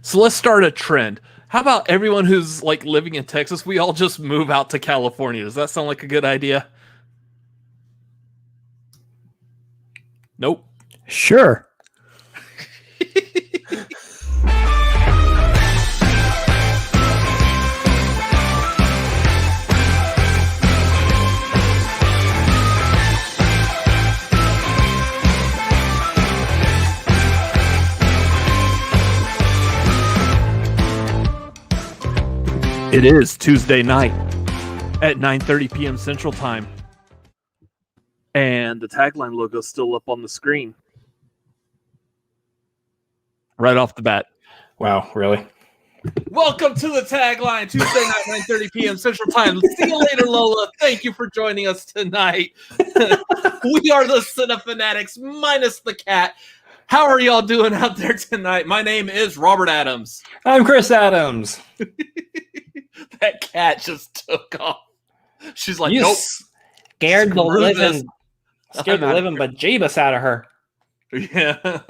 So let's start a trend. How about everyone who's like living in Texas, we all just move out to California? Does that sound like a good idea? Nope. Sure. It is Tuesday night at 9:30 p.m. Central Time. And the tagline logo is still up on the screen. Right off the bat. Wow, really? Welcome to the tagline, Tuesday night, 9:30 p.m. Central Time. See you later, Lola. Thank you for joining us tonight. We are the Cinefanatics minus the cat. How are y'all doing out there tonight? My name is Robert Adams. I'm Chris Adams. That cat just took off. She's like, You nope. Scared the living I'm bejeebus out of her. Yeah. I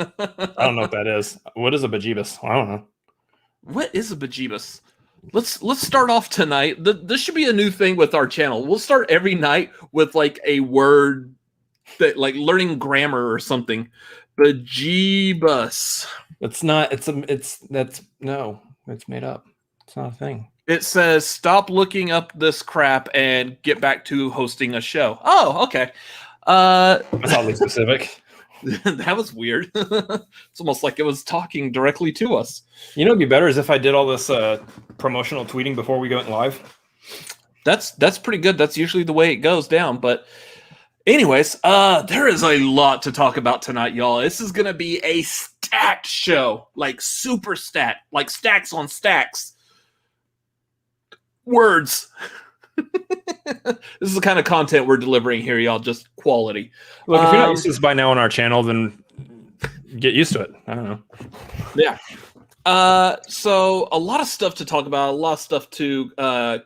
don't know what that is. What is a bejeebus? I don't know. What is a bejeebus? Let's start off tonight. This should be a new thing with our channel. We'll start every night with like a word that like learning grammar or something. Bejeebus. It's not. It's made up. It's not a thing. It says stop looking up this crap and get back to hosting a show. Oh, okay. That's oddly specific. That was weird. It's almost like it was talking directly to us. You know, it'd be better is if I did all this promotional tweeting before we went live. That's pretty good. That's usually the way it goes down. But anyways, there is a lot to talk about tonight, y'all. This is gonna be a stacked show, like super stacked, like stacks on stacks. Words. This is the kind of content we're delivering here, y'all. Just quality. Look, if you're not used to this by now on our channel, then get used to it. I don't know. Yeah. So a lot of stuff to talk about, a lot of stuff to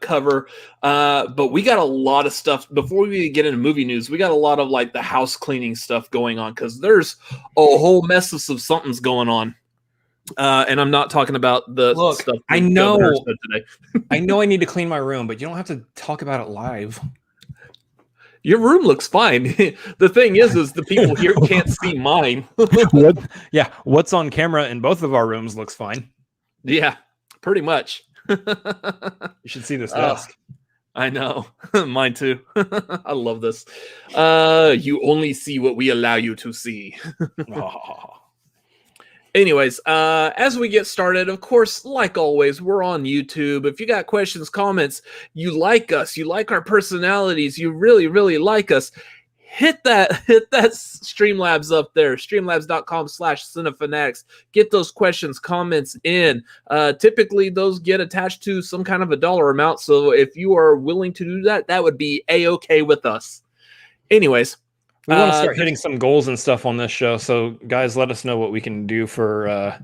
cover. But we got a lot of stuff before we get into movie news. We got a lot of like the house cleaning stuff going on because there's a whole mess of something's going on. And I'm not talking about the stuff. I know. Today. I know I need to clean my room, but you don't have to talk about it live. Your room looks fine. The thing is the people here can't see mine. What's on camera in both of our rooms looks fine. Yeah, pretty much. You should see this desk. I know. Mine too. I love this. You only see what we allow you to see. Anyways, as we get started, of course, like always, we're on YouTube. If you got questions, comments, you like us, you like our personalities, you really, really like us, hit that Streamlabs up there, streamlabs.com/cinefanatics. Get those questions, comments in. Typically, those get attached to some kind of a dollar amount. So if you are willing to do that, that would be A-okay with us. Anyways. We want to start hitting some goals and stuff on this show. So guys, let us know what we can do for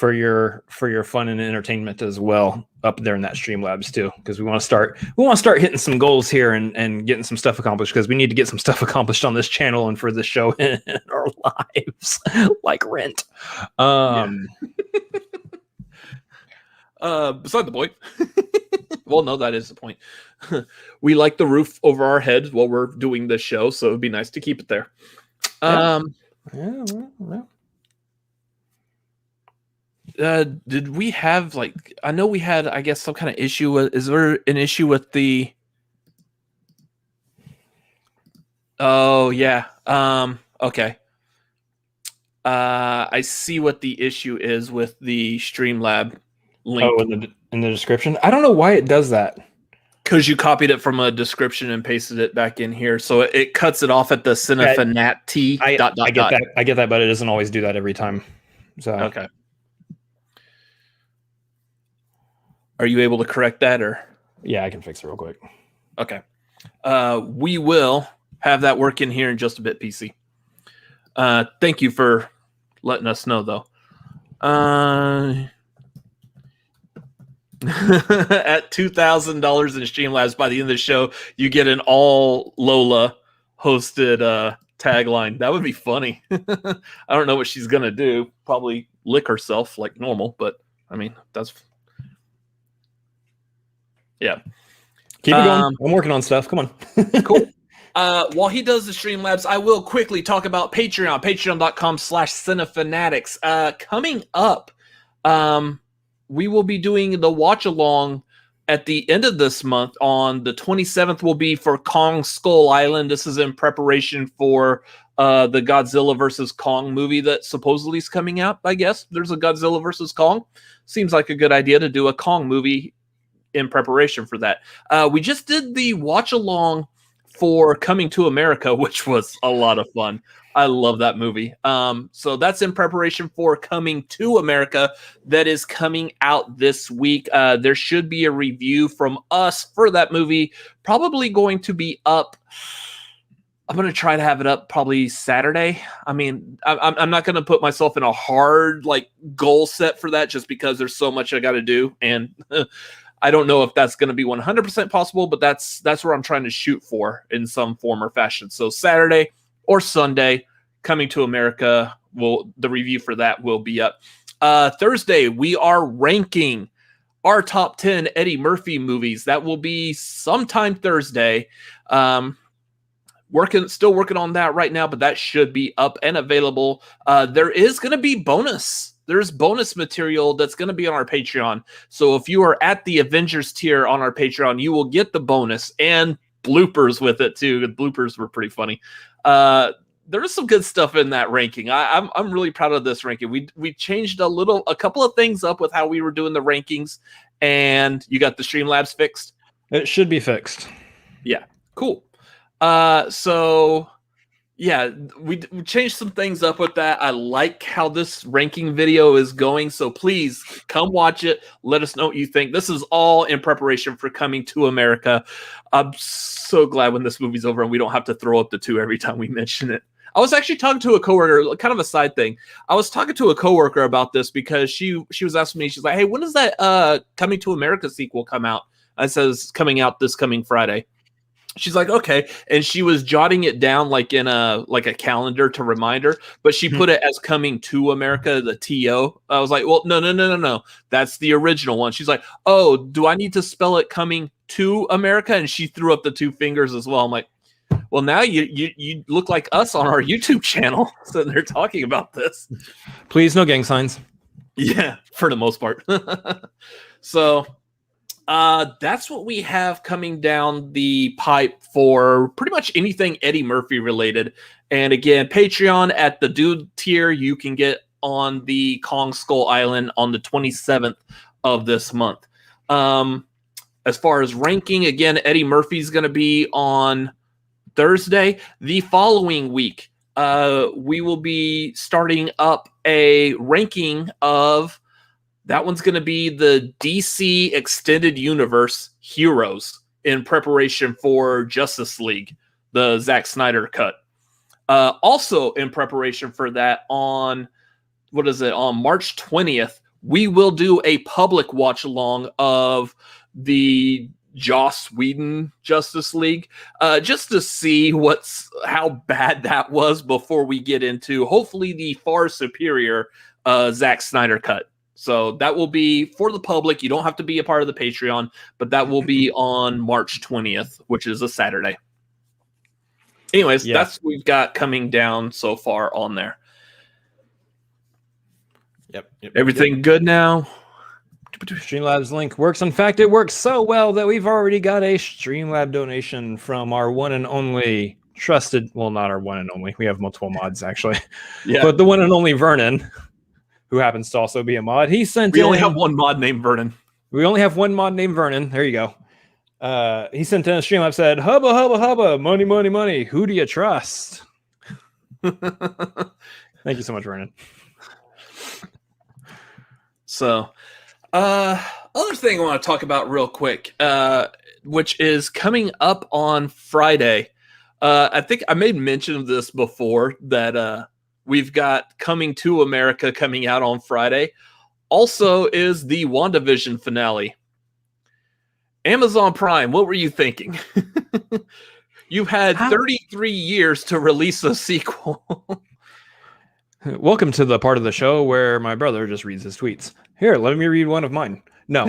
your fun and entertainment as well up there in that Streamlabs too. Because we want to start hitting some goals here and getting some stuff accomplished because we need to get some stuff accomplished on this channel and for this show in our lives like rent. Beside the point. Well, no, that is the point. We like the roof over our heads while we're doing this show, so it'd be nice to keep it there. Did we have like? I know we had, I guess, some kind of issue. Is there an issue with the? Oh yeah. Okay. I see what the issue is with the Streamlab link. Oh, in the description. I don't know why it does that. Because you copied it from a description and pasted it back in here, so it cuts it off at the Cinefanat. I get that, but it doesn't always do that every time. So okay. Are you able to correct that, or? Yeah, I can fix it real quick. Okay. We will have that work in here in just a bit, PC. Thank you for letting us know, though. At $2,000 in Streamlabs by the end of the show, you get an all Lola hosted tagline. That would be funny. I don't know what she's gonna do. Probably lick herself like normal, but I mean that's yeah. Keep it going. I'm working on stuff. Come on. Cool. While he does the Streamlabs, I will quickly talk about Patreon. Patreon.com/Cinefanatics. Coming up, we will be doing the watch along at the end of this month. On the 27th will be for Kong Skull Island. This is in preparation for the Godzilla versus Kong movie that supposedly is coming out, I guess. There's a Godzilla versus Kong. Seems like a good idea to do a Kong movie in preparation for that. We just did the watch along for Coming to America, which was a lot of fun. I love that movie. So that's in preparation for Coming to America that is coming out this week. There should be a review from us for that movie, probably going to be up. I'm going to try to have it up probably Saturday. I mean, I'm not going to put myself in a hard goal set for that just because there's so much I got to do. And I don't know if that's going to be 100% possible, but that's where I'm trying to shoot for in some form or fashion. So Saturday or Sunday, Coming to America, the review for that will be up. Thursday, we are ranking our top 10 Eddie Murphy movies. That will be sometime Thursday. Still working on that right now, but that should be up and available. There is going to be There's bonus material that's going to be on our Patreon. So if you are at the Avengers tier on our Patreon, you will get the bonus and bloopers with it too. The bloopers were pretty funny. There is some good stuff in that ranking. I'm really proud of this ranking. We changed a couple of things up with how we were doing the rankings, and you got the Streamlabs fixed. It should be fixed. Yeah, cool. So yeah, we changed some things up with that. I like how this ranking video is going, so please come watch it. Let us know what you think. This is all in preparation for Coming to America. I'm so glad when this movie's over and we don't have to throw up the 2 every time we mention it. I was actually talking to a coworker, kind of a side thing. I was talking to a coworker about this because she was asking me, she's like, hey, when does that Coming to America sequel come out? I says coming out this coming Friday. She's like, okay. And she was jotting it down in a calendar to remind her, but she put it as Coming to America, the TO. I was like, well, no. That's the original one. She's like, oh, do I need to spell it Coming to America? And she threw up the 2 fingers as well. I'm like, well, now you look like us on our YouTube channel. So they're talking about this. Please, no gang signs. Yeah, for the most part. So that's what we have coming down the pipe for pretty much anything Eddie Murphy related. And again, Patreon at the Dude tier, you can get on the Kong Skull Island on the 27th of this month. As far as ranking, again, Eddie Murphy's going to be on Thursday. The following week, we will be starting up a ranking of, that one's going to be the DC Extended Universe Heroes in preparation for Justice League, the Zack Snyder cut. Also in preparation for that on March 20th, we will do a public watch along of the Joss Whedon Justice League, just to see how bad that was before we get into hopefully the far superior Zack Snyder cut. So that will be for the public. You don't have to be a part of the Patreon, but that will be on March 20th, which is a Saturday. Anyways, That's what we've got coming down so far on there. Yep. Everything good now? Streamlabs link works. In fact, it works so well that we've already got a Streamlab donation from our one and only trusted, well, not our one and only. We have multiple mods, actually. Yeah. But the one and only Vernon, who happens to also be a mod. We only have one mod named Vernon. We only have one mod named Vernon. There you go. He sent in a Streamlab, said, hubba, hubba, hubba, money, money, money. Who do you trust? Thank you so much, Vernon. So, other thing I want to talk about real quick, which is coming up on Friday. I think I made mention of this before, that we've got Coming to America coming out on Friday. Also is the WandaVision finale. Amazon Prime, what were you thinking? You've had 33 years to release a sequel. Welcome to the part of the show where my brother just reads his tweets. Here, let me read one of mine. No,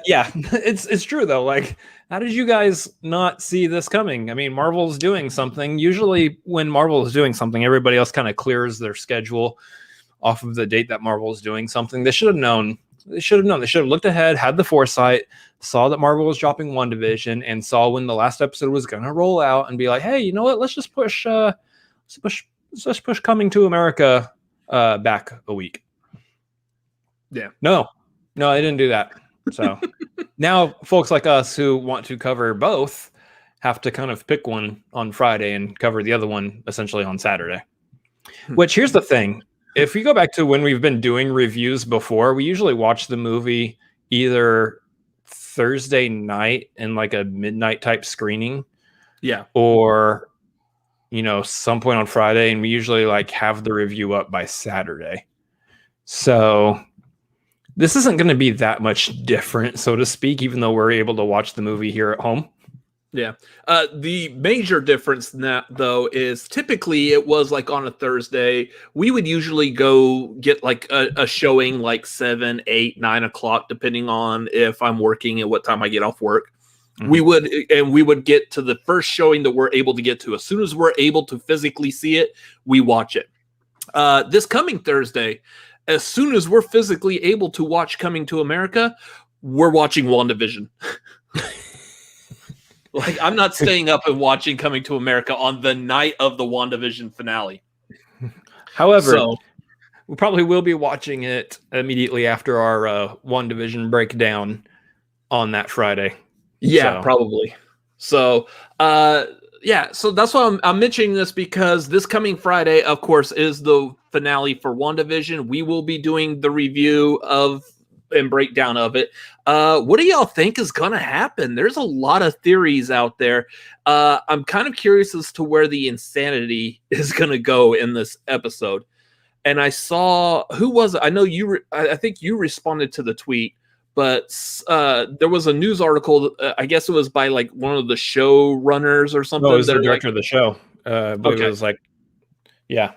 yeah, it's true though. Like, how did you guys not see this coming? I mean, Marvel's doing something. Usually when Marvel is doing something, everybody else kind of clears their schedule off of the date that Marvel is doing something. They should have known. They should have looked ahead, had the foresight, saw that Marvel was dropping WandaVision, and saw when the last episode was going to roll out, and be like, "Hey, you know what? Let's just push Coming to America back a week." Yeah. No, I didn't do that. So now folks like us who want to cover both have to kind of pick one on Friday and cover the other one essentially on Saturday. Which, here's the thing. If we go back to when we've been doing reviews before, we usually watch the movie either Thursday night in like a midnight type screening. Yeah. Or, some point on Friday, and we usually like have the review up by Saturday. So this isn't going to be that much different, so to speak, even though we're able to watch the movie here at home. Yeah. The major difference in that, though, is typically it was like on a Thursday. We would usually go get like a showing like 7, 8, 9 o'clock, depending on if I'm working and what time I get off work. Mm-hmm. We would get to the first showing that we're able to get to. As soon as we're able to physically see it, we watch it. This coming Thursday, as soon as we're physically able to watch Coming to America, we're watching WandaVision. Like, I'm not staying up and watching Coming to America on the night of the WandaVision finale. However, we probably will be watching it immediately after our WandaVision breakdown on that Friday. Yeah, probably. So, so that's why I'm mentioning this, because this coming Friday, of course, is the finale for WandaVision. We will be doing the review of and breakdown of it. What do y'all think is going to happen? There's a lot of theories out there. I'm kind of curious as to where the insanity is going to go in this episode. And I saw, who was it? I know I think you responded to the tweet, but there was a news article. I guess it was by like one of the show runners or something. No, it was the director of the show. I believe it was like, yeah.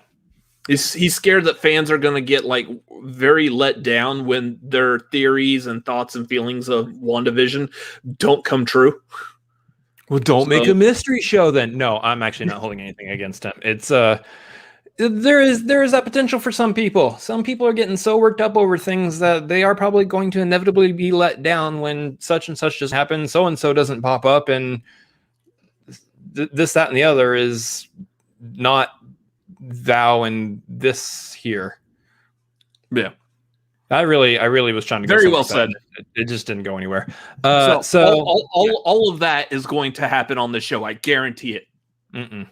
He's scared that fans are going to get like very let down when their theories and thoughts and feelings of WandaVision don't come true. Well, don't make a mystery show then. No, I'm actually not holding anything against him. It's there is that potential for some people. Some people are getting so worked up over things that they are probably going to inevitably be let down when such and such just happens. So and so doesn't pop up, and this, that, and the other is not thou and this here. Yeah, I really was trying to go very well said. It just didn't go anywhere. So all of that is going to happen on the show. I guarantee it. No,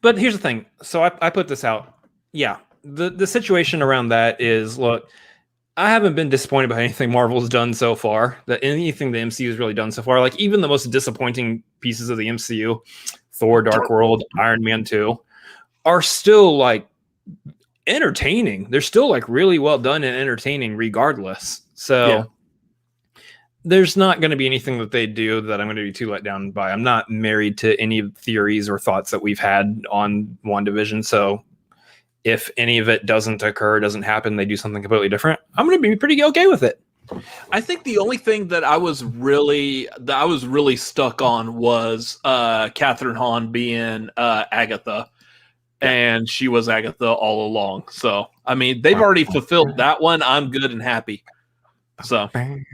but here's the thing. So I put this out. Yeah, the situation around that is, look, I haven't been disappointed by anything Marvel's done so far. That anything the MCU has really done so far, like even the most disappointing pieces of the MCU, Thor: Dark World, Iron Man 2. Are still like entertaining. They're still like really well done and entertaining regardless. So there's not going to be anything that they do that I'm going to be too let down by. I'm not married to any theories or thoughts that we've had on WandaVision. So if any of it doesn't occur, doesn't happen, they do something completely different, I'm going to be pretty okay with it. I think the only thing that I was really stuck on was Catherine Hahn being Agatha. And she was Agatha all along. So, I mean, they've already fulfilled that one. I'm good and happy. So, I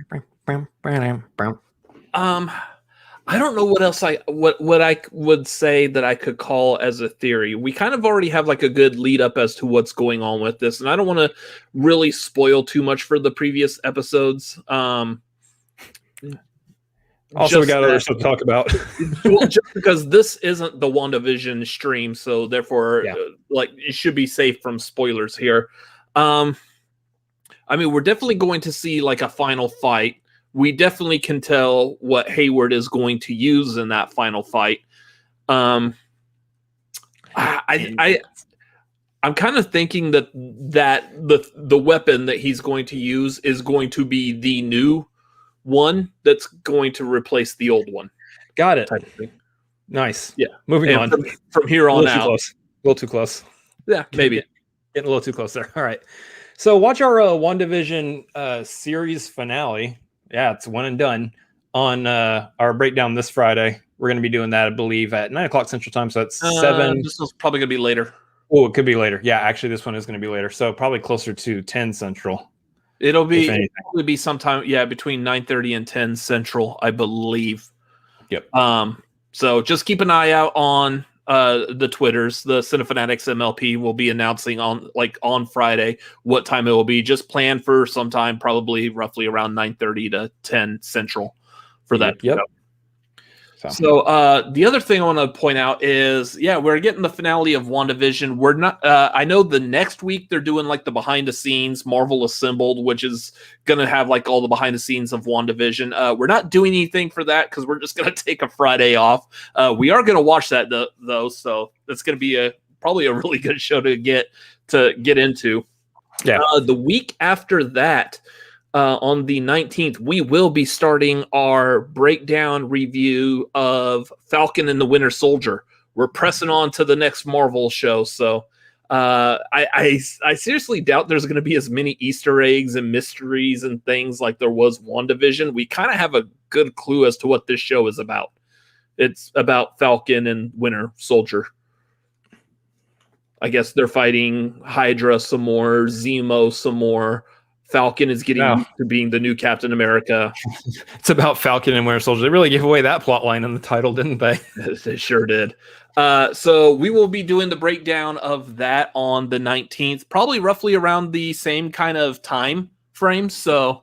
don't know what else what I would say that I could call as a theory. We kind of already have like a good lead up as to what's going on with this. And I don't want to really spoil too much for the previous episodes. Also, we got other stuff to talk about. Well, just because this isn't the WandaVision stream, so therefore, like, you should be safe from spoilers here. I mean, we're definitely going to see like a final fight. We definitely can tell what Hayward is going to use in that final fight. I'm kind of thinking that the weapon that he's going to use is going to be the new one that's going to replace the old one. Got it. Nice. Yeah. Moving And on. from here on out. A little too close. Yeah, maybe. Getting a little too close there. All right. So watch our WandaVision series finale. Yeah, it's one and done on our breakdown this Friday. We're going to be doing that, I believe, at 9:00 Central Time. So that's 7. This one's probably going to be later. Oh, it could be later. Yeah, actually, this one is going to be later. So probably closer to 10 Central. It'll probably be sometime, between 9:30 and 10 Central, I believe. Yep. So just keep an eye out on the Twitters. The Cinefanatics MLP will be announcing on Friday what time it will be. Just plan for sometime, probably roughly around 9:30 to 10 Central for that. Yep. So the other thing I want to point out is, we're getting the finale of WandaVision. We're not. I know the next week they're doing like the behind the scenes Marvel Assembled, which is going to have like all the behind the scenes of WandaVision. We're not doing anything for that because we're just going to take a Friday off. We are going to watch that though, so that's going to be probably a really good show to get into. Yeah. The week after that. On the 19th, we will be starting our breakdown review of Falcon and the Winter Soldier. We're pressing on to the next Marvel show, so I seriously doubt there's going to be as many Easter eggs and mysteries and things like there was WandaVision. We kind of have a good clue as to what this show is about. It's about Falcon and Winter Soldier. I guess they're fighting Hydra some more, Zemo some more. Falcon is getting used to being the new Captain America. It's about Falcon and Winter Soldier. They really gave away that plot line in the title, didn't they? They sure did. So we will be doing the breakdown of that on the 19th, probably roughly around the same kind of time frame. So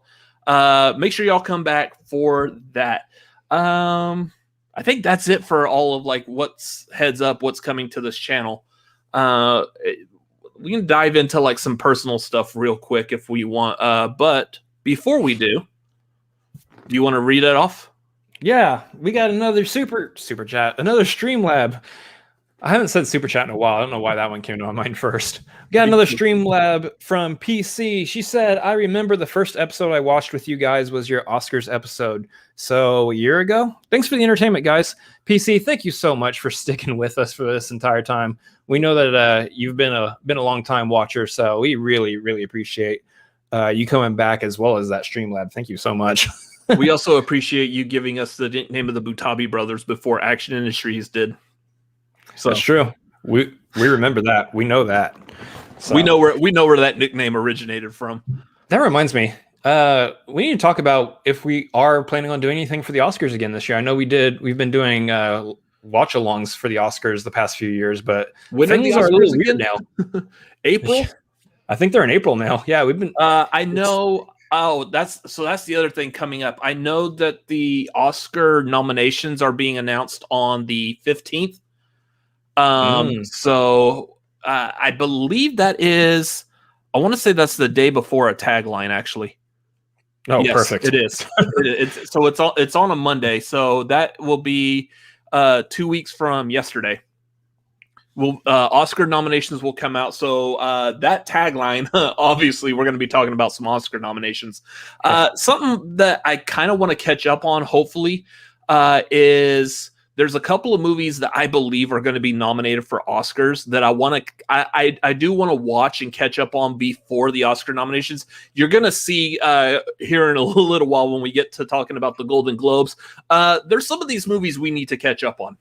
make sure y'all come back for that. I think that's it for all of like what's heads up, what's coming to this channel. We can dive into like some personal stuff real quick if we want. But before we do you want to read it off? Yeah, we got another super chat, another Streamlab. I haven't said super chat in a while. I don't know why that one came to my mind first. We got another Streamlab from PC. She said, I remember the first episode I watched with you guys was your Oscars episode. So a year ago. Thanks for the entertainment, guys. PC, thank you so much for sticking with us for this entire time. We know that you've been a long time watcher, so we really, really appreciate you coming back as well as that Streamlab. Thank you so much. We also appreciate you giving us the name of the Butabi brothers before Action Industries did. So that's true. We remember that. We know that. So. We know where that nickname originated from. That reminds me. We need to talk about if we are planning on doing anything for the Oscars again this year. I know we've been doing watch-alongs for the Oscars the past few years, but when things are a little weird now. April? I think they're in April now. Yeah, we've been. I know. Oh, that's the other thing coming up. I know that the Oscar nominations are being announced on the 15th. So I believe that is. I want to say that's the day before a tagline, actually. Oh, yes, perfect! It is. It's on a Monday, so that will be 2 weeks from yesterday. Oscar nominations will come out. So that tagline, obviously, we're going to be talking about some Oscar nominations. Something that I kind of want to catch up on, hopefully, is there's a couple of movies that I believe are going to be nominated for Oscars that I do want to watch and catch up on before the Oscar nominations. You're going to see here in a little while when we get to talking about the Golden Globes. There's some of these movies we need to catch up on.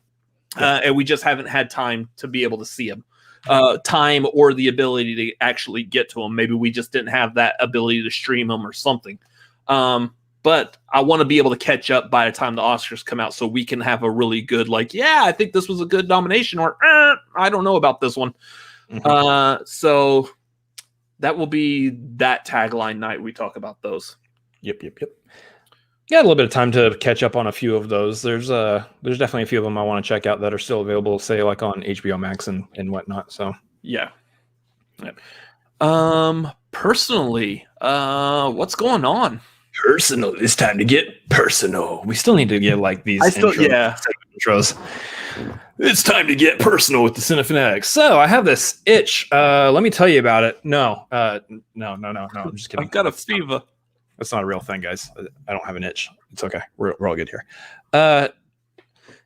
And we just haven't had time to be able to see them. Time or the ability to actually get to them. Maybe we just didn't have that ability to stream them or something. But I want to be able to catch up by the time the Oscars come out so we can have a really good, I think this was a good nomination, or I don't know about this one. Mm-hmm. So that will be that tagline night. We talk about those. Yep. Got a little bit of time to catch up on a few of those. There's definitely a few of them I want to check out that are still available, say like on HBO Max and whatnot. So yeah. Personally, what's going on? Personal. It's time to get personal. We still need to get like these intros. It's time to get personal with the Cinefanatics. So I have this itch. Let me tell you about it. No. I'm just kidding. I've got a fever. That's not a real thing, guys. I don't have an itch. It's okay. We're all good here.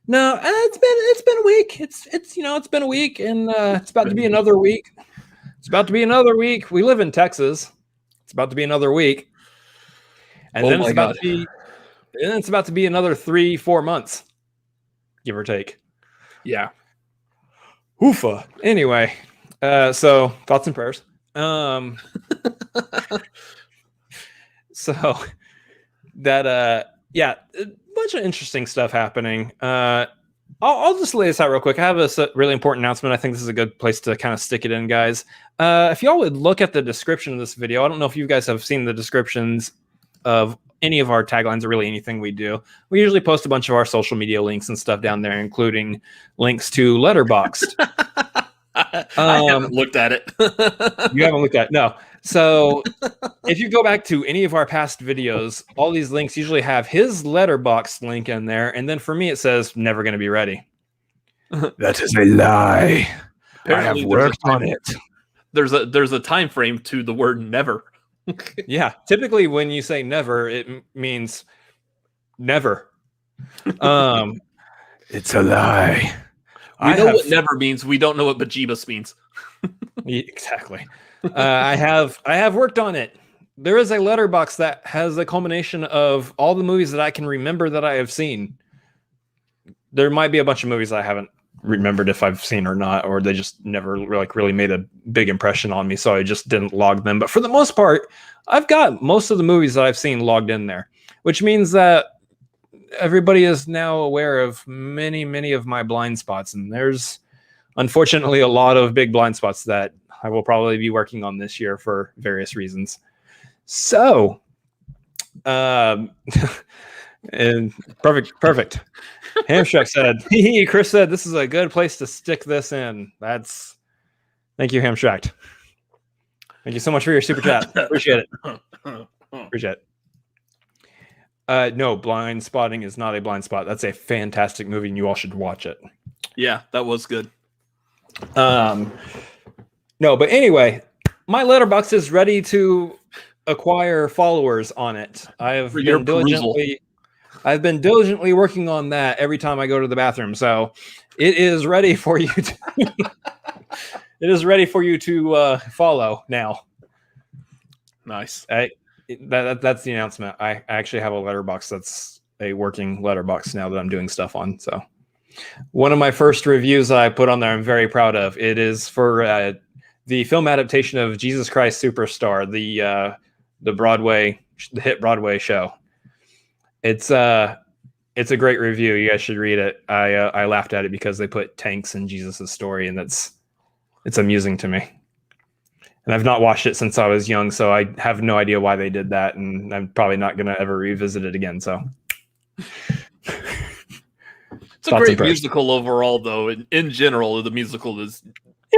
No, it's been a week. It's been a week, and it's about to be another week. It's about to be another week. We live in Texas. It's about to be another week, and then it's about to be another 3-4 months, give or take. Yeah. Oofa. Anyway, so thoughts and prayers. So that yeah, a bunch of interesting stuff happening. I'll just lay this out real quick. I have a really important announcement. I think this is a good place to kind of stick it in, guys. If y'all would look at the description of this video, I don't know if you guys have seen the descriptions of any of our taglines or really anything we do. We usually post a bunch of our social media links and stuff down there, including links to Letterboxd. I haven't looked at it. You haven't looked at it? No. So if you go back to any of our past videos, all these links usually have his Letterboxd link in there. And then for me, it says never going to be ready. That is a lie. Apparently, I have worked on it. There's a time frame to the word never. Yeah. Typically when you say never, it means never. It's a lie. We know what never means. We don't know what bejeebus means. Exactly. I have worked on it. There is a letterbox that has a culmination of all the movies that I can remember that I have seen. There might be a bunch of movies I haven't remembered if I've seen or not, or they just never really made a big impression on me, so I just didn't log them. But for the most part, I've got most of the movies that I've seen logged in there, which means that everybody is now aware of many of my blind spots, and there's unfortunately a lot of big blind spots that I will probably be working on this year for various reasons. So, and perfect. Hamstrakt said, Chris said, this is a good place to stick this in. Thank you, Hamstrakt. Thank you so much for your super chat. Appreciate it. No, Blind Spotting is not a blind spot. That's a fantastic movie, and you all should watch it. Yeah, that was good. No, but anyway, my Letterboxd is ready to acquire followers on it. I've been diligently working on that every time I go to the bathroom. So it is ready for you to it is ready for you to follow now. Nice. That's the announcement. I actually have a letterbox that's a working letterbox now that I'm doing stuff on. So one of my first reviews I put on there, I'm very proud of. It is for the film adaptation of Jesus Christ Superstar, the hit Broadway show. It's a great review. You guys should read it. I laughed at it because they put tanks in Jesus' story, and it's amusing to me. And I've not watched it since I was young, so I have no idea why they did that, and I'm probably not going to ever revisit it again. So it's a great musical overall, though. In general, the musical is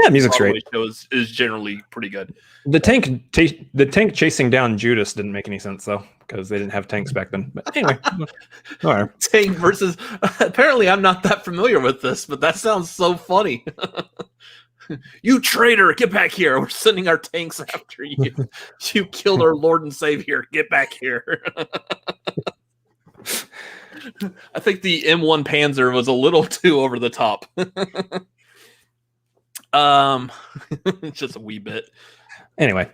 music's great. Show is generally pretty good. The tank chasing down Judas didn't make any sense though, because they didn't have tanks back then. But anyway, all right. Tank versus. Apparently, I'm not that familiar with this, but that sounds so funny. You traitor, get back here. We're sending our tanks after you. You killed our Lord and Savior. Get back here. I think the M1 Panzer was a little too over the top. Just a wee bit. Anyway.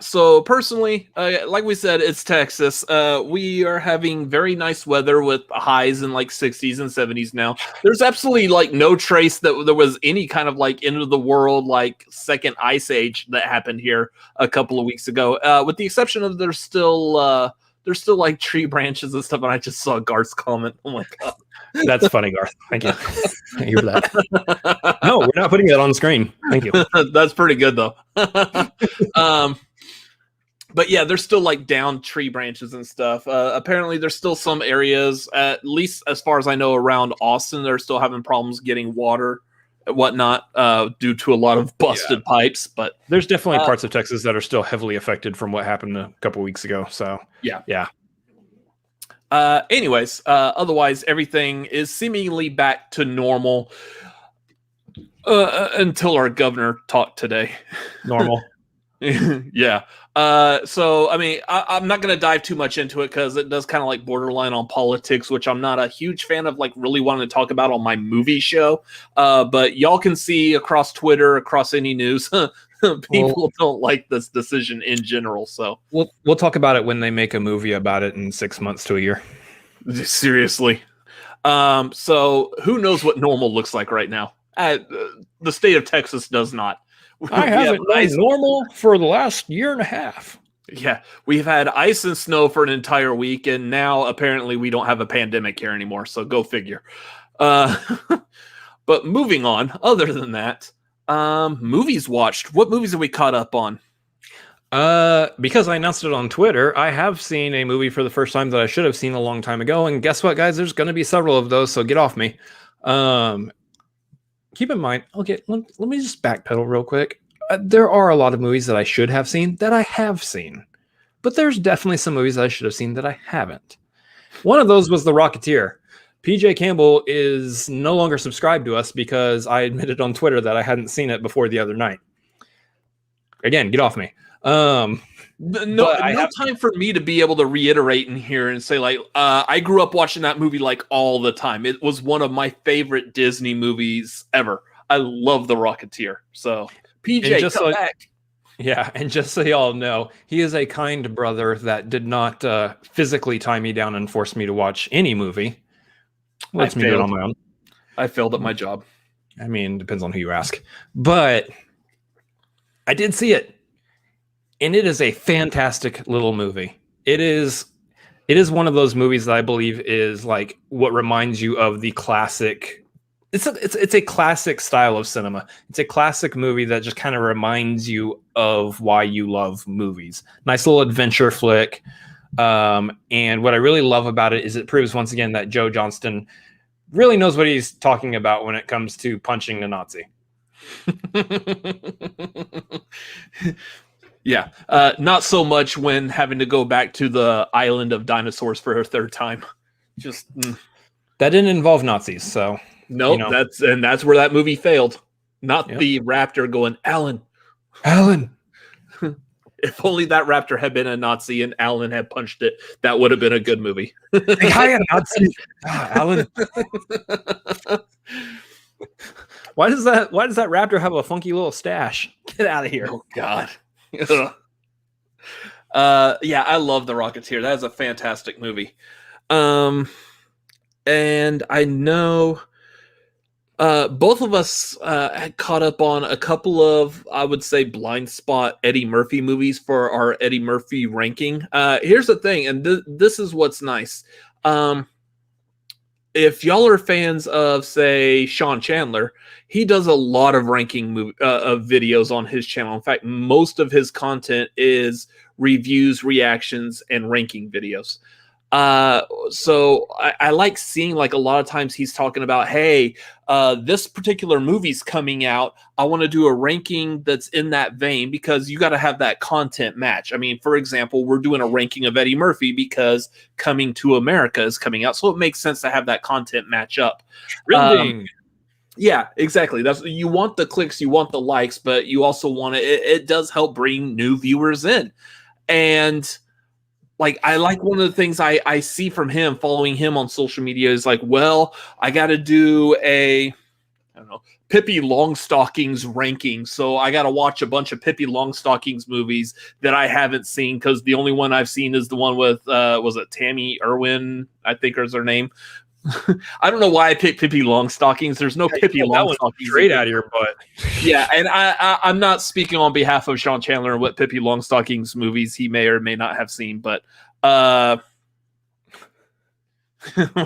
So personally, like we said, it's Texas. We are having very nice weather with highs in like 60s and 70s now. There's absolutely like no trace that there was any kind of like end of the world, like second ice age that happened here a couple of weeks ago. With the exception of there's still like tree branches and stuff. And I just saw Garth's comment. Oh my God. That's funny, Garth. Thank you. Thank you for that. No, we're not putting that on the screen. Thank you. That's pretty good, though. But yeah, there's still like down tree branches and stuff. Apparently, there's still some areas, at least as far as I know, around Austin, they're still having problems getting water and whatnot due to a lot of busted pipes. But there's definitely parts of Texas that are still heavily affected from what happened a couple weeks ago. So yeah. Anyways, otherwise everything is seemingly back to normal until our governor talked today. Normal. Yeah. So I mean, I'm not going to dive too much into it because it does kind of like borderline on politics, which I'm not a huge fan of, like really wanting to talk about on my movie show. But y'all can see across Twitter, across any news, people don't like this decision in general. So we'll talk about it when they make a movie about it in 6 months to a year. Seriously. So who knows what normal looks like right now? The state of Texas does not. I haven't known normal for the last year and a half. Yeah, we've had ice and snow for an entire week, and now apparently we don't have a pandemic here anymore, so go figure. But moving on, other than that, movies watched. What movies have we caught up on? Because I announced it on Twitter, I have seen a movie for the first time that I should have seen a long time ago, and guess what, guys? There's going to be several of those, so get off me. Keep in mind, okay, let me just backpedal real quick. There are a lot of movies that I should have seen that I have seen, but there's definitely some movies that I should have seen that I haven't. One of those was The Rocketeer. PJ Campbell is no longer subscribed to us because I admitted on Twitter that I hadn't seen it before the other night. Again, get off me. No time for me to be able to reiterate in here and say, like, I grew up watching that movie like all the time. It was one of my favorite Disney movies ever. I love The Rocketeer. So PJ, come back. Yeah, and just so y'all know, he is a kind brother that did not physically tie me down and force me to watch any movie. Lets me do it on my own. I failed at my job. I mean, depends on who you ask. But I did see it. And it is a fantastic little movie. It is one of those movies that I believe is like what reminds you of the classic. It's a classic style of cinema. It's a classic movie that just kind of reminds you of why you love movies. Nice little adventure flick. And what I really love about it is it proves once again that Joe Johnston really knows what he's talking about when it comes to punching a Nazi. Yeah, not so much when having to go back to the island of dinosaurs for a third time. Just that didn't involve Nazis, so no, that's where that movie failed. Not the raptor going, Alan. If only that raptor had been a Nazi and Alan had punched it, that would have been a good movie. Hey, hi, Nazi. Alan. Why does that raptor have a funky little stash? Get out of here. Oh God. Yeah, I love The Rocketeer. That is a fantastic movie. And I know both of us had caught up on a couple of, I would say, blind spot Eddie Murphy movies for our Eddie Murphy ranking. Here's the thing, and this is what's nice. If y'all are fans of, say, Sean Chandler, he does a lot of ranking of videos on his channel. In fact, most of his content is reviews, reactions, and ranking videos. So I like seeing, like, a lot of times he's talking about, hey, this particular movie's coming out. I want to do a ranking that's in that vein because you got to have that content match. I mean, for example, we're doing a ranking of Eddie Murphy because Coming to America is coming out. So it makes sense to have that content match up. Yeah, exactly. You want the clicks, you want the likes, but you also want it does help bring new viewers in. And like, I like one of the things I see from him, following him on social media, is like, well, I got to do Pippi Longstockings ranking. So I got to watch a bunch of Pippi Longstockings movies that I haven't seen because the only one I've seen is the one with, was it Tammy Irwin, I think is her name. I don't know why I picked Pippi Longstockings. There's no Pippi Longstockings. Straight out of your butt. Yeah, and I'm not speaking on behalf of Sean Chandler and what Pippi Longstockings movies he may or may not have seen, but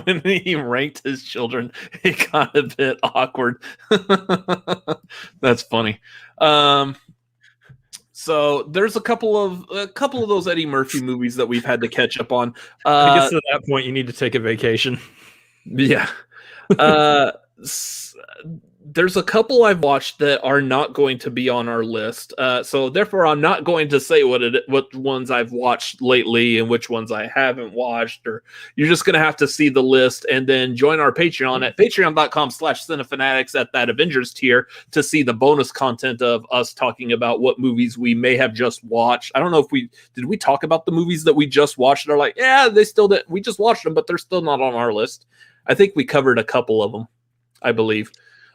when he ranked his children, it got a bit awkward. That's funny. So there's a couple of those Eddie Murphy movies that we've had to catch up on. I guess at that point you need to take a vacation. Yeah. there's a couple I've watched that are not going to be on our list. So therefore, I'm not going to say what ones I've watched lately and which ones I haven't watched. Or you're just going to have to see the list and then join our Patreon at patreon.com/cinefanatics at that Avengers tier to see the bonus content of us talking about what movies we may have just watched. I don't know if we talk about the movies that we just watched and are like, yeah, they still did. We just watched them, but they're still not on our list. I think we covered a couple of them, I believe.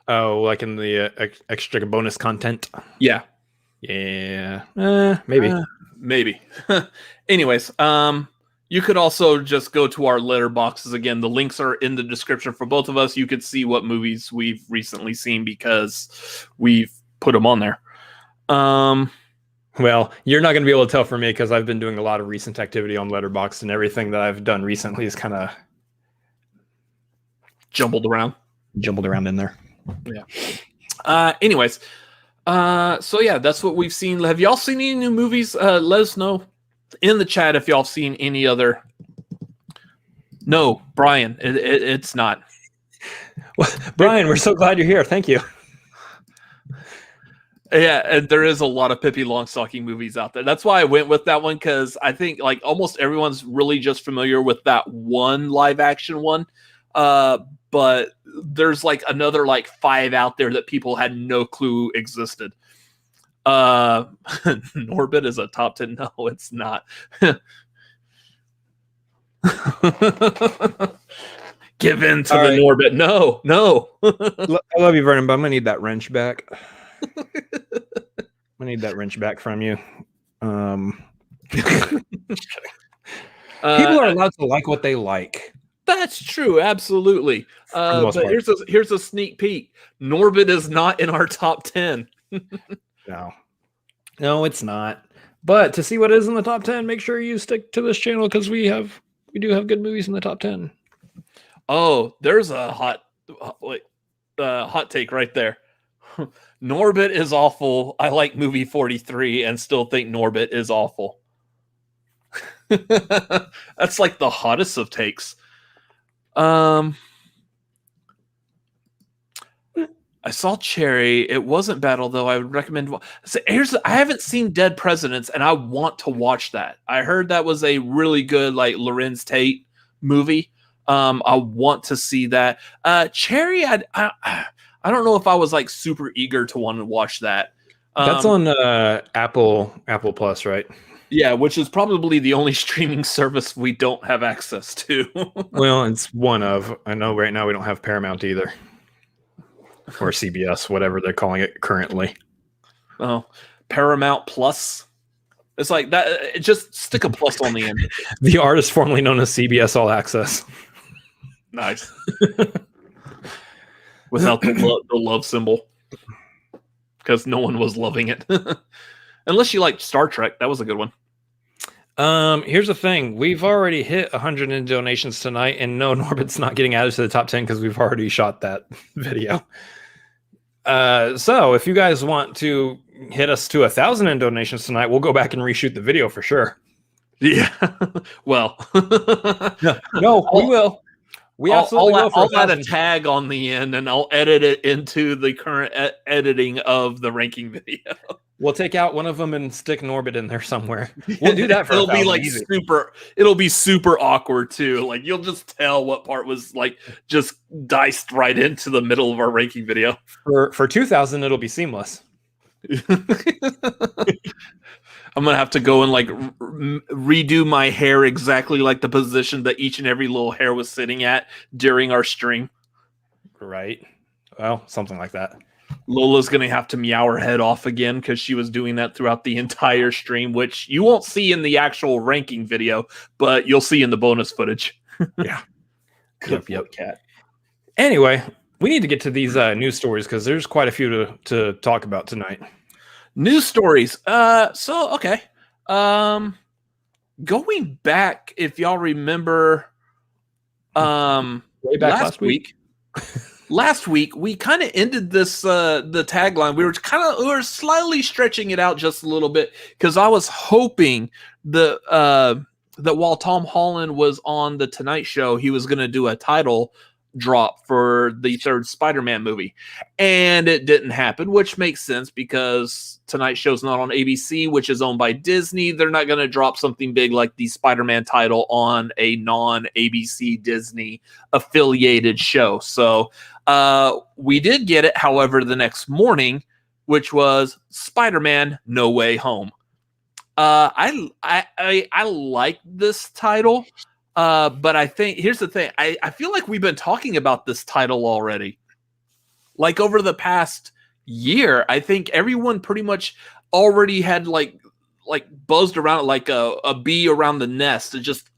Oh, like in the extra bonus content? Yeah. Yeah. Maybe. Anyways, you could also just go to our letterboxes again. The links are in the description for both of us. You could see what movies we've recently seen because we've put them on there. Well, you're not going to be able to tell for me because I've been doing a lot of recent activity on Letterboxd, and everything that I've done recently is kind of jumbled around in there. Yeah. Anyways, so yeah, that's what we've seen. Have y'all seen any new movies? Let us know in the chat if y'all seen any other. No, Brian, it's not. Well, Brian, we're so glad you're here. Thank you. Yeah, and there is a lot of Pippi Longstocking movies out there. That's why I went with that one, because I think like almost everyone's really just familiar with that one live action one. But there's like another like 5 out there that people had no clue existed. Norbit is a top 10. No, it's not. Give in to the Norbit. No. I love you, Vernon, but I'm gonna need that wrench back. I need that wrench back from you. People are allowed to like what they like. That's true, absolutely. But here's a sneak peek. Norbit is not in our top 10. No, it's not. But to see what is in the top 10, make sure you stick to this channel because we do have good movies in the top 10. Oh, there's a hot take right there. Norbit is awful. I like movie 43 and still think Norbit is awful. That's like the hottest of takes. I saw Cherry. It wasn't bad, although I would recommend. So I haven't seen Dead Presidents, and I want to watch that. I heard that was a really good, like Lorenz Tate movie. I want to see that. Cherry, I don't know if I was like super eager to want to watch that. That's on Apple Plus, right? Yeah, which is probably the only streaming service we don't have access to. Well, it's one of. I know right now we don't have Paramount either. Or CBS, whatever they're calling it currently. Oh, Paramount Plus. It's like that. Just stick a plus on the end. The artist formerly known as CBS All Access. Nice. Without the love symbol. Because no one was loving it. Unless you like Star Trek. That was a good one. Here's the thing. We've already hit 100 in donations tonight, and no, Norbit's not getting added to the top 10 because we've already shot that video. So if you guys want to hit us to 1,000 in donations tonight, we'll go back and reshoot the video for sure. Yeah. Well. No, we will. We absolutely will. I'll add a tag on the end, and I'll edit it into the current editing of the ranking video. We'll take out one of them and stick Norbit in there somewhere. We'll do that for it'll be like easy. It'll be super awkward too. Like you'll just tell what part was like just diced right into the middle of our ranking video. For 2,000, it'll be seamless. I'm gonna have to go and like redo my hair exactly like the position that each and every little hair was sitting at during our stream. Right. Well, something like that. Lola's going to have to meow her head off again because she was doing that throughout the entire stream, which you won't see in the actual ranking video, but you'll see in the bonus footage. Yeah. Yep, cat. Anyway, we need to get to these news stories because there's quite a few to talk about tonight. News stories. Okay. Going back, if y'all remember, way back last week. Last week, we kind of ended this the tagline. We were slightly stretching it out just a little bit because I was hoping that while Tom Holland was on the Tonight Show, he was going to do a title drop for the third Spider-Man movie, and it didn't happen, which makes sense because tonight's show's not on ABC, which is owned by Disney. They're not going to drop something big like the Spider-Man title on a non-ABC Disney affiliated show. So we did get it, however, the next morning, which was Spider-Man No Way Home. I like this title. But I think here's the thing. I feel like we've been talking about this title already. Like over the past year, I think everyone pretty much already had like buzzed around it like a bee around the nest. It just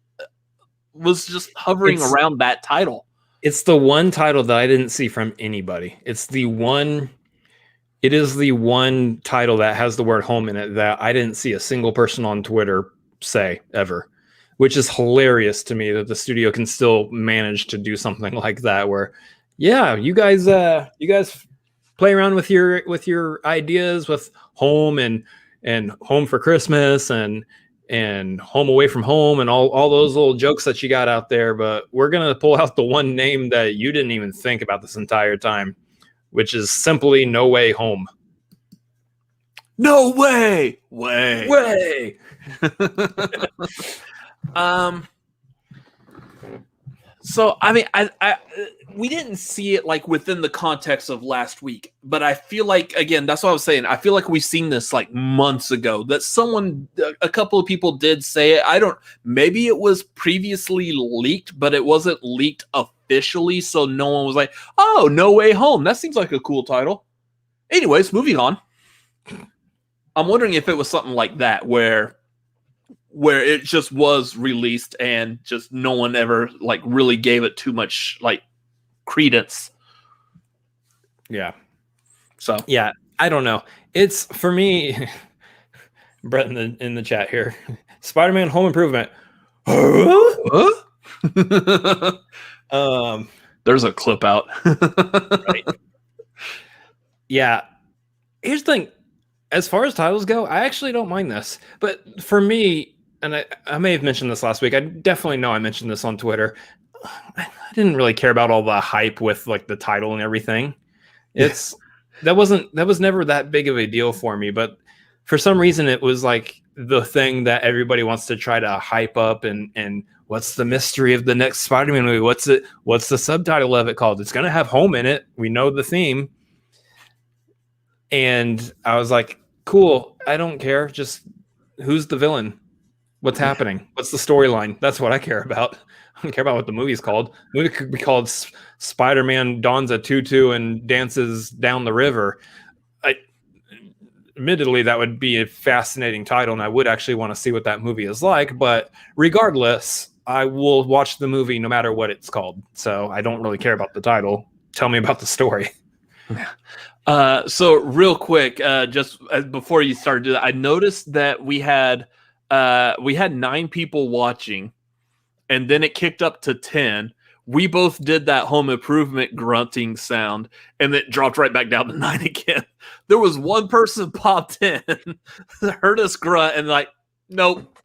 was just hovering around that title. It's the one title that I didn't see from anybody. It is the one title that has the word home in it that I didn't see a single person on Twitter say ever. Which is hilarious to me that the studio can still manage to do something like that. Where, yeah, you guys play around with your ideas with home and home for Christmas and home away from home and all those little jokes that you got out there. But we're gonna pull out the one name that you didn't even think about this entire time, which is simply No Way Home. No way. So I mean, I we didn't see it like within the context of last week, but I feel like, again, that's what I was saying. I feel like we've seen this like months ago that a couple of people did say it. Maybe it was previously leaked, but it wasn't leaked officially. So no one was like, oh, No Way Home. That seems like a cool title. Anyways, moving on. I'm wondering if it was something like that where it just was released and just no one ever like really gave it too much like credence. Yeah. So yeah, I don't know. It's for me, Brett in the chat here. Spider-Man Home Improvement. Huh? There's a clip out. Right. Yeah. Here's the thing. As far as titles go, I actually don't mind this. But for me, and I may have mentioned this last week, I definitely know I mentioned this on Twitter. I didn't really care about all the hype with like the title and everything. That was never that big of a deal for me. But for some reason, it was like the thing that everybody wants to try to hype up. And what's the mystery of the next Spider-Man movie? What's the subtitle of it called? It's going to have home in it. We know the theme. And I was like, cool, I don't care. Just who's the villain? What's happening? What's the storyline? That's what I care about. I don't care about what the movie's called. The movie could be called Spider-Man dons a tutu and dances down the river. Admittedly, that would be a fascinating title, and I would actually want to see what that movie is like. But regardless, I will watch the movie no matter what it's called. So I don't really care about the title. Tell me about the story. So real quick, just before you started, I noticed that we had 9 people watching, and then it kicked up to 10. We both did that home improvement grunting sound, and it dropped right back down to 9 again. There was one person popped in, heard us grunt, and like, nope,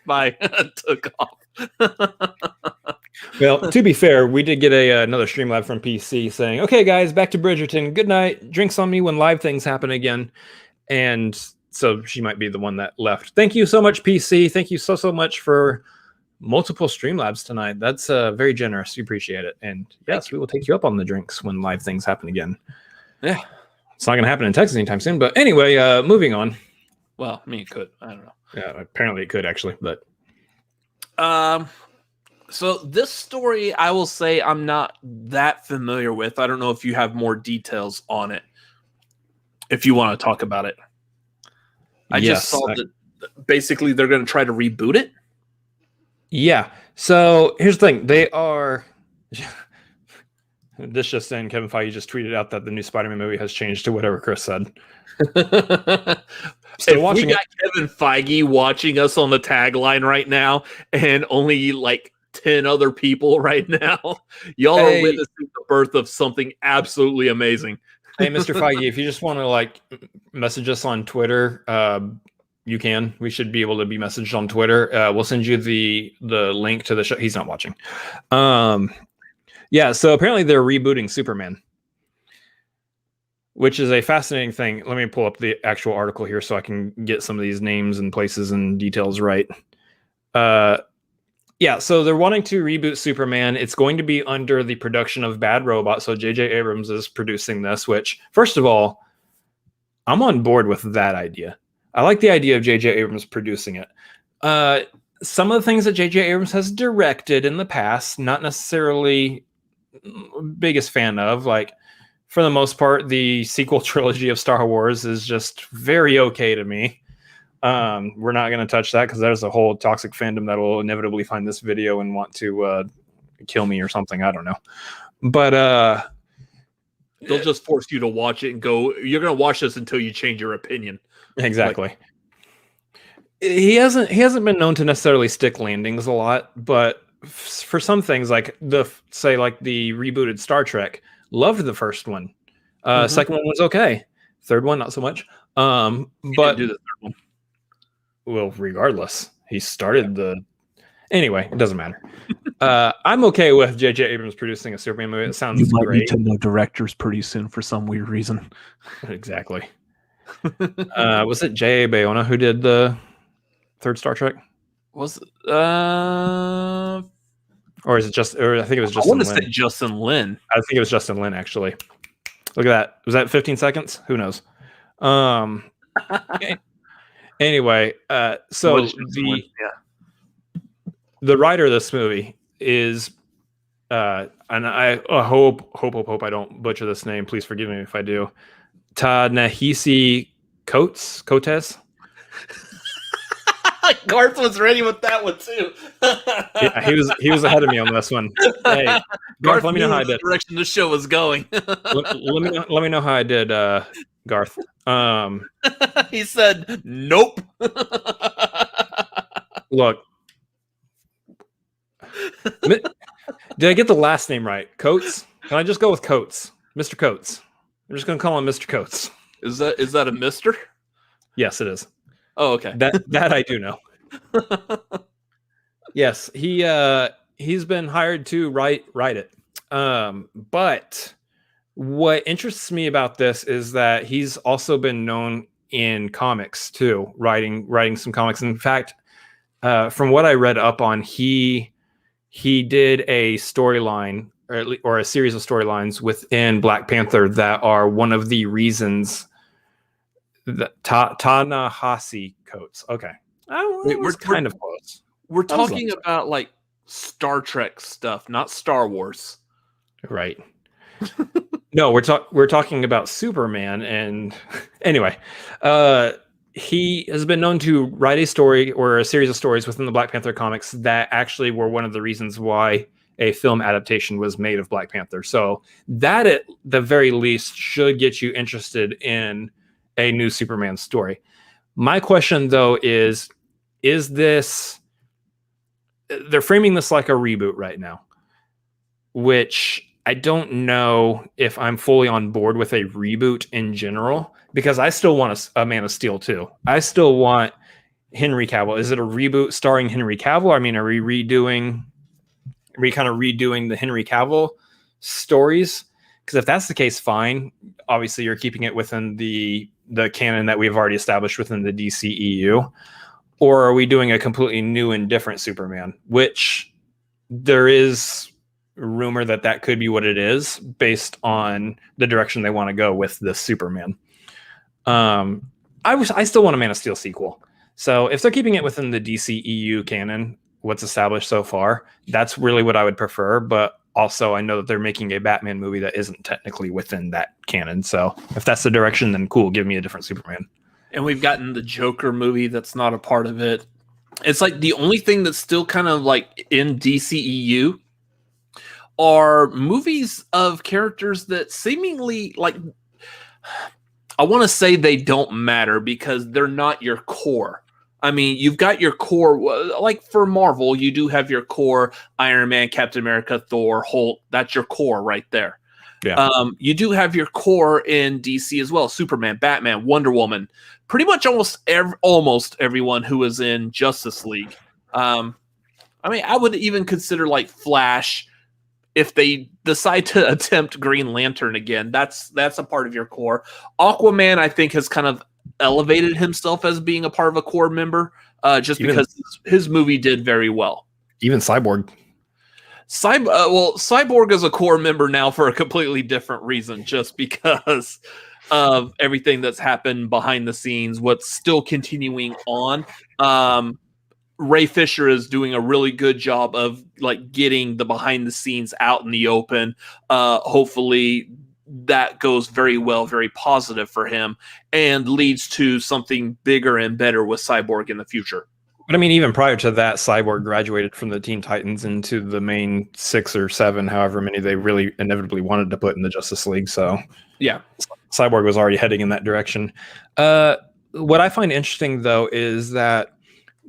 bye, took off. Well, to be fair, we did get another Streamlab from PC saying, okay, guys, back to Bridgerton. Good night. Drinks on me when live things happen again. And so she might be the one that left. Thank you so much, PC. Thank you so much for multiple Streamlabs tonight. That's very generous. We appreciate it. And yes, we will take you up on the drinks when live things happen again. Yeah. It's not going to happen in Texas anytime soon. But anyway, moving on. Well, I mean, it could. I don't know. Yeah, apparently it could actually. But so this story, I will say I'm not that familiar with. I don't know if you have more details on it, if you want to talk about it. I just saw that basically they're going to try to reboot it. Yeah. So here's the thing. They are... This just in, Kevin Feige just tweeted out that the new Spider-Man movie has changed to whatever Chris said. So watching we got Kevin Feige watching us on the tagline right now, and only like 10 other people right now. Y'all are witnessing the birth of something absolutely amazing. Hey, Mr. Feige, if you just want to like message us on Twitter, you can. We should be able to be messaged on Twitter. We'll send you the link to the show. He's not watching. Yeah, so apparently they're rebooting Superman, which is a fascinating thing. Let me pull up the actual article here so I can get some of these names and places and details right. Yeah, so they're wanting to reboot Superman. It's going to be under the production of Bad Robot. So J.J. Abrams is producing this, which, first of all, I'm on board with that idea. I like the idea of J.J. Abrams producing it. Some of the things that J.J. Abrams has directed in the past, not necessarily biggest fan of. Like, for the most part, the sequel trilogy of Star Wars is just very okay to me. We're not going to touch that because there's a whole toxic fandom that will inevitably find this video and want to kill me or something. I don't know. But they'll just force you to watch it and go, you're going to watch this until you change your opinion. Exactly. He hasn't been known to necessarily stick landings a lot, but for some things, like the rebooted Star Trek, loved the first one. Second one was okay. Third one, not so much. But do the third one. Well, regardless, he started the. Anyway, it doesn't matter. I'm okay with J.J. Abrams producing a Superman movie. It sounds you might great. need to know directors pretty soon for some weird reason. Exactly. Was it J.A. Bayona who did the third Star Trek? Was or is it just? Or I think it was Justin. I want to say Justin Lin. I think it was Justin Lin actually. Look at that. Was that 15 seconds? Who knows? Anyway, so the writer of this movie is, and I hope I don't butcher this name. Please forgive me if I do. Ta-Nehisi Coates. Garth was ready with that one too. Yeah, he was ahead of me on this one. Hey, Garth, let me know how I did. Direction the show was going. let me know how I did, Garth. He said, "Nope." Look, did I get the last name right? Coates? Can I just go with Coates, Mr. Coates? I'm just gonna call him Mr. Coates. Is that a Mister? Yes, it is. Oh, okay. That I do know. Yes, he's been hired to write it. But what interests me about this is that he's also been known in comics too, writing some comics. In fact, from what I read up on, he did a storyline or a series of storylines within Black Panther that are one of the reasons. Ta-Nehisi Coates. Okay. We're kind of close. We're talking about like Star Trek stuff, not Star Wars. Right. No, we're talking about Superman. And anyway, he has been known to write a story or a series of stories within the Black Panther comics that actually were one of the reasons why a film adaptation was made of Black Panther. So that at the very least should get you interested in a new Superman story. My question though is this, they're framing this like a reboot right now, which I don't know if I'm fully on board with a reboot in general, because I still want a Man of Steel too. I still want Henry Cavill. Is it a reboot starring Henry Cavill? I mean, are we redoing the Henry Cavill stories? Because if that's the case, fine. Obviously, you're keeping it within the canon that we've already established within the DCEU. Or are we doing a completely new and different Superman? Which there is rumor that could be what it is based on the direction they want to go with this Superman. I still want a Man of Steel sequel. So if they're keeping it within the DCEU canon, what's established so far, that's really what I would prefer. But also, I know that they're making a Batman movie that isn't technically within that canon. So if that's the direction, then cool, give me a different Superman. And we've gotten the Joker movie that's not a part of it. It's like the only thing that's still kind of like in DCEU are movies of characters that seemingly, like, I want to say they don't matter because they're not your core. I mean, you've got your core, like for Marvel, you do have your core Iron Man, Captain America, Thor, Hulk. That's your core right there. Yeah. You do have your core in DC as well. Superman, Batman, Wonder Woman, pretty much almost everyone who is in Justice League. I mean, I would even consider like Flash if they decide to attempt Green Lantern again, that's a part of your core. Aquaman, I think, has kind of elevated himself as being a part of a core member, just because his movie did very well. Even Cyborg. Cyborg is a core member now for a completely different reason, just because of everything that's happened behind the scenes, what's still continuing on. Ray Fisher is doing a really good job of like getting the behind the scenes out in the open. Hopefully that goes very well, very positive for him, and leads to something bigger and better with Cyborg in the future. But I mean, even prior to that, Cyborg graduated from the Teen Titans into the main 6 or 7, however many they really inevitably wanted to put in the Justice League. So yeah, Cyborg was already heading in that direction. What I find interesting though is that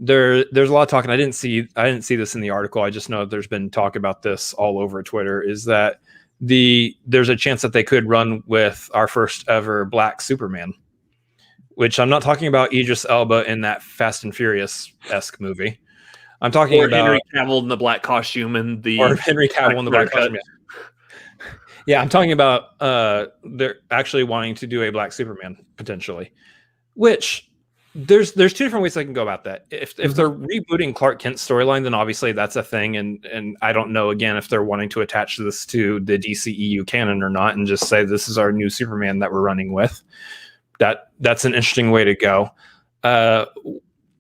there's a lot of talk, and I didn't see this in the article. I just know there's been talk about this all over Twitter. Is that there's a chance that they could run with our first ever Black Superman, which I'm not talking about Idris Elba in that Fast and Furious-esque movie. I'm talking about Henry Cavill in the black costume and Henry Cavill in the black costume. Yeah, I'm talking about they're actually wanting to do a Black Superman potentially, which. There's 2 different ways I can go about that. If they're rebooting Clark Kent's storyline, then obviously that's a thing, and I don't know again if they're wanting to attach this to the DCEU canon or not, and just say this is our new Superman that we're running with. That's an interesting way to go.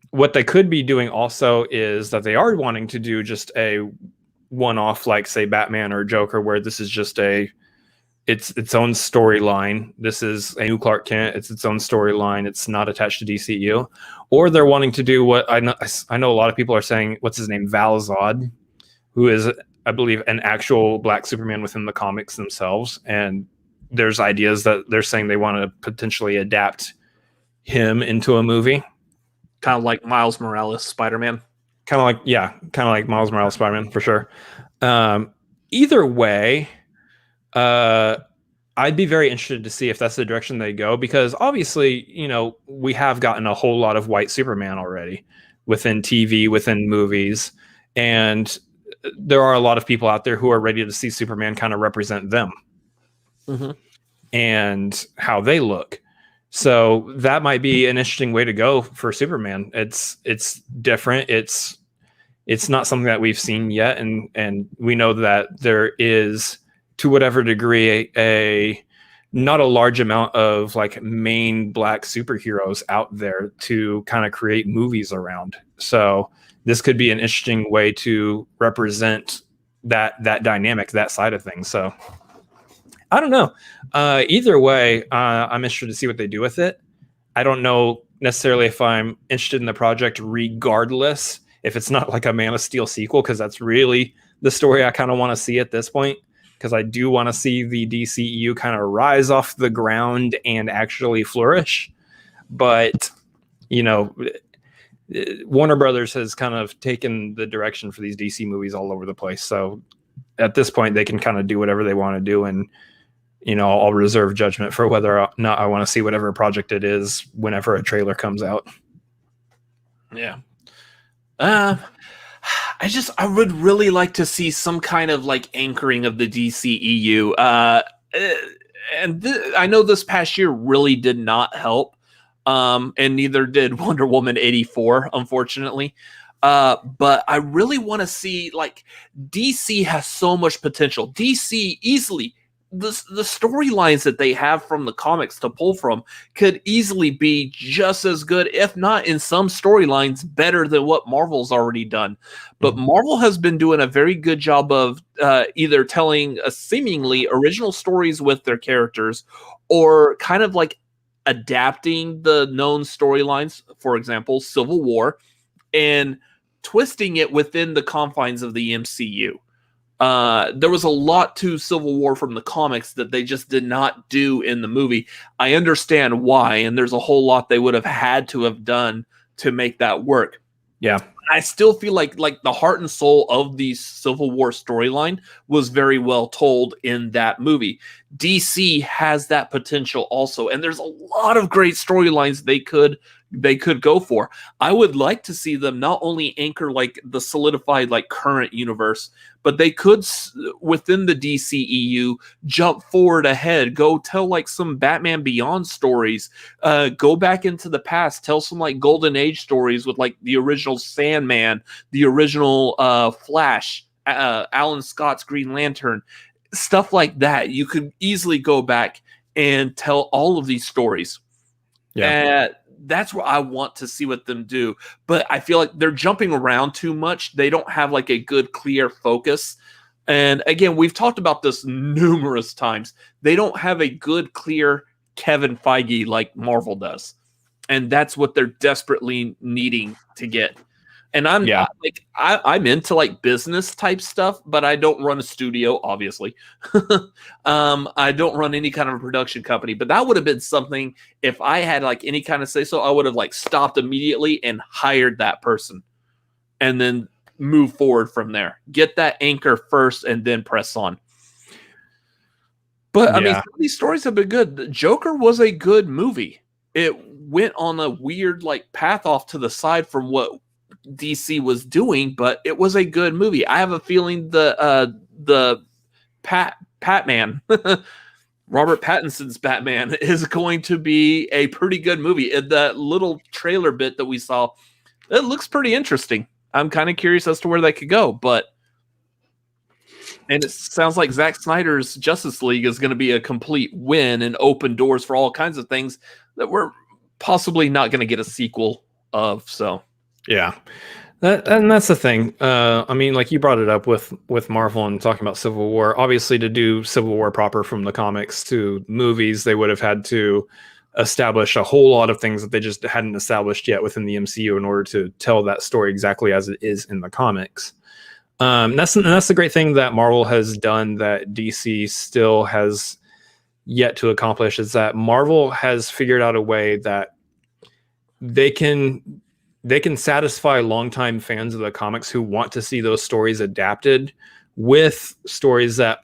What they could be doing also is that they are wanting to do just a one-off, like say Batman or Joker, where this is just its own storyline. This is a new Clark Kent. It's its own storyline. It's not attached to DCU. Or they're wanting to do what I know a lot of people are saying, what's his name? Val Zod, who is, I believe, an actual Black Superman within the comics themselves. And there's ideas that they're saying they want to potentially adapt him into a movie. Kind of like Miles Morales Spider-Man. Kind of like Miles Morales Spider-Man, for sure. Either way, I'd be very interested to see if that's the direction they go, because obviously, we have gotten a whole lot of white Superman already within TV, within movies, and there are a lot of people out there who are ready to see Superman kind of represent them and how they look. So that might be an interesting way to go for Superman. It's different. It's not something that we've seen yet, and we know that there is, to whatever degree, a not a large amount of like main Black superheroes out there to kind of create movies around. So this could be an interesting way to represent that dynamic, that side of things. So I don't know. Either way, I'm interested to see what they do with it. I don't know necessarily if I'm interested in the project regardless, if it's not like a Man of Steel sequel, because that's really the story I kind of want to see at this point. Because I do want to see the DCEU kind of rise off the ground and actually flourish. But, Warner Brothers has kind of taken the direction for these DC movies all over the place. So at this point, they can kind of do whatever they want to do. And, I'll reserve judgment for whether or not I want to see whatever project it is whenever a trailer comes out. Yeah. I would really like to see some kind of like anchoring of the DCEU. I know this past year really did not help. And neither did Wonder Woman 84, unfortunately. But I really want to see, like, DC has so much potential. DC easily, the storylines that they have from the comics to pull from could easily be just as good, if not in some storylines better than what Marvel's already done. But Marvel has been doing a very good job of either telling a seemingly original stories with their characters, or kind of like adapting the known storylines, for example, Civil War, and twisting it within the confines of the MCU. There was a lot to Civil War from the comics that they just did not do in the movie. I understand why, and there's a whole lot they would have had to have done to make that work. Yeah. I still feel like the heart and soul of the Civil War storyline was very well told in that movie. DC has that potential also, and there's a lot of great storylines they could go for. I would like to see them not only anchor like the solidified like current universe, but they could within the DCEU jump forward ahead, go tell like some Batman Beyond stories, go back into the past, tell some like Golden Age stories with like the original Sandman, the original Flash, Alan Scott's Green Lantern, stuff like that. You could easily go back and tell all of these stories. Yeah. That's what I want to see what them do. But I feel like they're jumping around too much. They don't have like a good, clear focus. And again, we've talked about this numerous times. They don't have a good, clear Kevin Feige like Marvel does. And that's what they're desperately needing to get. And I'm into like business type stuff, but I don't run a studio, obviously. I don't run any kind of a production company, but that would have been something if I had like any kind of say so, I would have like stopped immediately and hired that person and then move forward from there. Get that anchor first and then press on. But I mean, some of these stories have been good. The Joker was a good movie. It went on a weird like path off to the side from what DC was doing, but it was a good movie. I have a feeling the Batman, Robert Pattinson's Batman, is going to be a pretty good movie. That little trailer bit that we saw, it looks pretty interesting. I'm kind of curious as to where that could go, and it sounds like Zack Snyder's Justice League is going to be a complete win and open doors for all kinds of things that we're possibly not going to get a sequel of. So. Yeah, and that's the thing. I mean, like you brought it up with Marvel and talking about Civil War. Obviously, to do Civil War proper from the comics to movies, they would have had to establish a whole lot of things that they just hadn't established yet within the MCU in order to tell that story exactly as it is in the comics. That's the great thing that Marvel has done that DC still has yet to accomplish, is that Marvel has figured out a way that they can satisfy longtime fans of the comics who want to see those stories adapted with stories that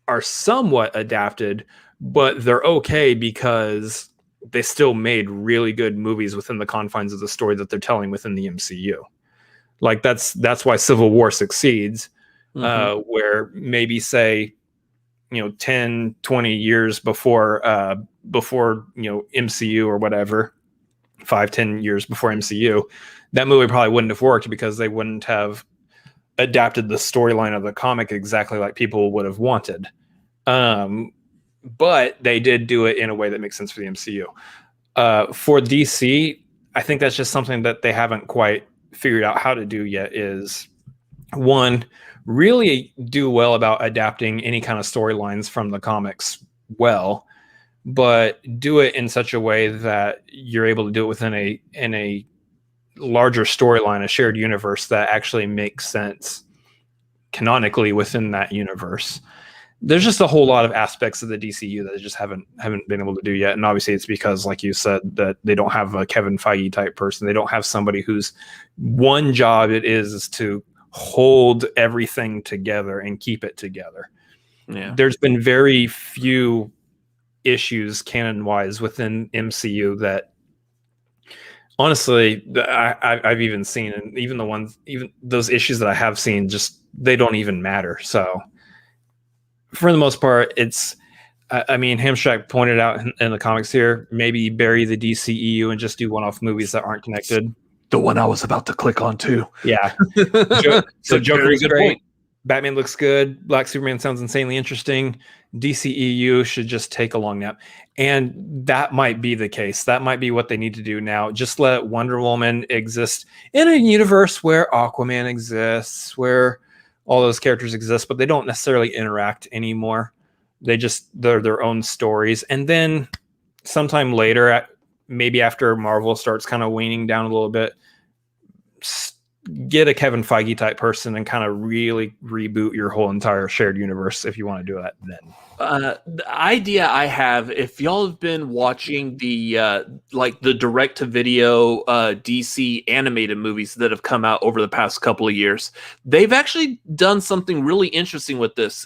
are somewhat adapted, but they're okay because they still made really good movies within the confines of the story that they're telling within the MCU. Like that's why Civil War succeeds, where maybe say, 10, 20 years before MCU or whatever, 5-10 years before MCU, that movie probably wouldn't have worked because they wouldn't have adapted the storyline of the comic exactly like people would have wanted. But they did do it in a way that makes sense for the MCU. For DC, I think that's just something that they haven't quite figured out how to do yet, is one, really do well about adapting any kind of storylines from the comics well, but do it in such a way that you're able to do it within a larger storyline, a shared universe that actually makes sense canonically within that universe. There's just a whole lot of aspects of the DCU that they just haven't been able to do yet. And obviously it's because, like you said, that they don't have a Kevin Feige type person. They don't have somebody whose one job it is to hold everything together and keep it together. Yeah. There's been very few issues canon wise within MCU that honestly I've even seen, and even those issues that I have seen, just they don't even matter. So for the most part, it's I mean, Hamstrakt pointed out in the comics here, maybe bury the DCEU and just do one-off movies that aren't connected. The one I was about to click on too. Yeah. So Joker is great. Point. Batman looks good. Black Superman sounds insanely interesting. DCEU should just take a long nap. And that might be the case. That might be what they need to do now. Just let Wonder Woman exist in a universe where Aquaman exists, where all those characters exist, but they don't necessarily interact anymore. They're their own stories. And then sometime later, maybe after Marvel starts kind of waning down a little bit, get a Kevin Feige type person and kind of really reboot your whole entire shared universe if you want to do that then. The idea I have, if y'all have been watching the like the direct to video DC animated movies that have come out over the past couple of years, they've actually done something really interesting with this.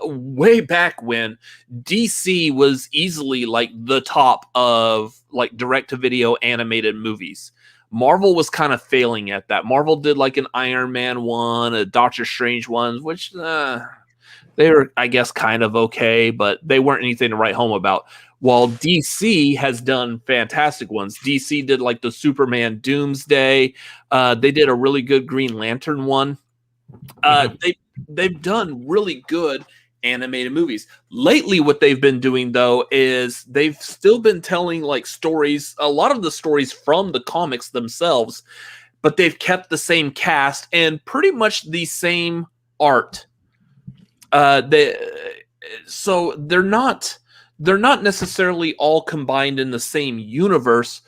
Way back when DC was easily like the top of like direct to video animated movies, Marvel was kind of failing at that. Marvel did like an Iron Man one, a Doctor Strange one, which they were, I guess, kind of okay, but they weren't anything to write home about. While DC has done fantastic ones. DC did like the Superman Doomsday. They did a really good Green Lantern one. They've done really good animated movies. Lately, what they've been doing, though, is they've still been telling like stories, a lot of the stories from the comics themselves, but they've kept the same cast and pretty much the same art. So they're not necessarily all combined in the same universe,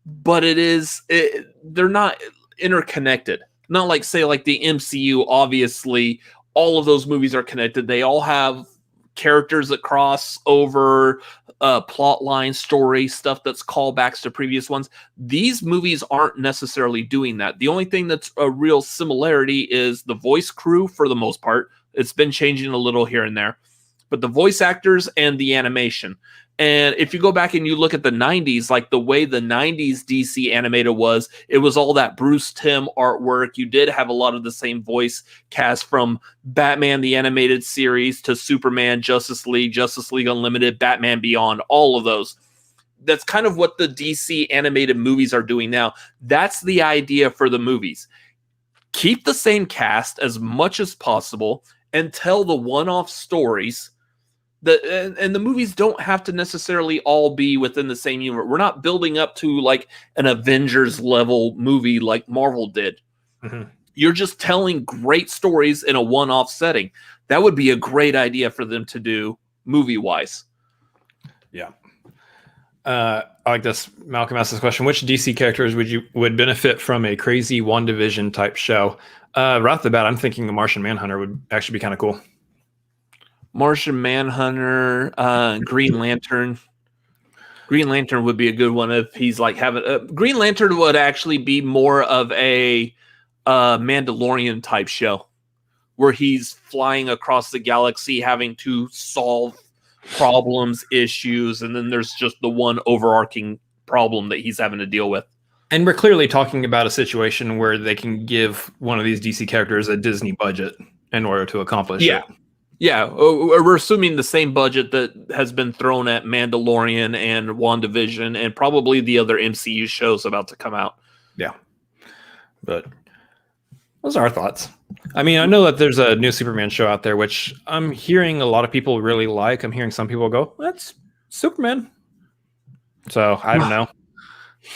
but they're not interconnected. Not like, say, like the MCU. Obviously, all of those movies are connected. They all have characters that cross over, plot line, story stuff that's callbacks to previous ones. These movies aren't necessarily doing that. The only thing that's a real similarity is the voice crew for the most part. It's been changing a little here and there, but the voice actors and the animation. And if you go back and you look at the 90s, like the way the 90s DC animated was, it was all that Bruce Timm artwork. You did have a lot of the same voice cast from Batman, the animated series, to Superman, Justice League Unlimited, Batman Beyond, all of those. That's kind of what the DC animated movies are doing now. That's the idea for the movies. Keep the same cast as much as possible and tell the one-off stories. And the movies don't have to necessarily all be within the same universe. We're not building up to like an Avengers level movie like Marvel did. Mm-hmm. You're just telling great stories in a one-off setting. That would be a great idea for them to do movie-wise. Yeah. I like this. Malcolm asked this question: which DC characters would benefit from a crazy WandaVision type show? Right off the bat, I'm thinking the Martian Manhunter would actually be kind of cool. Martian Manhunter, Green Lantern. Green Lantern would be a good one if he's like having Green Lantern would actually be more of a Mandalorian type show where he's flying across the galaxy having to solve problems, issues, and then there's just the one overarching problem that he's having to deal with. And we're clearly talking about a situation where they can give one of these DC characters a Disney budget in order to accomplish it. Yeah, we're assuming the same budget that has been thrown at Mandalorian and WandaVision and probably the other MCU shows about to come out. Yeah. But those are our thoughts. I mean, I know that there's a new Superman show out there, which I'm hearing a lot of people really like. I'm hearing some people go, that's Superman. So I don't know.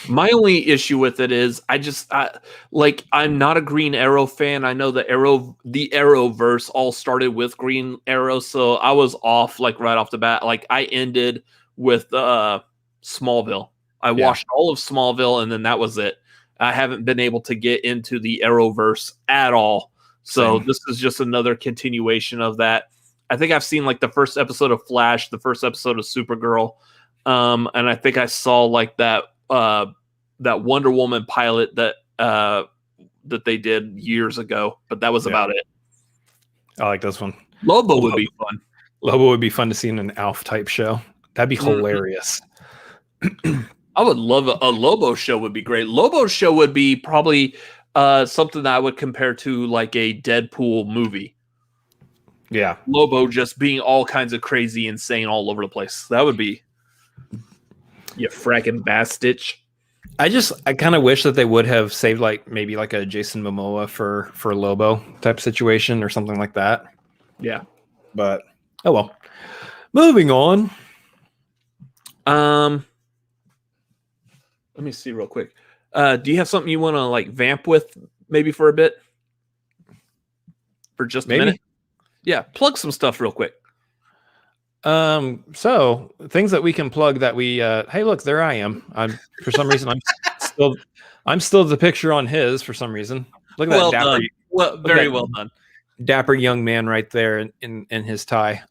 My only issue with it is I'm not a Green Arrow fan. I know the Arrowverse all started with Green Arrow, so I was off like right off the bat. Like I ended with Smallville. I watched all of Smallville, and then that was it. I haven't been able to get into the Arrowverse at all. So This is just another continuation of that. I think I've seen like the first episode of Flash, the first episode of Supergirl, and I think I saw like that Wonder Woman pilot that they did years ago, but that was about it. I like this one. Lobo would be fun. Lobo would be fun to see in an Alf type show. That'd be hilarious. I would love a Lobo show. Would be great. Lobo show would be probably something that I would compare to like a Deadpool movie. Yeah, Lobo just being all kinds of crazy, insane all over the place. That would be. You fracking bastitch. I kind of wish that they would have saved like maybe like a Jason Momoa for Lobo type situation or something like that. Yeah. But oh well. Moving on. Let me see real quick. Do you have something you want to like vamp with maybe for a bit? For just a minute? Yeah, plug some stuff real quick. So things that we can plug that we hey look, there I am. For some reason I'm still the picture on his for some reason. Look at that Well dapper, done. Well, very well done. Dapper young man right there in his tie.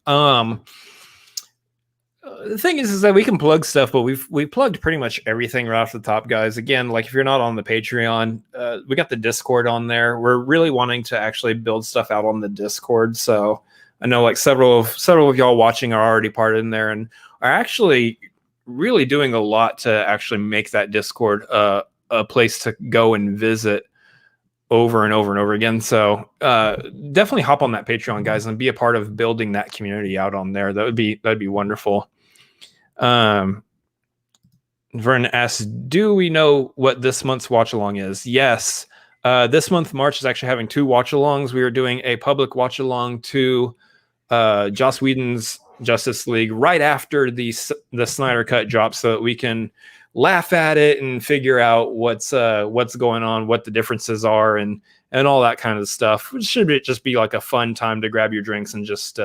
The thing is that we can plug stuff, but we've plugged pretty much everything right off the top, guys. Again, like if you're not on the Patreon, we got the Discord on there. We're really wanting to actually build stuff out on the Discord. So I know like several of y'all watching are already part in there and are actually really doing a lot to actually make that Discord a place to go and visit over and over and over again. So definitely hop on that Patreon, guys, and be a part of building that community out on there. That'd be wonderful. Vern asks, do we know what this month's watch along is? Yes. This month, March, is actually having 2 watch alongs. We are doing a public watch along to Joss Whedon's Justice League right after the Snyder Cut drops, so that we can laugh at it and figure out what's going on, what the differences are, and all that kind of stuff. It should just be like a fun time to grab your drinks and just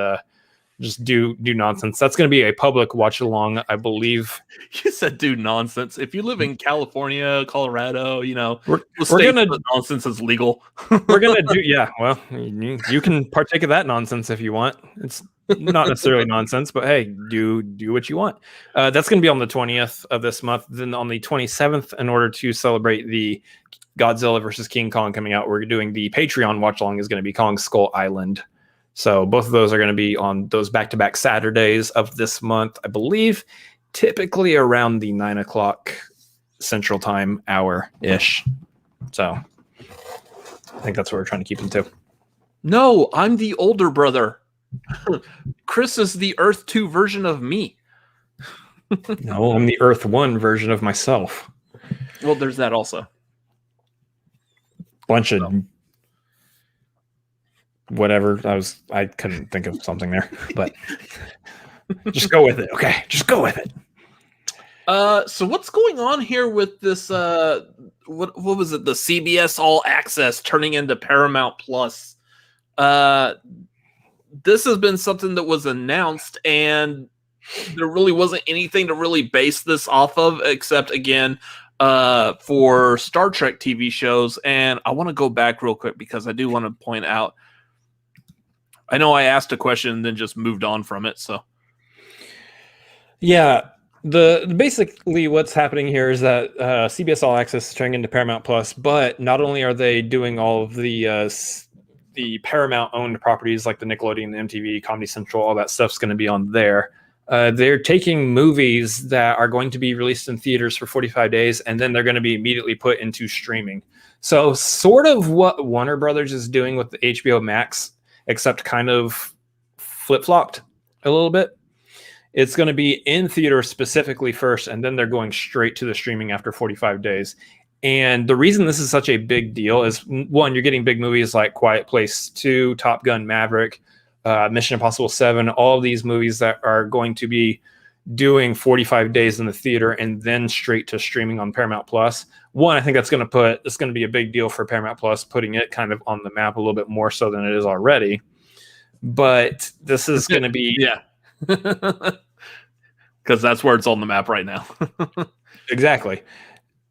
do nonsense. That's going to be a public watch along, I believe. You said do nonsense. If you live in California, Colorado, we're gonna nonsense is legal. We're gonna do, yeah. Well, you can partake of that nonsense if you want. It's not necessarily nonsense, but hey, do what you want. That's going to be on the 20th of this month. Then on the 27th, in order to celebrate the Godzilla versus King Kong coming out, we're doing the Patreon watch along. Is going to be Kong Skull Island. So both of those are going to be on those back-to-back Saturdays of this month, I believe, typically around the 9 o'clock Central Time hour-ish. So I think that's what we're trying to keep them to. No, I'm the older brother. Chris is the Earth 2 version of me. No, I'm the Earth 1 version of myself. Well, there's that also. Bunch of whatever. I couldn't think of something there, but just go with it. Okay, just go with it. So what's going on here with this? What was it? The CBS All Access turning into Paramount Plus. This has been something that was announced, and there really wasn't anything to really base this off of, except again, for Star Trek TV shows. And I want to go back real quick because I do want to point out. I know I asked a question and then just moved on from it. So, yeah, the basically what's happening here is that CBS All Access is turning into Paramount Plus, but not only are they doing all of the Paramount owned properties like the Nickelodeon, the MTV, Comedy Central, all that stuff's going to be on there. They're taking movies that are going to be released in theaters for 45 days, and then they're going to be immediately put into streaming. So sort of what Warner Brothers is doing with the HBO Max, except kind of flip-flopped a little bit. It's going to be in theater specifically first, and then they're going straight to the streaming after 45 days. And the reason this is such a big deal is, one, you're getting big movies like Quiet Place 2, Top Gun Maverick, Mission Impossible 7, all of these movies that are going to be doing 45 days in the theater and then straight to streaming on Paramount Plus. One, I think it's going to be a big deal for Paramount Plus, putting it kind of on the map a little bit more so than it is already. But this is going to be... Yeah. Because that's where it's on the map right now. Exactly.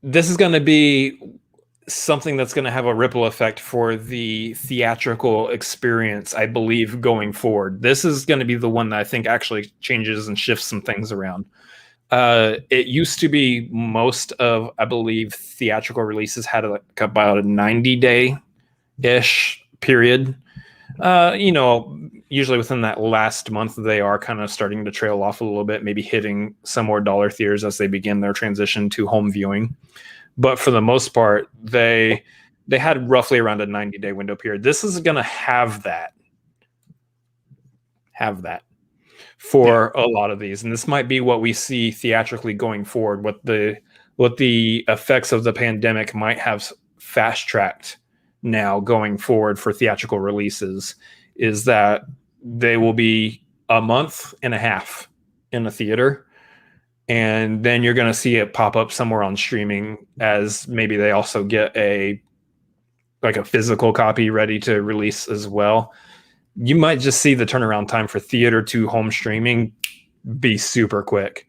This is going to be something that's going to have a ripple effect for the theatrical experience, I believe, going forward. This is going to be the one that I think actually changes and shifts some things around. It used to be most of, I believe, theatrical releases had about a 90-day-ish period. Usually within that last month, they are kind of starting to trail off a little bit, maybe hitting some more dollar theaters as they begin their transition to home viewing. But for the most part, they had roughly around a 90-day window period. This is going to have that for a lot of these. And this might be what we see theatrically going forward, what the effects of the pandemic might have fast-tracked now going forward for theatrical releases, is that they will be a month and a half in a theater, and then you're going to see it pop up somewhere on streaming, as maybe they also get a physical copy ready to release as well. You might just see the turnaround time for theater to home streaming be super quick.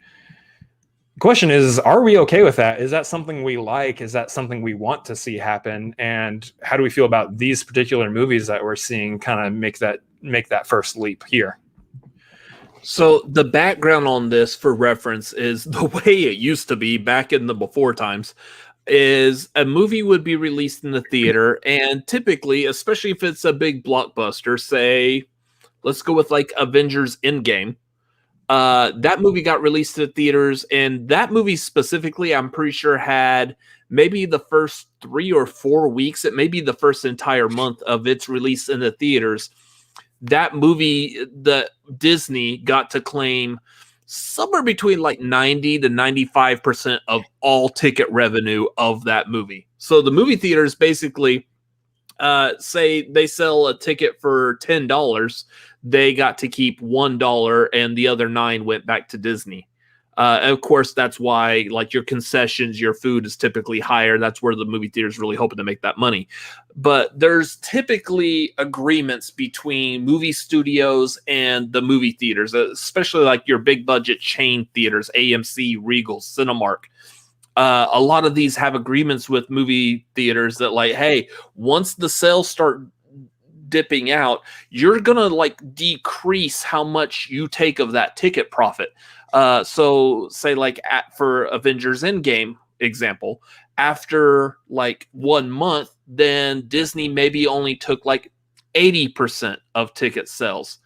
Question is, are we okay with that? Is that something we like? Is that something we want to see happen? And how do we feel about these particular movies that we're seeing kind of make that first leap here? So the background on this, for reference, is the way it used to be back in the before times. Is a movie would be released in the theater, and typically, especially if it's a big blockbuster, say, let's go with like Avengers Endgame. That movie got released to the theaters, and that movie specifically, I'm pretty sure had maybe the first 3 or 4 weeks, it may be the first entire month of its release in the theaters. That movie, the Disney got to claim somewhere between like 90 to 95% of all ticket revenue of that movie. So the movie theaters basically say they sell a ticket for $10, they got to keep $1 and the other 9 went back to Disney. And of course, that's why like your concessions, your food is typically higher. That's where the movie theater is really hoping to make that money. But there's typically agreements between movie studios and the movie theaters, especially like your big budget chain theaters, AMC, Regal, Cinemark. A lot of these have agreements with movie theaters that like, hey, once the sales start dipping out, you're gonna like decrease how much you take of that ticket profit. So say like for Avengers Endgame example, after like 1 month, then Disney maybe only took like 80% of ticket sales.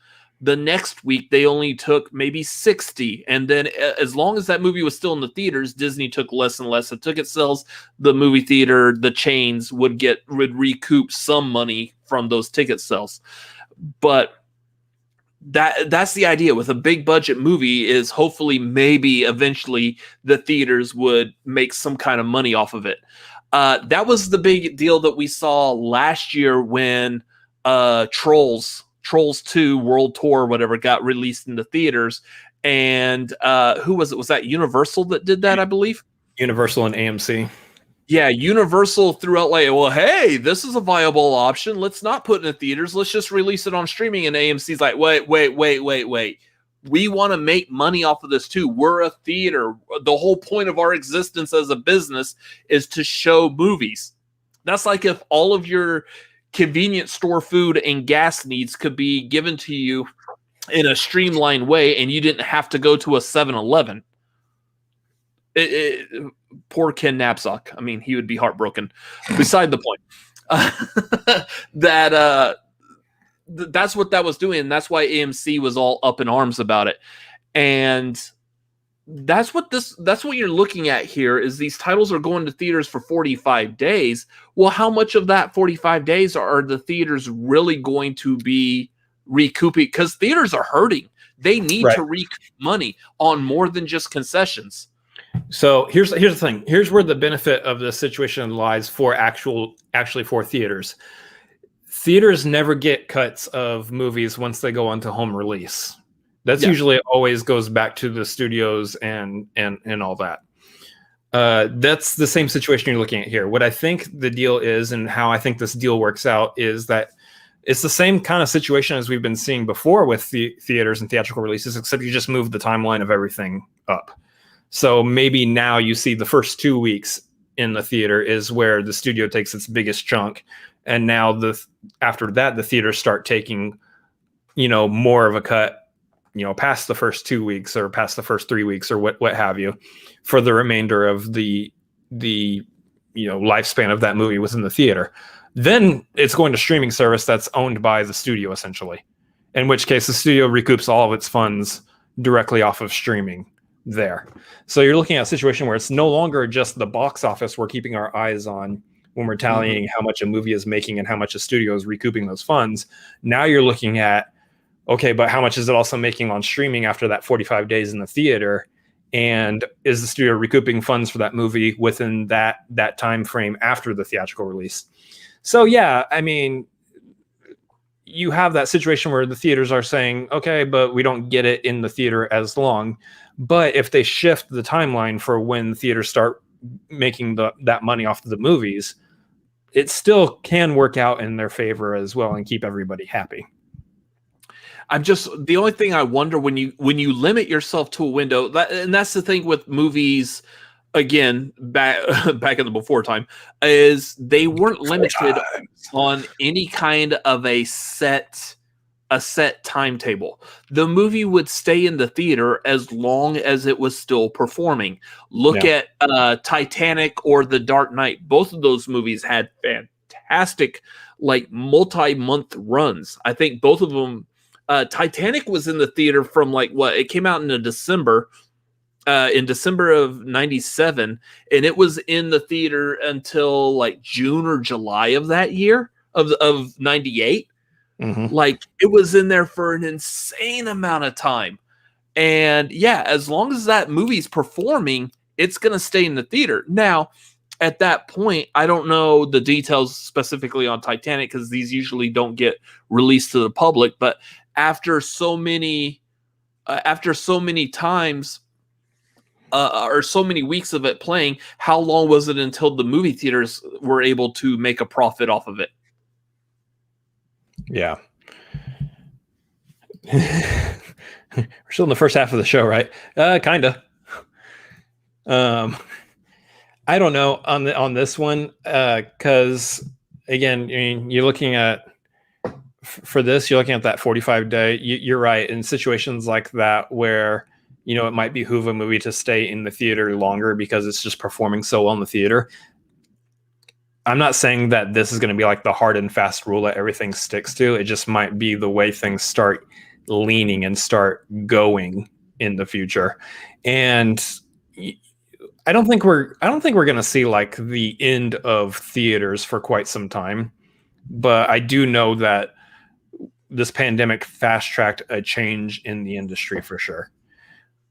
The next week they only took maybe 60, and then as long as that movie was still in the theaters, Disney took less and less of ticket sales. The movie theater, the chains would recoup some money from those ticket sales. But that's the idea with a big budget movie, is hopefully maybe eventually the theaters would make some kind of money off of it. That was the big deal that we saw last year when Trolls 2 World Tour, whatever, got released in the theaters. And who was it? Was that Universal that did that, I believe? Universal and AMC. Yeah, Universal threw out like, well, hey, this is a viable option. Let's not put it in the theaters. Let's just release it on streaming. And AMC's like, wait. We want to make money off of this too. We're a theater. The whole point of our existence as a business is to show movies. That's like if all of your convenience store food and gas needs could be given to you in a streamlined way and you didn't have to go to a 7-Eleven. Poor Ken Knapsack. I mean, he would be heartbroken. Beside the point. That's what that was doing. And that's why AMC was all up in arms about it. And that's what you're looking at here, is these titles are going to theaters for 45 days. Well, how much of that 45 days are the theaters really going to be recouping? Because theaters are hurting. They need to recoup money on more than just concessions. So here's the thing. Here's where the benefit of the situation lies for actually for theaters. Theaters never get cuts of movies once they go onto home release. That's usually always goes back to the studios and all that. That's the same situation you're looking at here. What I think the deal is, and how I think this deal works out, is that it's the same kind of situation as we've been seeing before with the theaters and theatrical releases, except you just move the timeline of everything up. So maybe now you see the first 2 weeks in the theater is where the studio takes its biggest chunk. And now after that, the theaters start taking, more of a cut, past the first 2 weeks or past the first 3 weeks or what have you, for the remainder of the lifespan of that movie within the theater. Then it's going to streaming service that's owned by the studio, essentially, in which case the studio recoups all of its funds directly off of streaming there. So you're looking at a situation where it's no longer just the box office we're keeping our eyes on when we're tallying how much a movie is making and how much a studio is recouping those funds. Now you're looking at, okay, but how much is it also making on streaming after that 45 days in the theater? And is the studio recouping funds for that movie within that time frame after the theatrical release? So yeah, I mean, you have that situation where the theaters are saying, okay, but we don't get it in the theater as long. But if they shift the timeline for when theaters start making that money off of the movies, it still can work out in their favor as well and keep everybody happy. I'm just the only thing I wonder when you limit yourself to a window, and that's the thing with movies. Again, back in the before time, is they weren't limited on any kind of a set timetable. The movie would stay in the theater as long as it was still performing. Look at Titanic or The Dark Knight. Both of those movies had fantastic, like, multi-month runs. I think both of them. Titanic was in the theater from it came out in December of '97, and it was in the theater until like June or July of that year of '98. Mm-hmm. Like, it was in there for an insane amount of time. And yeah, as long as that movie's performing, it's going to stay in the theater. Now, at that point, I don't know the details specifically on Titanic because these usually don't get released to the public. But after so many times or so many weeks of it playing, how long was it until the movie theaters were able to make a profit off of it? Yeah. We're still in the first half of the show, right? Kinda. I don't know on this one, because again, I mean, you're looking at that 45-day. You're right, in situations like that where it might behoove a movie to stay in the theater longer because it's just performing so well in the theater. I'm not saying that this is going to be like the hard and fast rule that everything sticks to. It just might be the way things start leaning and start going in the future. And I don't think we're going to see like the end of theaters for quite some time. But I do know that this pandemic fast-tracked a change in the industry for sure.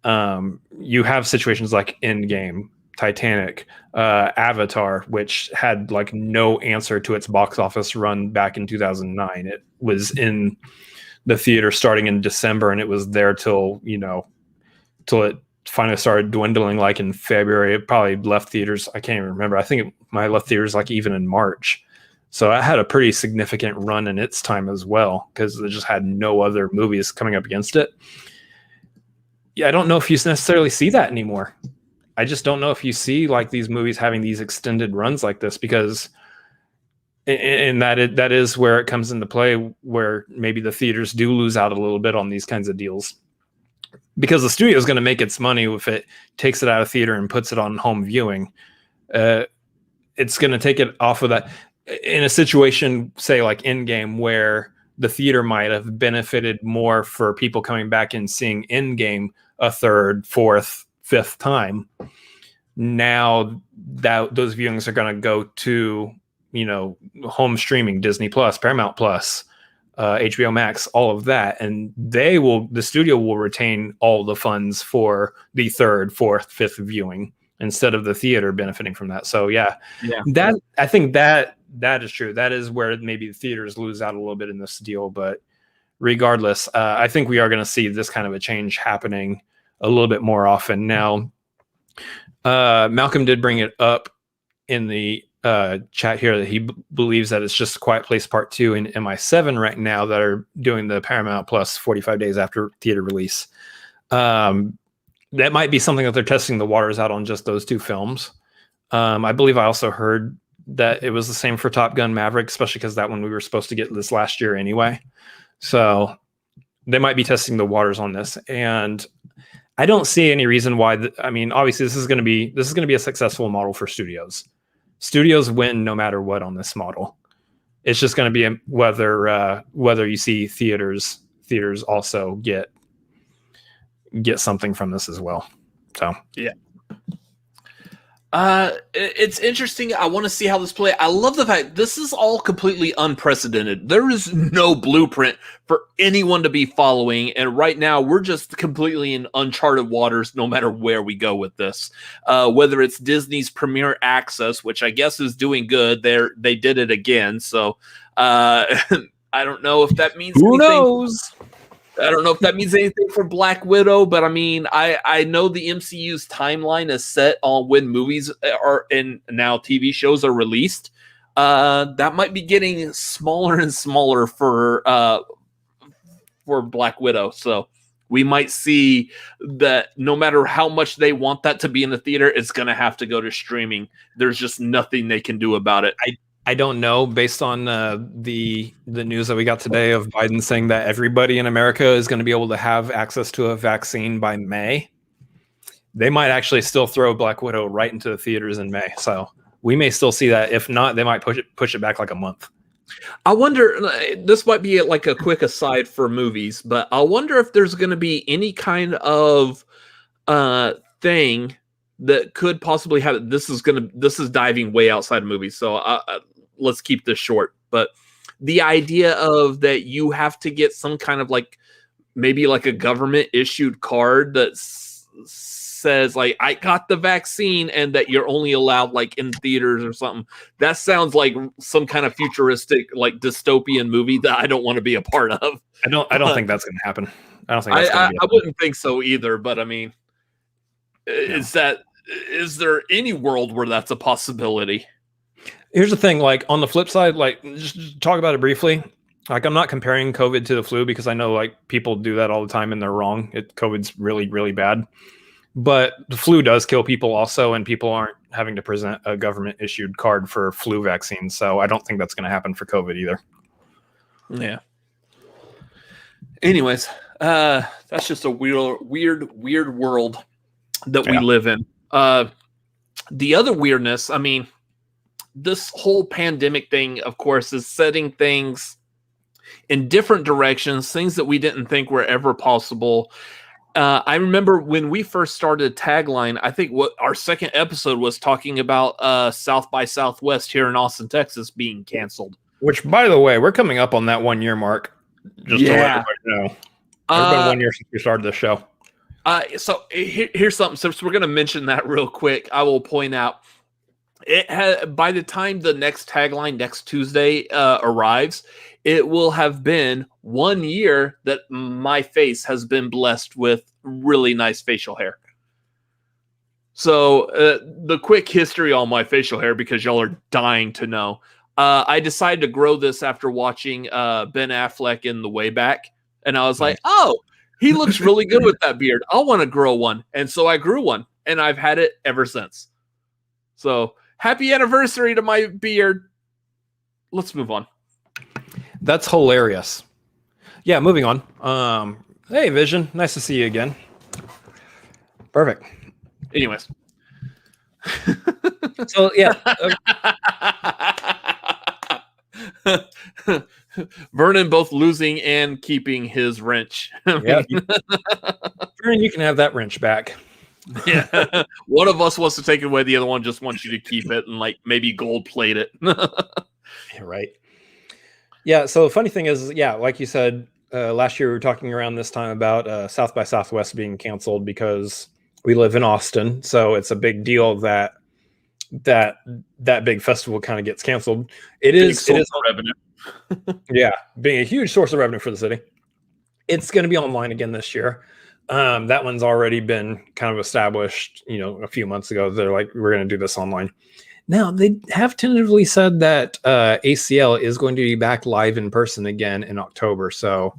You have situations like Endgame, Titanic, Avatar, which had like no answer to its box office run back in 2009. It was in the theater starting in December, and it was there till it finally started dwindling. Like in February, it probably left theaters. I can't even remember. I think it might have left theaters like even in March. So it had a pretty significant run in its time as well because it just had no other movies coming up against it. Yeah, I don't know if you necessarily see that anymore. I just don't know if you see like these movies having these extended runs like this, because that is where it comes into play, where maybe the theaters do lose out a little bit on these kinds of deals, because the studio is going to make its money if it takes it out of theater and puts it on home viewing. It's going to take it off of that in a situation, say like Endgame, where the theater might have benefited more for people coming back and seeing Endgame a third, fourth, fifth time. Now that those viewings are going to go to home streaming, Disney Plus, Paramount Plus, HBO Max, all of that, and the studio will retain all the funds for the third, fourth, fifth viewing instead of the theater benefiting from that. So I think that is true. That is where maybe the theaters lose out a little bit in this deal. But regardless, I think we are going to see this kind of a change happening a little bit more often. Now, Malcolm did bring it up in the chat here that he believes that it's just a Quiet Place Part 2 and MI7 right now that are doing the Paramount Plus 45 days after theater release. That might be something that they're testing the waters out on, just those two films. I believe I also heard that it was the same for Top Gun Maverick, especially because that one we were supposed to get this last year anyway. So they might be testing the waters on this, and I don't see any reason why. I mean, obviously, this is going to be a successful model for studios. Studios win no matter what on this model. It's just going to be whether you see theaters also get something from this as well. So yeah. It's interesting. I want to see how this plays. I love the fact this is all completely unprecedented. There is no blueprint for anyone to be following, and right now we're just completely in uncharted waters no matter where we go with this. Whether it's Disney's Premier Access, which I guess is doing good, they did it again. So I don't know if that means who anything. knows. I don't know if that means anything for Black Widow, but I mean, I know the MCU's timeline is set on when movies are and now TV shows are released. That might be getting smaller and smaller for for Black Widow. So we might see that no matter how much they want that to be in the theater, it's going to have to go to streaming. There's just nothing they can do about it. I don't know, based on the news that we got today of Biden saying that everybody in America is going to be able to have access to a vaccine by May. They might actually still throw Black Widow right into the theaters in May. So we may still see that. If not, they might push it back like a month. I wonder, this might be like a quick aside for movies, but I wonder if there's going to be any kind of thing that could possibly have, this is diving way outside of movies. So let's keep this short, but the idea of that you have to get some kind of like, maybe like a government issued card that says like, I got the vaccine, and that you're only allowed like in theaters or something. That sounds like some kind of futuristic, like dystopian movie that I don't want to be a part of. I don't think that's going to happen. I don't think that's I wouldn't think so either, but I mean, is there any world where that's a possibility? Here's the thing, like on the flip side, like just talk about it briefly. Like, I'm not comparing COVID to the flu because I know like people do that all the time and they're wrong. COVID's really, really bad. But the flu does kill people also, and people aren't having to present a government issued card for flu vaccines. So I don't think that's going to happen for COVID either. Yeah. Anyways, that's just a weird world that we live in. The other weirdness, I mean, this whole pandemic thing, of course, is setting things in different directions, things that we didn't think were ever possible. I remember when we first started Tagline, I think what our second episode was talking about South by Southwest here in Austin, Texas being canceled. Which, by the way, we're coming up on that 1 year mark. Just to let everybody know. It's been 1 year since we started the show. So here's something. Since we're going to mention that real quick, I will point out by the time the next Tagline next Tuesday arrives, it will have been 1 year that my face has been blessed with really nice facial hair. So the quick history on my facial hair, because y'all are dying to know. I decided to grow this after watching Ben Affleck in The Way Back. And I was like, oh, he looks really good with that beard. I want to grow one. And so I grew one. And I've had it ever since. So happy anniversary to my beard. Let's move on. That's hilarious. Yeah, moving on. Hey, Vision. Nice to see you again. Perfect. Anyways. So, yeah. Vernon both losing and keeping his wrench. Yeah. Vernon, you can have that wrench back. Yeah. One of us wants to take it away. The other one just wants you to keep it and like maybe gold plate it. Yeah, right. Yeah. So the funny thing is, yeah, like you said, last year we were talking around this time about South by Southwest being canceled because we live in Austin. So it's a big deal that big festival kind of gets canceled. It is revenue. Yeah, being a huge source of revenue for the city. It's going to be online again this year. That one's already been kind of established, a few months ago. They're like, we're going to do this online. Now, they have tentatively said that ACL is going to be back live in person again in October. So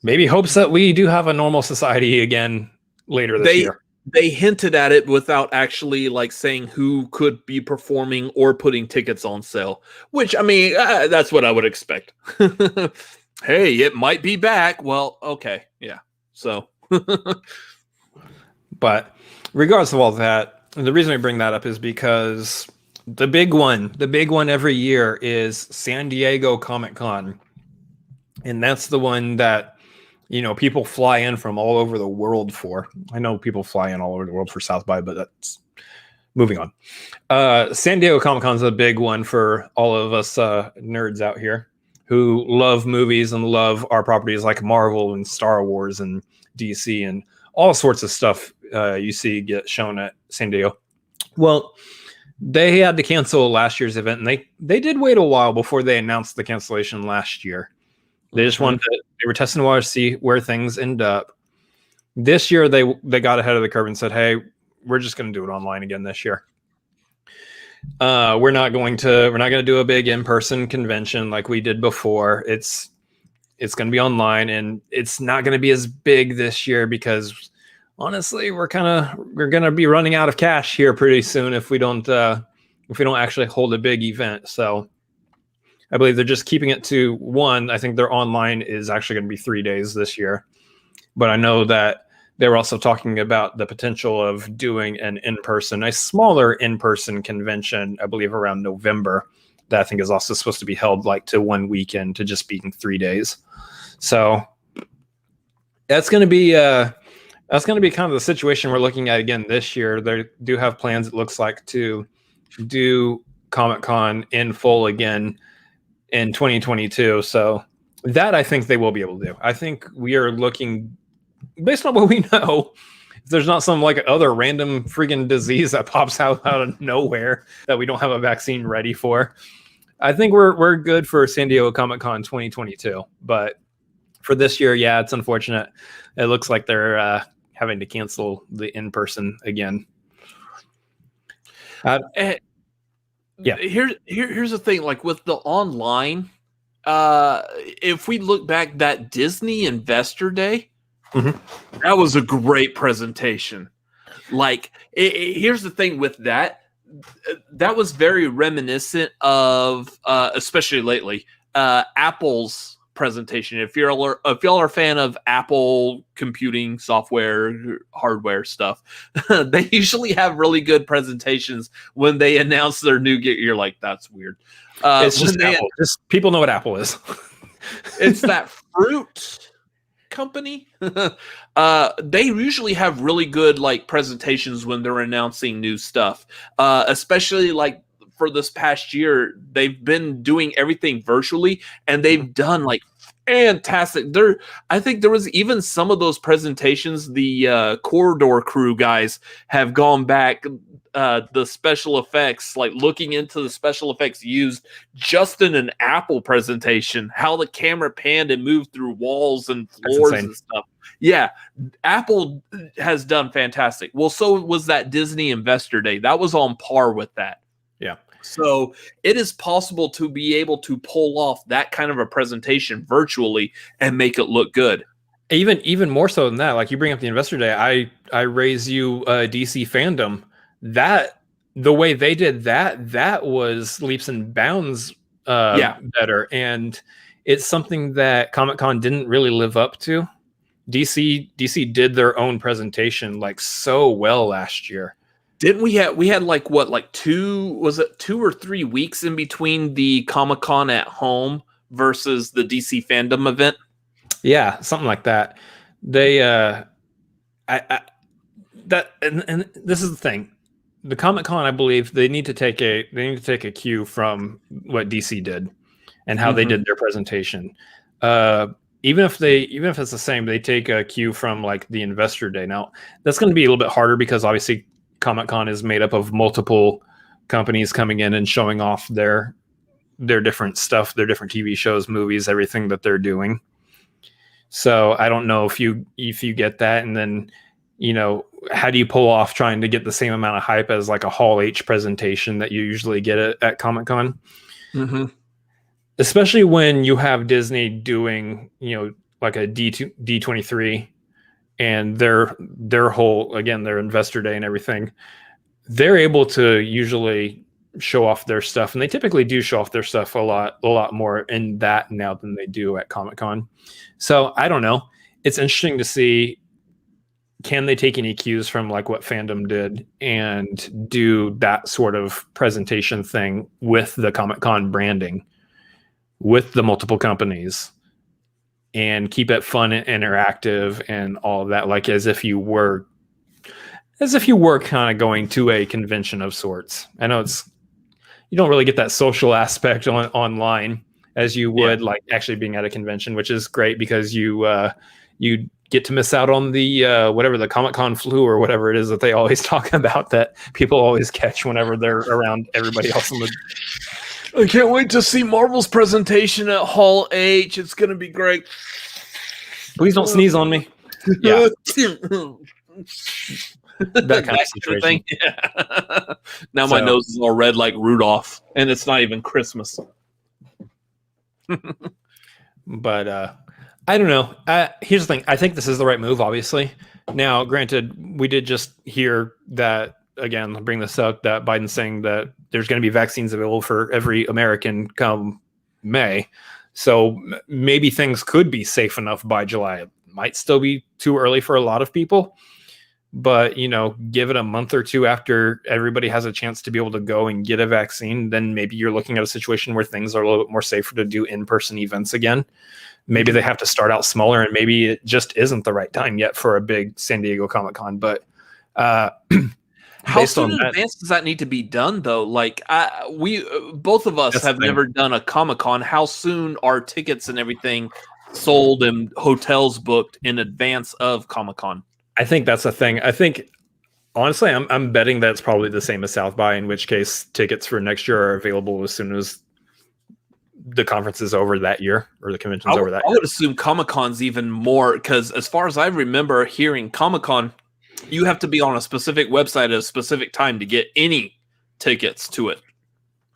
maybe hopes that we do have a normal society again later this year. They hinted at it without actually like saying who could be performing or putting tickets on sale, which, I mean, that's what I would expect. Hey, it might be back. Well, okay. Yeah. So, but regardless of all that, the reason we bring that up is because the big one every year is San Diego Comic-Con. And that's the one that, people fly in from all over the world for. I know people fly in all over the world for South by, but that's moving on. San Diego Comic-Con is a big one for all of us nerds out here who love movies and love our properties like Marvel and Star Wars and DC and all sorts of stuff you see get shown at San Diego. Well, they had to cancel last year's event, and they did wait a while before they announced the cancellation last year. They just wanted they were testing the water to see where things end up. This year, they got ahead of the curve and said, hey, we're just going to do it online again this year. We're not going to do a big in-person convention like we did before. It's It's going to be online, and it's not going to be as big this year because honestly, we're going to be running out of cash here pretty soon if we don't actually hold a big event. So I believe they're just keeping it to one. I think their online is actually going to be 3 days this year, but I know that they were also talking about the potential of doing a smaller in-person convention, I believe around November, that I think is also supposed to be held like to one weekend to just be in 3 days. So that's going to be kind of the situation we're looking at again this year. They do have plans, it looks like, to do Comic-Con in full again in 2022. So that I think they will be able to do. I think we are looking, based on what we know, if there's not some like other random freaking disease that pops out of nowhere that we don't have a vaccine ready for, I think we're good for San Diego Comic-Con 2022. But for this year, yeah, it's unfortunate. It looks like they're having to cancel the in-person again. Yeah. Here's the thing, like with the online, if we look back, that Disney Investor Day, that was a great presentation. Like, here's the thing with that was very reminiscent of, especially lately, Apple's presentation. If y'all are a fan of Apple computing software, hardware stuff, they usually have really good presentations when they announce their new gear. You're like, that's weird. It's just Apple. Just people know what Apple is. It's that fruit company. They usually have really good like presentations when they're announcing new stuff, especially like for this past year. They've been doing everything virtually, and they've done like fantastic. I think there was even some of those presentations, the Corridor Crew guys have gone back, the special effects, like looking into the special effects used just in an Apple presentation, how the camera panned and moved through walls and floors and stuff. Yeah, Apple has done fantastic. Well, so was that Disney Investor Day. That was on par with that. Yeah. So it is possible to be able to pull off that kind of a presentation virtually and make it look good. Even more so than that, like you bring up the Investor Day, I raise you DC fandom. That the way they did that was leaps and bounds better, and it's something that Comic-Con didn't really live up to. DC did their own presentation like so well last year. Didn't we had like what, like 2 or 3 weeks in between the Comic-Con at home versus the DC fandom event? Yeah, something like that. They and this is the thing. The Comic-Con, I believe they need to take a cue from what DC did and how they did their presentation. Even if it's the same, they take a cue from like the Investor Day. Now that's going to be a little bit harder because obviously Comic-Con is made up of multiple companies coming in and showing off their different stuff, their different TV shows, movies, everything that they're doing. So I don't know if you get that, and then, you know, how do you pull off trying to get the same amount of hype as like a Hall H presentation that you usually get at Comic-Con? Especially when you have Disney doing, you know, like a D23 and their whole, again, their Investor Day and everything. They're able to usually show off their stuff, and they typically do show off their stuff a lot more in that now than they do at Comic-Con. So I don't know. It's interesting to see, can they take any cues from like what fandom did and do that sort of presentation thing with the Comic-Con branding, with the multiple companies, and keep it fun and interactive and all of that, like as if you were kind of going to a convention of sorts. I know you don't really get that social aspect online as you would like actually being at a convention, which is great because you get to miss out on the whatever, the Comic-Con flu or whatever it is that they always talk about, that people always catch whenever they're around everybody else. I can't wait to see Marvel's presentation at Hall H. It's going to be great. Please don't sneeze on me. Yeah. That kind of situation. Yeah. Now my nose is all red like Rudolph, and it's not even Christmas. But I don't know. Here's the thing. I think this is the right move, obviously. Now, granted, we did just hear that, again, I'll bring this up, that Biden's saying that there's going to be vaccines available for every American come May. So maybe things could be safe enough by July. It might still be too early for a lot of people. But, give it a month or two after everybody has a chance to be able to go and get a vaccine, then maybe you're looking at a situation where things are a little bit more safer to do in-person events again. Maybe they have to start out smaller, and maybe it just isn't the right time yet for a big San Diego Comic-Con. But how soon in advance does that need to be done, though? Like, we both of us have never done a Comic-Con. How soon are tickets and everything sold and hotels booked in advance of Comic-Con? I think that's a thing. I think, honestly, I'm betting that it's probably the same as South by, in which case tickets for next year are available as soon as the conference is over that year, or the convention's over that year. I would assume Comic-Con's even more, because as far as I remember hearing, Comic-Con, you have to be on a specific website at a specific time to get any tickets to it.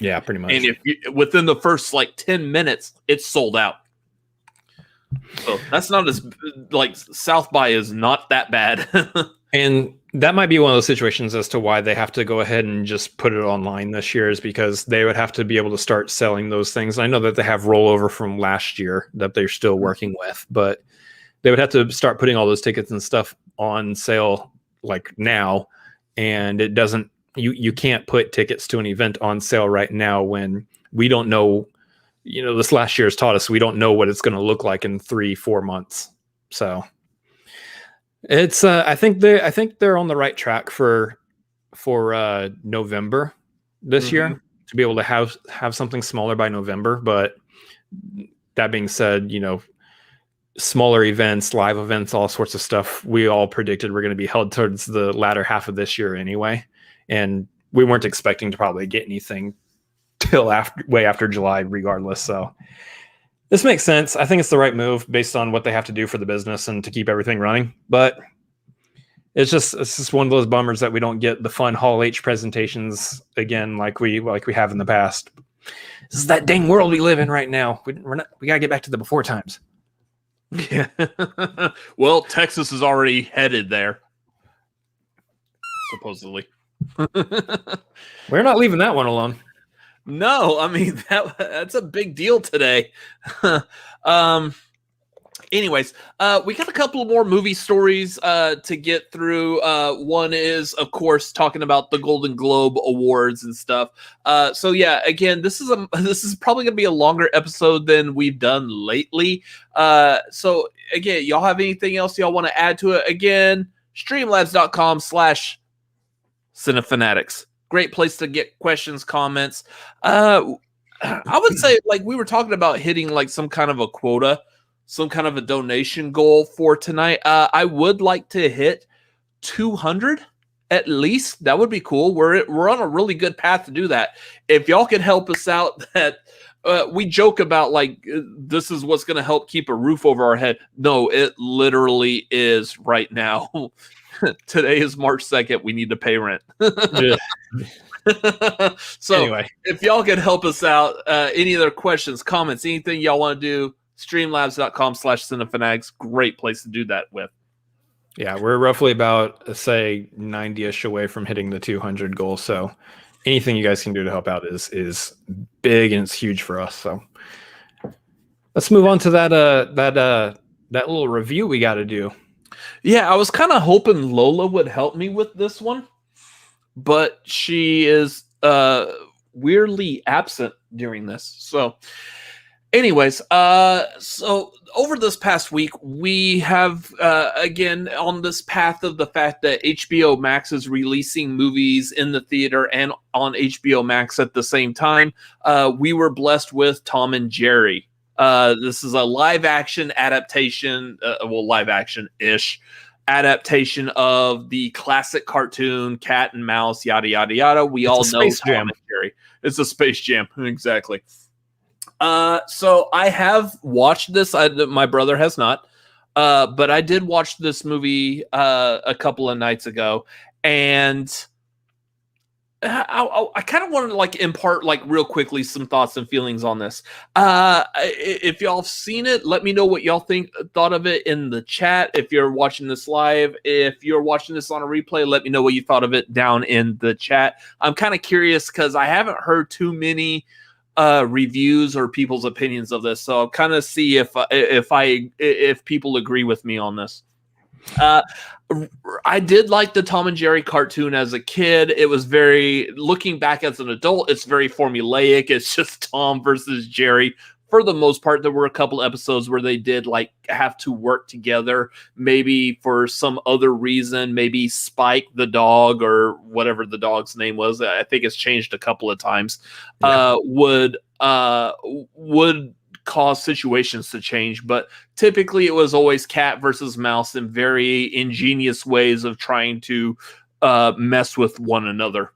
Yeah, pretty much. And within the first 10 minutes, it's sold out. So that's not as South by is not that bad. And that might be one of those situations as to why they have to go ahead and just put it online this year, is because they would have to be able to start selling those things. I know that they have rollover from last year that they're still working with, but they would have to start putting all those tickets and stuff on sale now. And it doesn't, you can't put tickets to an event on sale right now when we don't know. This last year has taught us we don't know what it's going to look like in 3-4 months. So it's I think they're on the right track for November this year, to be able to have something smaller by November. But that being said, smaller events, live events, all sorts of stuff, we all predicted were going to be held towards the latter half of this year anyway, and we weren't expecting to probably get anything till way after July regardless. So this makes sense. I think it's the right move based on what they have to do for the business and to keep everything running. But it's just one of those bummers that we don't get the fun Hall H presentations again like we have in the past. This is that dang world we live in right now. We got to get back to the before times. Yeah. Well, Texas is already headed there, supposedly. We're not leaving that one alone. No, I mean that's a big deal today. Anyways, we got a couple more movie stories to get through. One is, of course, talking about the Golden Globe Awards and stuff. So yeah, again, this is probably gonna be a longer episode than we've done lately. So again, y'all have anything else y'all want to add to it? Again, streamlabs.com/cinefanatics. Great place to get questions, comments. I would say, we were talking about hitting some kind of a quota, some kind of a donation goal for tonight. I would like to hit 200 at least. That would be cool. We're on a really good path to do that. If y'all could help us out, that we joke about this is what's going to help keep a roof over our head. No, it literally is right now. Today is March 2nd. We need to pay rent. So anyway, if y'all could help us out, any other questions, comments, anything y'all want to do, streamlabs.com/cinefanatics. Great place to do that with. Yeah, we're roughly about, say, 90-ish away from hitting the 200 goal. So anything you guys can do to help out is big, and it's huge for us. So let's move on to that little review we got to do. Yeah, I was kind of hoping Lola would help me with this one, but she is weirdly absent during this. So anyways, so over this past week, we have, again, on this path of the fact that HBO Max is releasing movies in the theater and on HBO Max at the same time, we were blessed with Tom and Jerry. This is a live-action adaptation, live-action-ish adaptation of the classic cartoon Cat and Mouse, yada, yada, yada. We all know Tom and Jerry. It's a Space Jam, exactly. So I have watched this. My brother has not, but I did watch this movie a couple of nights ago, and I kind of want to like impart like real quickly some thoughts and feelings on this. If y'all have seen it, let me know what y'all thought of it in the chat. If you're watching this live, if you're watching this on a replay, let me know what you thought of it down in the chat. I'm kind of curious because I haven't heard too many reviews or people's opinions of this, so I'll kind of see if people agree with me on this. I did like the Tom and Jerry cartoon as a kid. It was looking back as an adult, it's very formulaic. It's just Tom versus Jerry. For the most part, there were a couple episodes where they did like have to work together, maybe for some other reason, maybe Spike the dog or whatever the dog's name was. I think it's changed a couple of times. Yeah. Would cause situations to change, but typically it was always cat versus mouse in very ingenious ways of trying to mess with one another.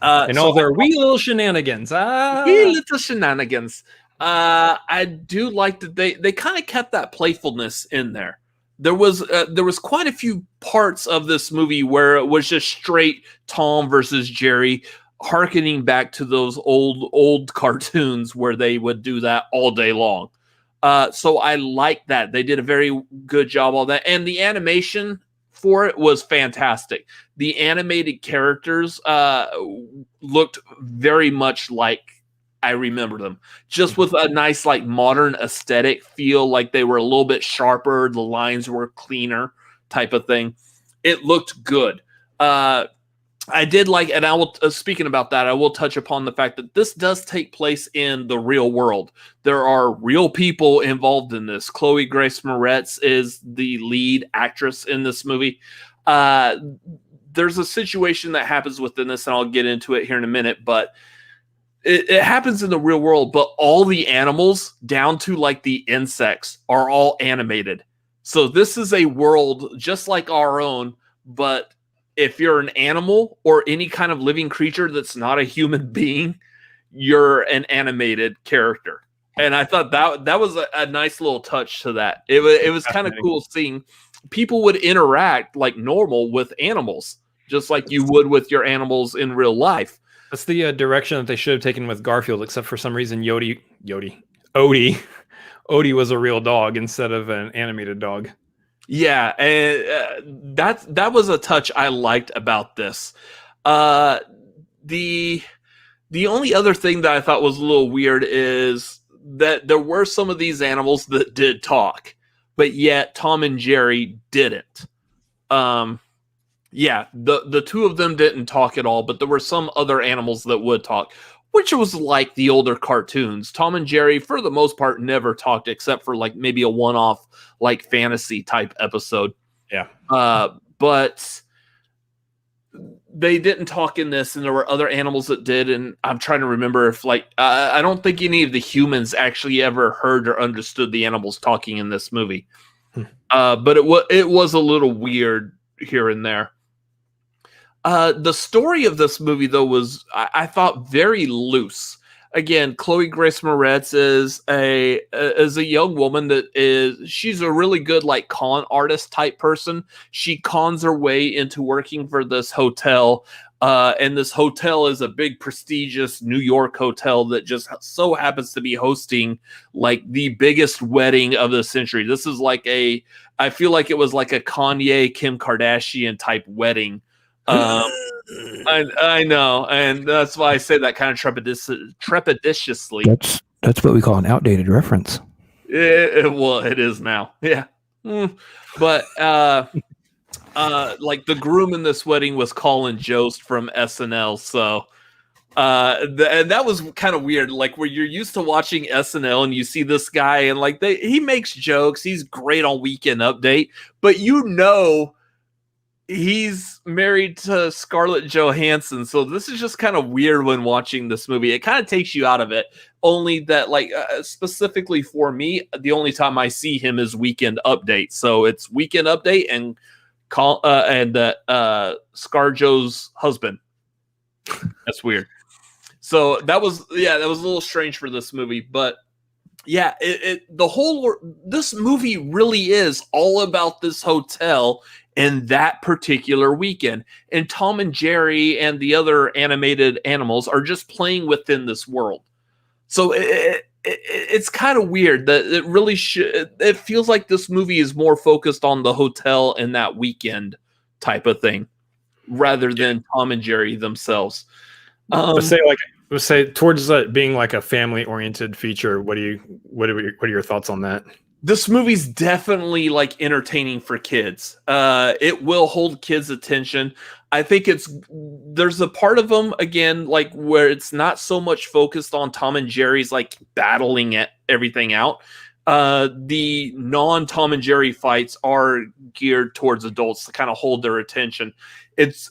And all their wee little shenanigans. Wee little shenanigans. I do like that they kind of kept that playfulness in there. There was quite a few parts of this movie where it was just straight Tom versus Jerry, harkening back to those old cartoons where they would do that all day long. So I like that. They did a very good job on that. And the animation for it was fantastic. The animated characters looked very much like I remember them. Just with a nice like modern aesthetic feel, like they were a little bit sharper, the lines were cleaner type of thing. It looked good. I did like, and I will, speaking about that, I will touch upon the fact that this does take place in the real world. There are real people involved in this. Chloe Grace Moretz is the lead actress in this movie. There's a situation that happens within this, and I'll get into it here in a minute, but it happens in the real world, but all the animals, down to like the insects, are all animated. So this is a world just like our own, but if you're an animal or any kind of living creature that's not a human being, you're an animated character. And I thought that was a nice little touch to that. It was kind of cool seeing people would interact like normal with animals, just like you would with your animals in real life. That's the direction that they should have taken with Garfield, except for some reason Odie was a real dog instead of an animated dog. Yeah, and that was a touch I liked about this. The only other thing that I thought was a little weird is that there were some of these animals that did talk, but yet Tom and Jerry didn't. Yeah, the two of them didn't talk at all, but there were some other animals that would talk, which was like the older cartoons. Tom and Jerry, for the most part, never talked except for like maybe a one-off like fantasy type episode. Yeah. But they didn't talk in this, and there were other animals that did, and I'm trying to remember if like I don't think any of the humans actually ever heard or understood the animals talking in this movie. But it was a little weird here and there. The story of this movie, though, was, I thought, very loose. Again, Chloe Grace Moretz is a young woman she's a really good like con artist type person. She cons her way into working for this hotel, and this hotel is a big prestigious New York hotel that just so happens to be hosting like the biggest wedding of the century. This is like I feel like it was like a Kanye Kim Kardashian type wedding. I know, and that's why I say that kind of trepidatiously. That's what we call an outdated reference. Well, it is now. Yeah. But like the groom in this wedding was Colin Jost from SNL, so and that was kind of weird, like where you're used to watching SNL and you see this guy and like he makes jokes, he's great on Weekend Update, but he's married to Scarlett Johansson, so this is just kind of weird when watching this movie. It kind of takes you out of it. Only that, like, specifically for me, the only time I see him is Weekend Update. So it's Weekend Update and ScarJo's husband. That's weird. So that was a little strange for this movie, but Yeah, this movie really is all about this hotel and that particular weekend. And Tom and Jerry and the other animated animals are just playing within this world. So it's kind of weird that it really should. It feels like this movie is more focused on the hotel and that weekend type of thing, rather than Tom and Jerry themselves. Let's say towards being like a family-oriented feature. What are your thoughts on that? This movie's definitely like entertaining for kids. It will hold kids' attention. I think there's a part of them again, like where it's not so much focused on Tom and Jerry's like battling at everything out. The non-Tom and Jerry fights are geared towards adults to kind of hold their attention.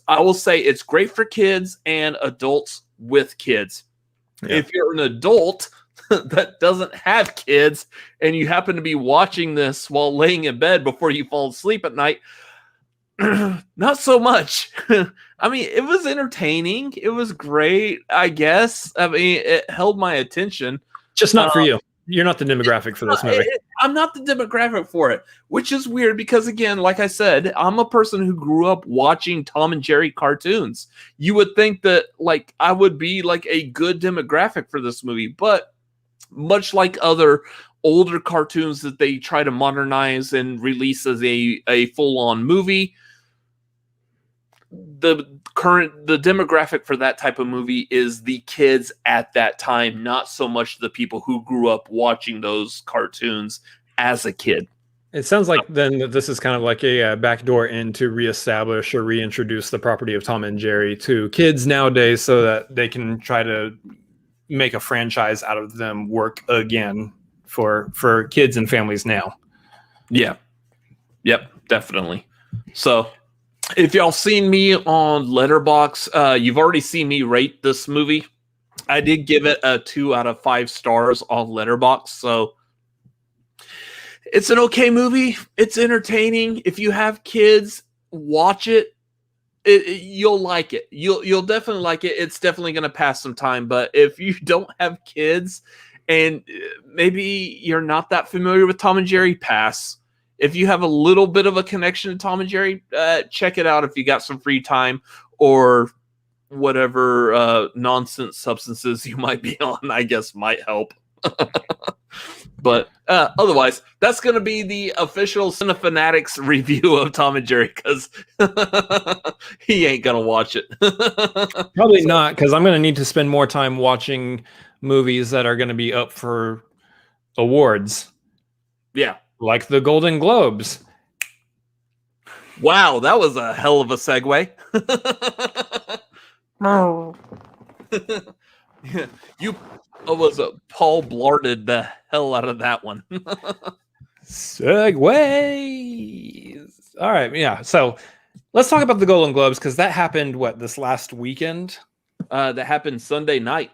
I will say it's great for kids and adults with kids. Yeah. If you're an adult that doesn't have kids and you happen to be watching this while laying in bed before you fall asleep at night, not so much. I mean, it was entertaining. It was great, I guess. I mean, it held my attention. Just not for you. You're not the demographic for this movie. I'm not the demographic for it, which is weird because, again, like I said, I'm a person who grew up watching Tom and Jerry cartoons. You would think that, like, I would be, like, a good demographic for this movie, but much like other older cartoons that they try to modernize and release as a full-on movie, the demographic for that type of movie is the kids at that time, not so much the people who grew up watching those cartoons as a kid. It sounds like then that this is kind of like a backdoor in to reestablish or reintroduce the property of Tom and Jerry to kids nowadays so that they can try to make a franchise out of them work again for kids and families now. Yeah. Yep, definitely. So if y'all seen me on Letterboxd, you've already seen me rate this movie. I did give it a 2 out of 5 stars on Letterboxd, so it's an okay movie. It's entertaining. If you have kids, watch it. You'll like it. You'll definitely like it. It's definitely going to pass some time. But if you don't have kids and maybe you're not that familiar with Tom and Jerry, pass. If you have a little bit of a connection to Tom and Jerry, check it out if you got some free time or whatever nonsense substances you might be on, I guess might help. But otherwise, that's going to be the official Cinefanatics review of Tom and Jerry because he ain't going to watch it. Probably not, because I'm going to need to spend more time watching movies that are going to be up for awards. Yeah. Like the Golden Globes. Wow, that was a hell of a segue. Paul blarted the hell out of that one. Segways. All right, yeah. So let's talk about the Golden Globes because that happened this last weekend? That happened Sunday night.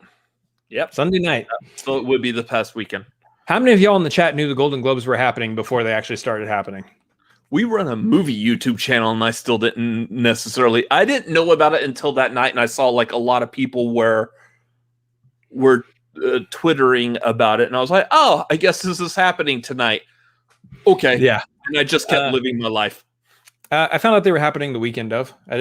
Yep, Sunday night. So it would be the past weekend. How many of y'all in the chat knew the Golden Globes were happening before they actually started happening? We run a movie YouTube channel, and I still didn't necessarily. I didn't know about it until that night, and I saw like a lot of people were twittering about it, and I was like, "Oh, I guess this is happening tonight." Okay, yeah, and I just kept living my life. I found out they were happening the weekend of. I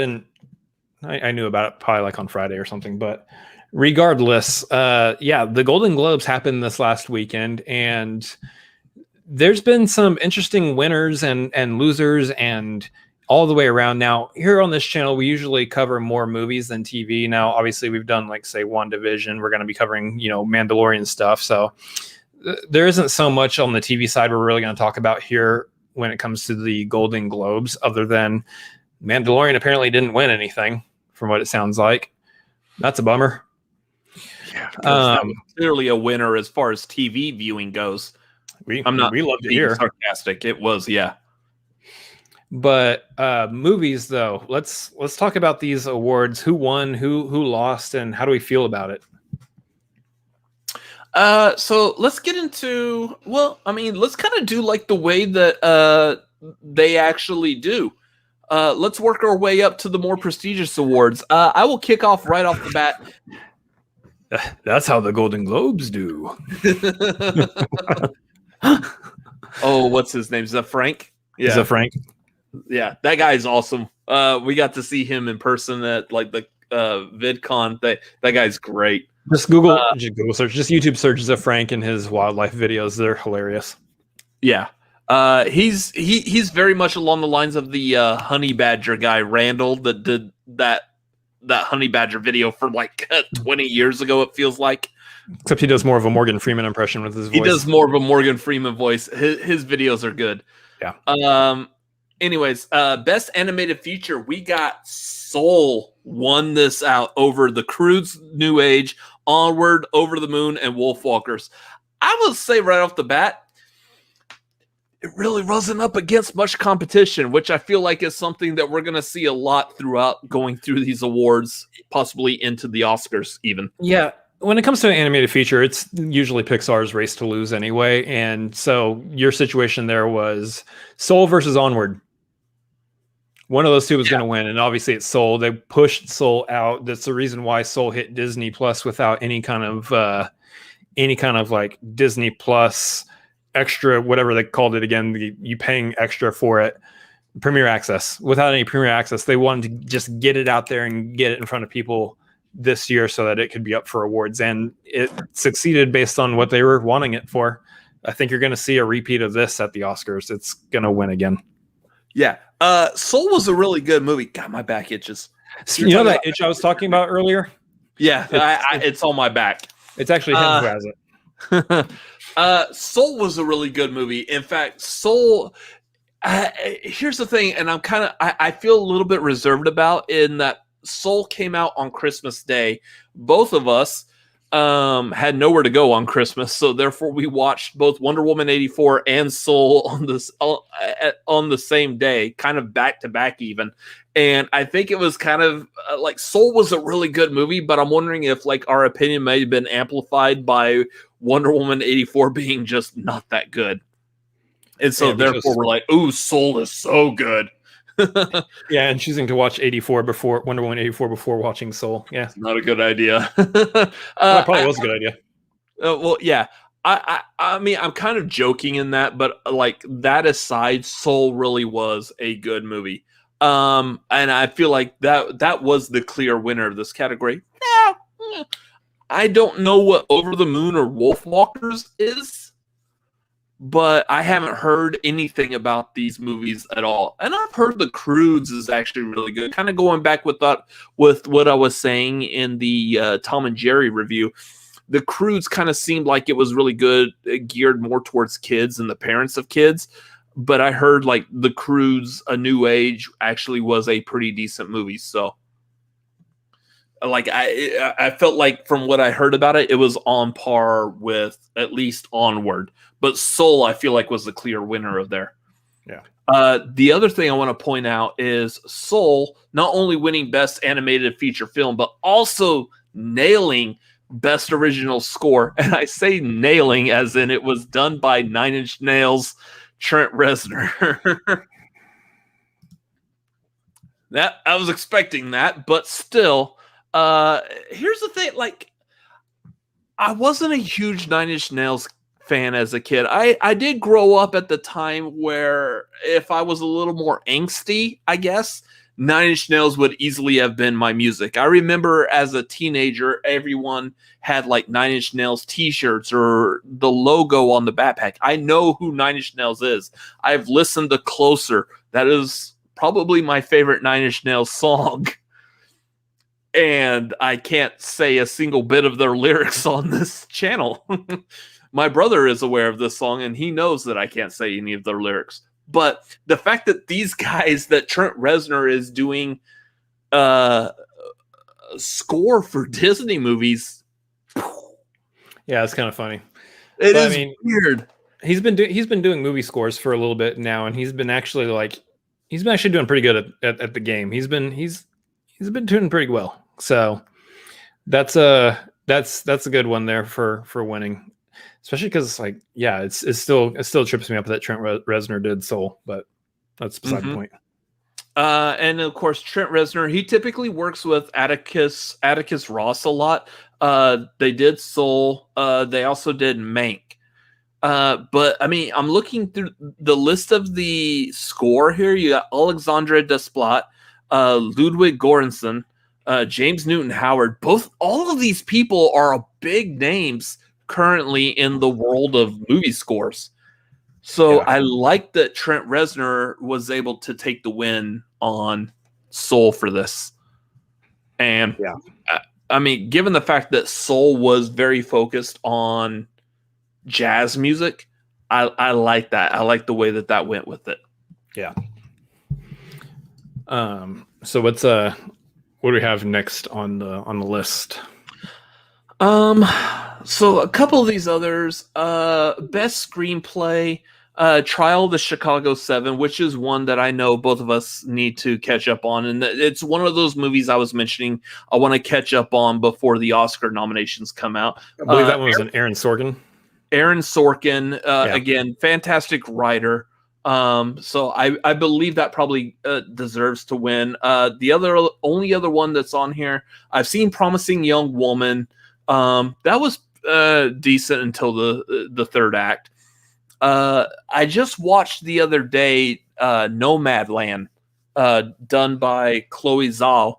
knew about it probably like on Friday or something, but. Regardless, the Golden Globes happened this last weekend, and there's been some interesting winners and losers and all the way around. Now, here on this channel, we usually cover more movies than TV. Now, obviously, we've done like, say, WandaVision. We're going to be covering, Mandalorian stuff. So there isn't so much on the TV side we're really going to talk about here when it comes to the Golden Globes, other than Mandalorian apparently didn't win anything, from what it sounds like. That's a bummer. Yeah, that was clearly a winner as far as TV viewing goes. We love to hear. Sarcastic. It was, yeah. But movies, though, let's talk about these awards. Who won? Who lost? And how do we feel about it? So let's get into. Well, I mean, let's kind of do like the way that they actually do. Let's work our way up to the more prestigious awards. I will kick off right off the bat. That's how the Golden Globes do. Oh, what's his name? Is that Frank? Is that Frank? Yeah, that guy's awesome. We got to see him in person at like the VidCon. That guy's great. Just Google search, just YouTube searches of Frank and his wildlife videos. They're hilarious. Yeah. He's very much along the lines of the honey badger guy, Randall, that did that honey badger video for like 20 years ago, it feels like. Except he does more of a Morgan Freeman impression with his voice. He does more of a Morgan Freeman voice. His videos are good. Yeah. Anyways, best animated feature, we got Soul won this out over The Croods New Age, Onward, Over the Moon, and Wolfwalkers. I will say right off the bat, it really wasn't up against much competition, which I feel like is something that we're going to see a lot throughout going through these awards, possibly into the Oscars even. Yeah. When it comes to an animated feature, it's usually Pixar's race to lose anyway. And so your situation there was Soul versus Onward. One of those two was going to win, and obviously it's Soul. They pushed Soul out. That's the reason why Soul hit Disney Plus without any kind of like Disney Plus extra, whatever they called it again. You paying extra for it, Premier Access. Without any Premier Access, they wanted to just get it out there and get it in front of people this year so that it could be up for awards, and it succeeded based on what they were wanting it for. I think you're going to see a repeat of this at the Oscars. It's going to win again. Yeah. Soul was a really good movie. God, my back itches. You know that itch I was talking about earlier? Yeah, it's on my back. It's actually him who has it. Soul was a really good movie. In fact, Soul, here's the thing, and I feel a little bit reserved about in that Soul came out on Christmas Day. Both of us had nowhere to go on Christmas, so therefore we watched both Wonder Woman 84 and Soul on the same day, kind of back to back even. And I think it was kind of like Soul was a really good movie, but I'm wondering if like our opinion may have been amplified by Wonder Woman 84 being just not that good. And so therefore we're like, ooh, Soul is so good. Yeah, and choosing to watch Wonder Woman 84 before watching Soul. Yeah, it's not a good idea. That probably was a good idea. Well, yeah. I mean, I'm kind of joking in that, but like that aside, Soul really was a good movie. And I feel like that was the clear winner of this category. Yeah, I don't know what Over the Moon or Wolfwalkers is, but I haven't heard anything about these movies at all. And I've heard The Croods is actually really good. Kind of going back with what I was saying in the Tom and Jerry review. The Croods kind of seemed like it was really good, geared more towards kids and the parents of kids. But I heard like The Croods, A New Age actually was a pretty decent movie. So like I felt like from what I heard about it, it was on par with at least Onward. But Soul, I feel like, was the clear winner of there. Yeah. The other thing I want to point out is Soul not only winning Best Animated Feature Film, but also nailing Best Original Score. And I say nailing as in it was done by Nine Inch Nails' Trent Reznor. That I was expecting that, but still, here's the thing: like, I wasn't a huge Nine Inch Nails fan as a kid. I did grow up at the time where if I was a little more angsty, I guess Nine Inch Nails would easily have been my music. I remember as a teenager, everyone had like Nine Inch Nails t-shirts or the logo on the backpack. I know who Nine Inch Nails is. I've listened to Closer. That is probably my favorite Nine Inch Nails song. And I can't say a single bit of their lyrics on this channel. My brother is aware of this song, and he knows that I can't say any of their lyrics. But the fact that these guys, that Trent Reznor is doing score for Disney movies. Yeah, it's kind of funny. It is weird. He's been doing movie scores for a little bit now, and he's been actually doing pretty good at the game. He's been doing pretty well. So that's a good one there for winning. Especially because, like, yeah, it still trips me up that Trent Reznor did Soul, but that's beside the point. And of course, Trent Reznor, he typically works with Atticus Ross a lot. They did Soul. They also did Mank. But I mean, I'm looking through the list of the score here. You got Alexandre Desplat, Ludwig Göransson, James Newton Howard. All of these people are big names currently in the world of movie scores. So I like that Trent Reznor was able to take the win on Soul for this. And I mean, given the fact that Soul was very focused on jazz music, I like that. I like the way that went with it. Yeah. So what do we have next on the list? So a couple of these others, best screenplay, Trial of the Chicago 7, which is one that I know both of us need to catch up on. And it's one of those movies I was mentioning I want to catch up on before the Oscar nominations come out. I believe that one was an Aaron Sorkin. Aaron Sorkin, again, fantastic writer. So I believe that probably deserves to win. The only other one that's on here, I've seen Promising Young Woman. That was decent until the third act. I just watched the other day Nomadland, done by Chloe Zhao,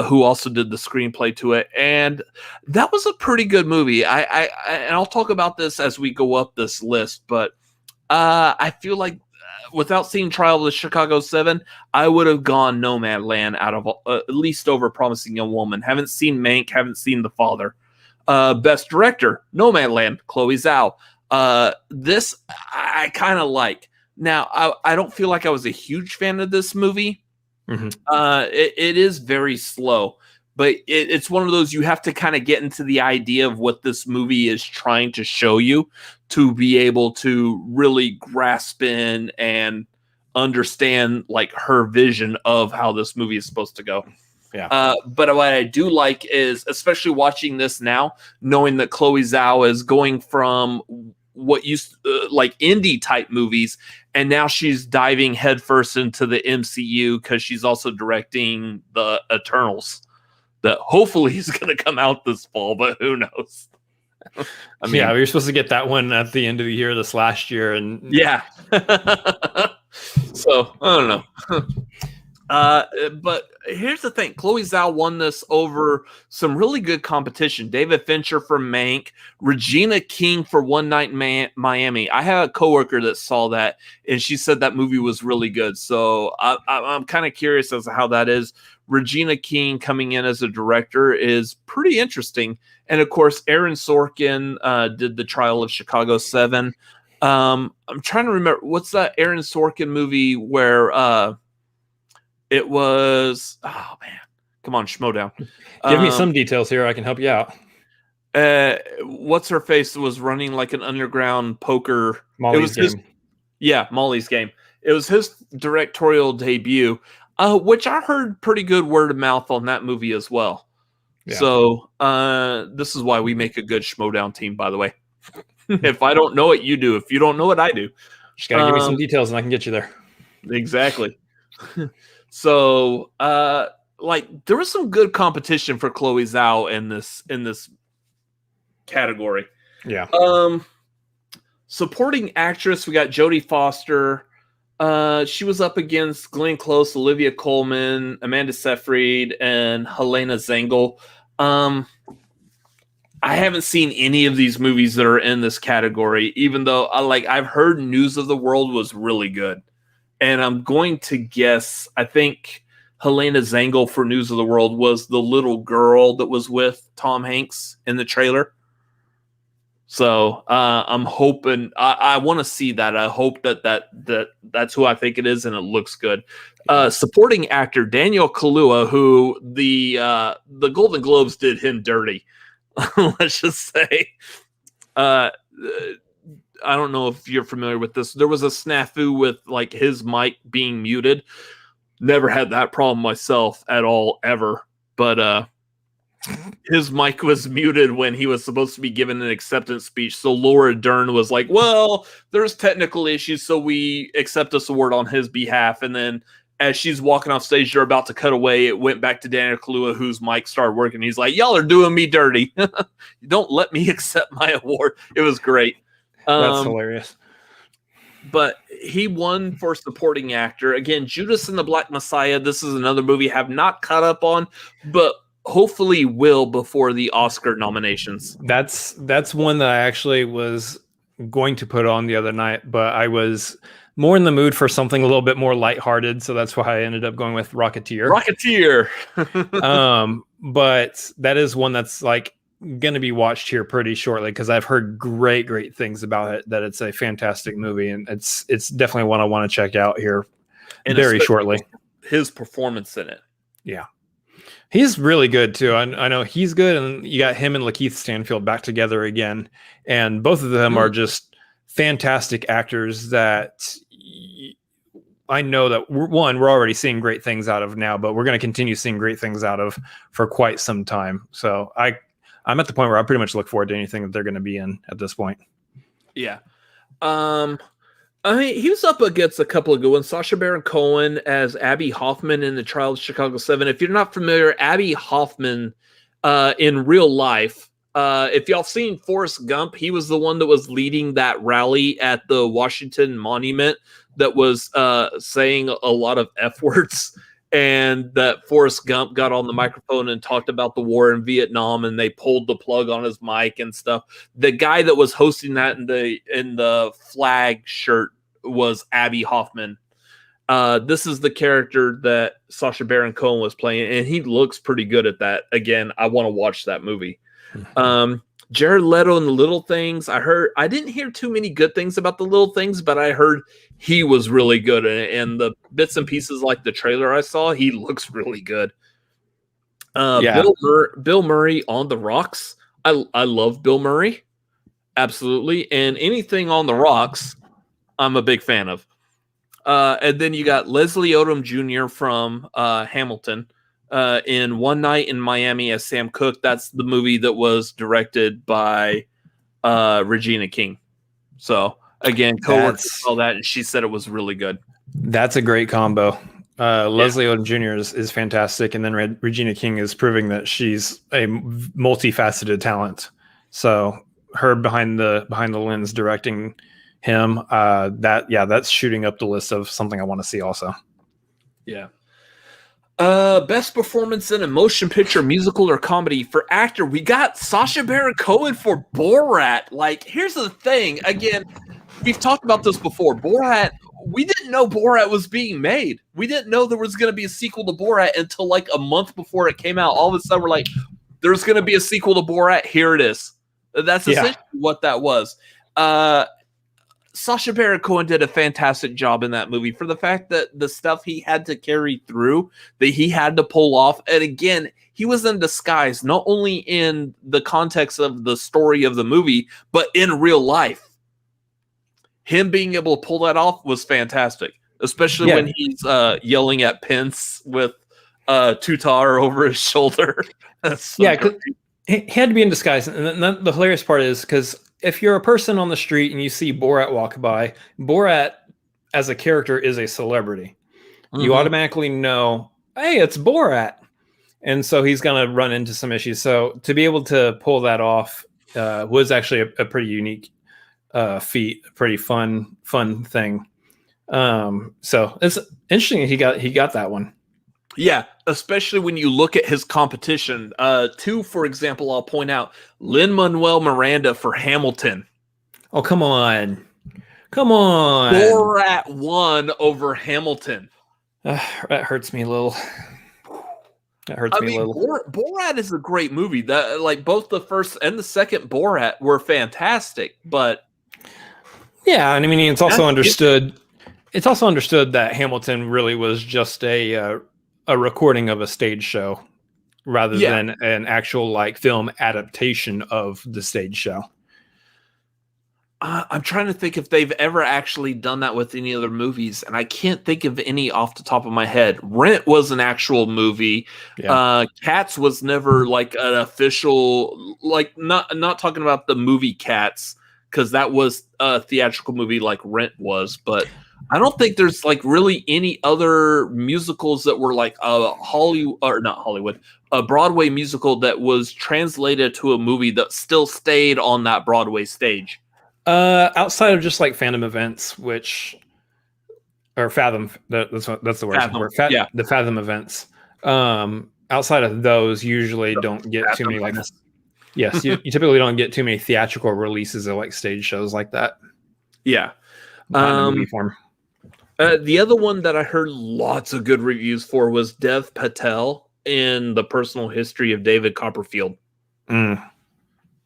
who also did the screenplay to it, and that was a pretty good movie. And I'll talk about this as we go up this list, but I feel like without seeing Trial of the Chicago 7, I would have gone Nomadland out of at least over Promising Young Woman. Haven't seen Mank, haven't seen The Father. Best Director, Nomadland, Chloe Zhao. This I kind of like. Now, I don't feel like I was a huge fan of this movie. Mm-hmm. It is very slow, but it's one of those you have to kind of get into the idea of what this movie is trying to show you to be able to really grasp in and understand like her vision of how this movie is supposed to go. Yeah. But what I do like is, especially watching this now, knowing that Chloe Zhao is going from what used like indie type movies, and now she's diving headfirst into the MCU because she's also directing the Eternals that hopefully is going to come out this fall, but who knows? I mean, we were supposed to get that one at the end of the year this last year, and so I don't know. But here's the thing. Chloe Zhao won this over some really good competition. David Fincher for Mank, Regina King for One Night in Miami. I had a coworker that saw that, and she said that movie was really good. So I'm kind of curious as to how that is. Regina King coming in as a director is pretty interesting. And, of course, Aaron Sorkin did The Trial of Chicago 7. I'm trying to remember. What's that Aaron Sorkin movie where it was, oh man, come on, Schmodown. Give me some details here. I can help you out. What's her face was running like an underground poker. Molly's Game. Molly's Game. It was his directorial debut, which I heard pretty good word of mouth on that movie as well. Yeah. So this is why we make a good Schmodown team, by the way. If I don't know it, you do. If you don't know it, I do. Just gotta give me some details and I can get you there. Exactly. So, like, there was some good competition for Chloe Zhao in this category. Yeah. Supporting actress, we got Jodie Foster. She was up against Glenn Close, Olivia Colman, Amanda Seyfried, and Helena Zengel. I haven't seen any of these movies that are in this category, even though I've heard News of the World was really good. And I'm going to guess, I think Helena Zengel for News of the World was the little girl that was with Tom Hanks in the trailer. So I'm hoping, I want to see that. I hope that's who I think it is, and it looks good. Supporting actor Daniel Kaluuya, who the Golden Globes did him dirty. Let's just say. I don't know if you're familiar with this. There was a snafu with like his mic being muted. Never had that problem myself at all, ever. But his mic was muted when he was supposed to be given an acceptance speech. So Laura Dern was like, well, there's technical issues, so we accept this award on his behalf. And then as she's walking off stage, they're about to cut away. It went back to Daniel Kaluuya, whose mic started working. He's like, "Y'all are doing me dirty. You don't let me accept my award." It was great. That's hilarious. But he won for supporting actor. Again, Judas and the Black Messiah. This is another movie I have not caught up on, but hopefully will before the Oscar nominations. That's one that I actually was going to put on the other night, but I was more in the mood for something a little bit more lighthearted, so that's why I ended up going with Rocketeer. But that is one that's like going to be watched here pretty shortly because I've heard great things about it. That it's a fantastic movie, and it's definitely one I want to check out here very shortly. His performance in it, yeah, he's really good too. I know he's good, and you got him and Lakeith Stanfield back together again, and both of them are just fantastic actors that I know that we're already seeing great things out of now, but we're going to continue seeing great things out of for quite some time. So I'm at the point where I pretty much look forward to anything that they're going to be in at this point. Yeah. I mean, he was up against a couple of good ones. Sacha Baron Cohen as Abby Hoffman in The Trial of Chicago 7. If you're not familiar, Abby Hoffman in real life, if y'all seen Forrest Gump, he was the one that was leading that rally at the Washington Monument that was saying a lot of F words, and that Forrest Gump got on the microphone and talked about the war in Vietnam, and they pulled the plug on his mic and stuff. The guy that was hosting that in the flag shirt was Abby Hoffman. This is the character that Sacha Baron Cohen was playing, and he looks pretty good at that. Again, I want to watch that movie. Jared Leto in The Little Things. I didn't hear too many good things about The Little Things, but I heard he was really good. And the bits and pieces like the trailer I saw, he looks really good. Bill Murray on The Rocks. I love Bill Murray. Absolutely. And anything on The Rocks, I'm a big fan of. And then you got Leslie Odom Jr. from Hamilton. In One Night in Miami as Sam Cooke. That's the movie that was directed by Regina King. So again, co-workers saw that, and she said it was really good. That's a great combo. Leslie Odom Jr. is fantastic, and then Regina King is proving that she's a multifaceted talent. So her behind the lens directing him, that's shooting up the list of something I want to see also. Yeah. Best performance in a motion picture, musical, or comedy. For actor, we got Sacha Baron Cohen for Borat. Like, here's the thing. Again, we've talked about this before. Borat, we didn't know Borat was being made. We didn't know there was going to be a sequel to Borat until like a month before it came out. All of a sudden, we're like, there's going to be a sequel to Borat. Here it is. That's essentially what that was. Sacha Baron Cohen did a fantastic job in that movie for the fact that the stuff he had to carry through, that he had to pull off. And again, he was in disguise, not only in the context of the story of the movie, but in real life. Him being able to pull that off was fantastic, especially when he's yelling at Pence with Tutar over his shoulder. He had to be in disguise. And the hilarious part is because if you're a person on the street and you see Borat walk by, Borat as a character is a celebrity. Mm-hmm. You automatically know, hey, it's Borat. And so he's going to run into some issues. So to be able to pull that off was actually a pretty unique feat, a pretty fun thing. So it's interesting he got that one. Yeah, especially when you look at his competition. Two, for example, I'll point out Lin-Manuel Miranda for Hamilton. Oh, come on. Borat won over Hamilton. That hurts me a little. Borat is a great movie. That, like, both the first and the second Borat were fantastic, but yeah, and I mean it's also understood. It's also understood that Hamilton really was just a recording of a stage show rather than an actual like film adaptation of the stage show. I'm trying to think if they've ever actually done that with any other movies, and I can't think of any off the top of my head. Rent was an actual movie. Yeah. Cats was never like an official, like not talking about the movie Cats, because that was a theatrical movie like Rent was, but I don't think there's like really any other musicals that were like a Hollywood or not Hollywood, a Broadway musical that was translated to a movie that still stayed on that Broadway stage. Outside of just like fandom events, or Fathom, that's the word. Fathom, yeah. The Fathom events. Outside of those, usually don't get too many like. Yes, you typically don't get too many theatrical releases of like stage shows like that. Yeah. Not in movie form. The other one that I heard lots of good reviews for was Dev Patel in The Personal History of David Copperfield.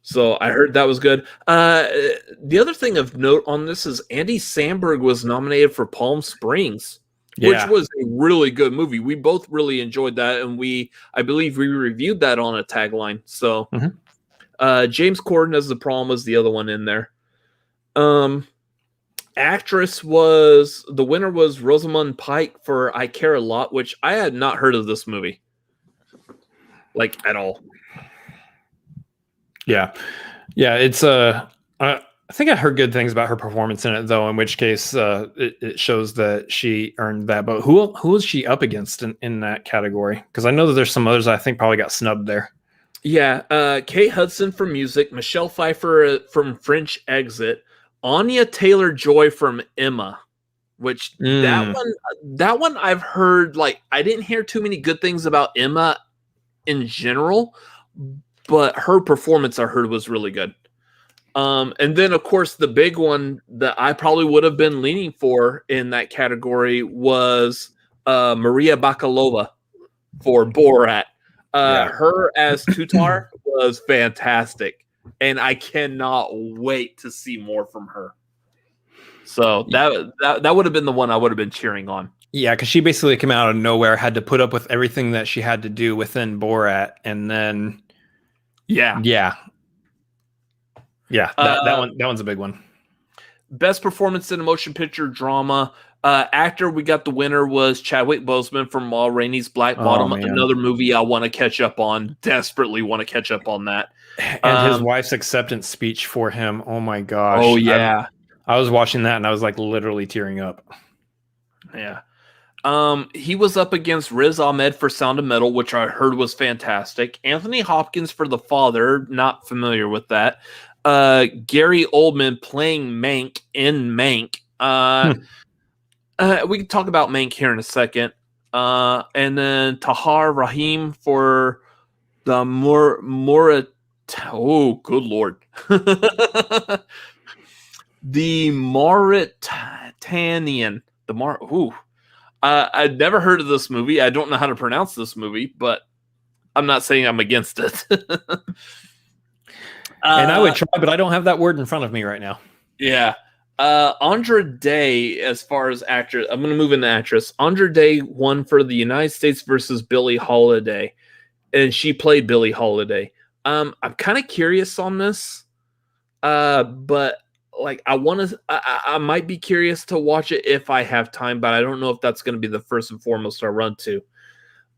So I heard that was good. The other thing of note on this is Andy Samberg was nominated for Palm Springs, which was a really good movie. We both really enjoyed that, and I believe we reviewed that on a tagline. So James Corden as the prom was the other one in there. The winner was Rosamund Pike for I Care a Lot, which I had not heard of this movie, like at all. Yeah. It's I think I heard good things about her performance in it, though. In which case, it shows that she earned that. But who was she up against in that category? Because I know that there's some others I think probably got snubbed there. Yeah, Kate Hudson for music, Michelle Pfeiffer from French Exit, Anya Taylor-Joy from Emma, which that one I've heard, like, I didn't hear too many good things about Emma in general, but her performance I heard was really good. And then, of course, the big one that I probably would have been leaning for in that category was Maria Bakalova for Borat. Her as Tutar was fantastic. And I cannot wait to see more from her. So that would have been the one I would have been cheering on. Yeah, because she basically came out of nowhere, had to put up with everything that she had to do within Borat, and then that one's a big one. Best performance in a motion picture drama. Actor, we got the winner was Chadwick Boseman from Ma Rainey's Black Bottom, another movie I want to catch up on. Desperately want to catch up on that. And his wife's acceptance speech for him. Oh my gosh. Oh yeah. I was watching that and I was like literally tearing up. Yeah. He was up against Riz Ahmed for Sound of Metal, which I heard was fantastic. Anthony Hopkins for The Father, not familiar with that. Gary Oldman playing Mank in Mank. We can talk about Mank here in a second. And then Tahar Rahim for the oh, good Lord. The Mauritanian. I'd never heard of this movie. I don't know how to pronounce this movie, but I'm not saying I'm against it. And I would try, but I don't have that word in front of me right now. Yeah. Andra Day, as far as actress, I'm going to move into actress. Andra Day won for the United States versus Billie Holiday, and she played Billie Holiday. I'm kind of curious on this, but like I might be curious to watch it if I have time, but I don't know if that's going to be the first and foremost I run to.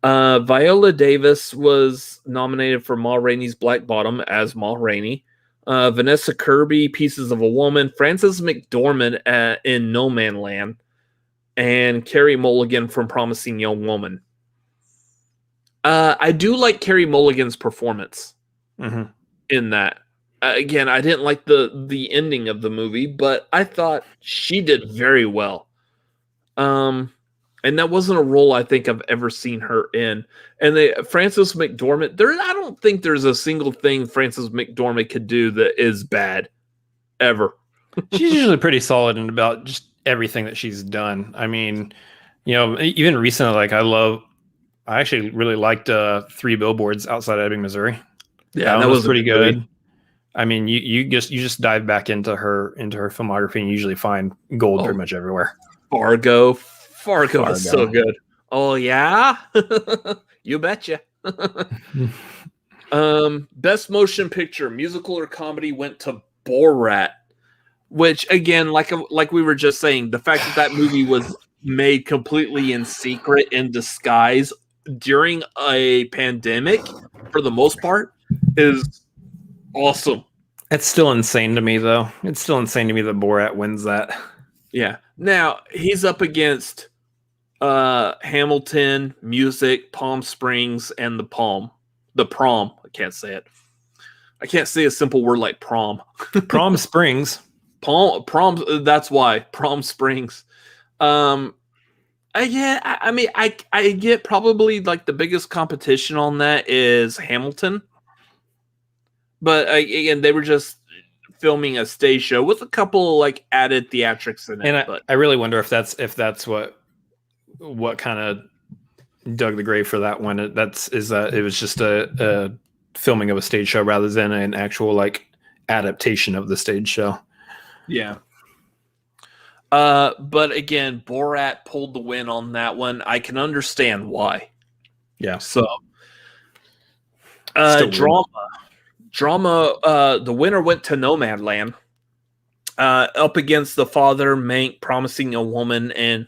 Viola Davis was nominated for Ma Rainey's Black Bottom as Ma Rainey. Vanessa Kirby, Pieces of a Woman, Frances McDormand in No Man Land, and Carey Mulligan from Promising Young Woman. I do like Carey Mulligan's performance in that. Again, I didn't like the ending of the movie, but I thought she did very well. And that wasn't a role I think I've ever seen her in. And Frances McDormand, I don't think there's a single thing Frances McDormand could do that is bad, ever. She's usually pretty solid in about just everything that she's done. I mean, even recently, like I actually really liked 3 Billboards Outside Ebbing, Missouri. Yeah, that was pretty good. I mean, you just dive back into her filmography and you usually find gold pretty much everywhere. Fargo is so good. Oh yeah, you betcha. Best motion picture, musical or comedy, went to Borat, which again, like we were just saying, the fact that movie was made completely in secret, in disguise during a pandemic, for the most part, is awesome. It's still insane to me, though. It's still insane to me that Borat wins that. Yeah. Now he's up against Hamilton, music, Palm Springs, and the prom. I can't say it. I can't say a simple word like prom. Prom Springs. Prom. That's why Palm Springs. I get probably like the biggest competition on that is Hamilton, but again, they were just filming a stage show with a couple like added theatrics in it. And I really wonder if that's what kind of dug the grave for that one. It was just a filming of a stage show rather than an actual like adaptation of the stage show. Yeah. But again, Borat pulled the win on that one. I can understand why. Yeah. So, drama. The winner went to Nomadland. Up against the father, Mank, Promising a Woman, and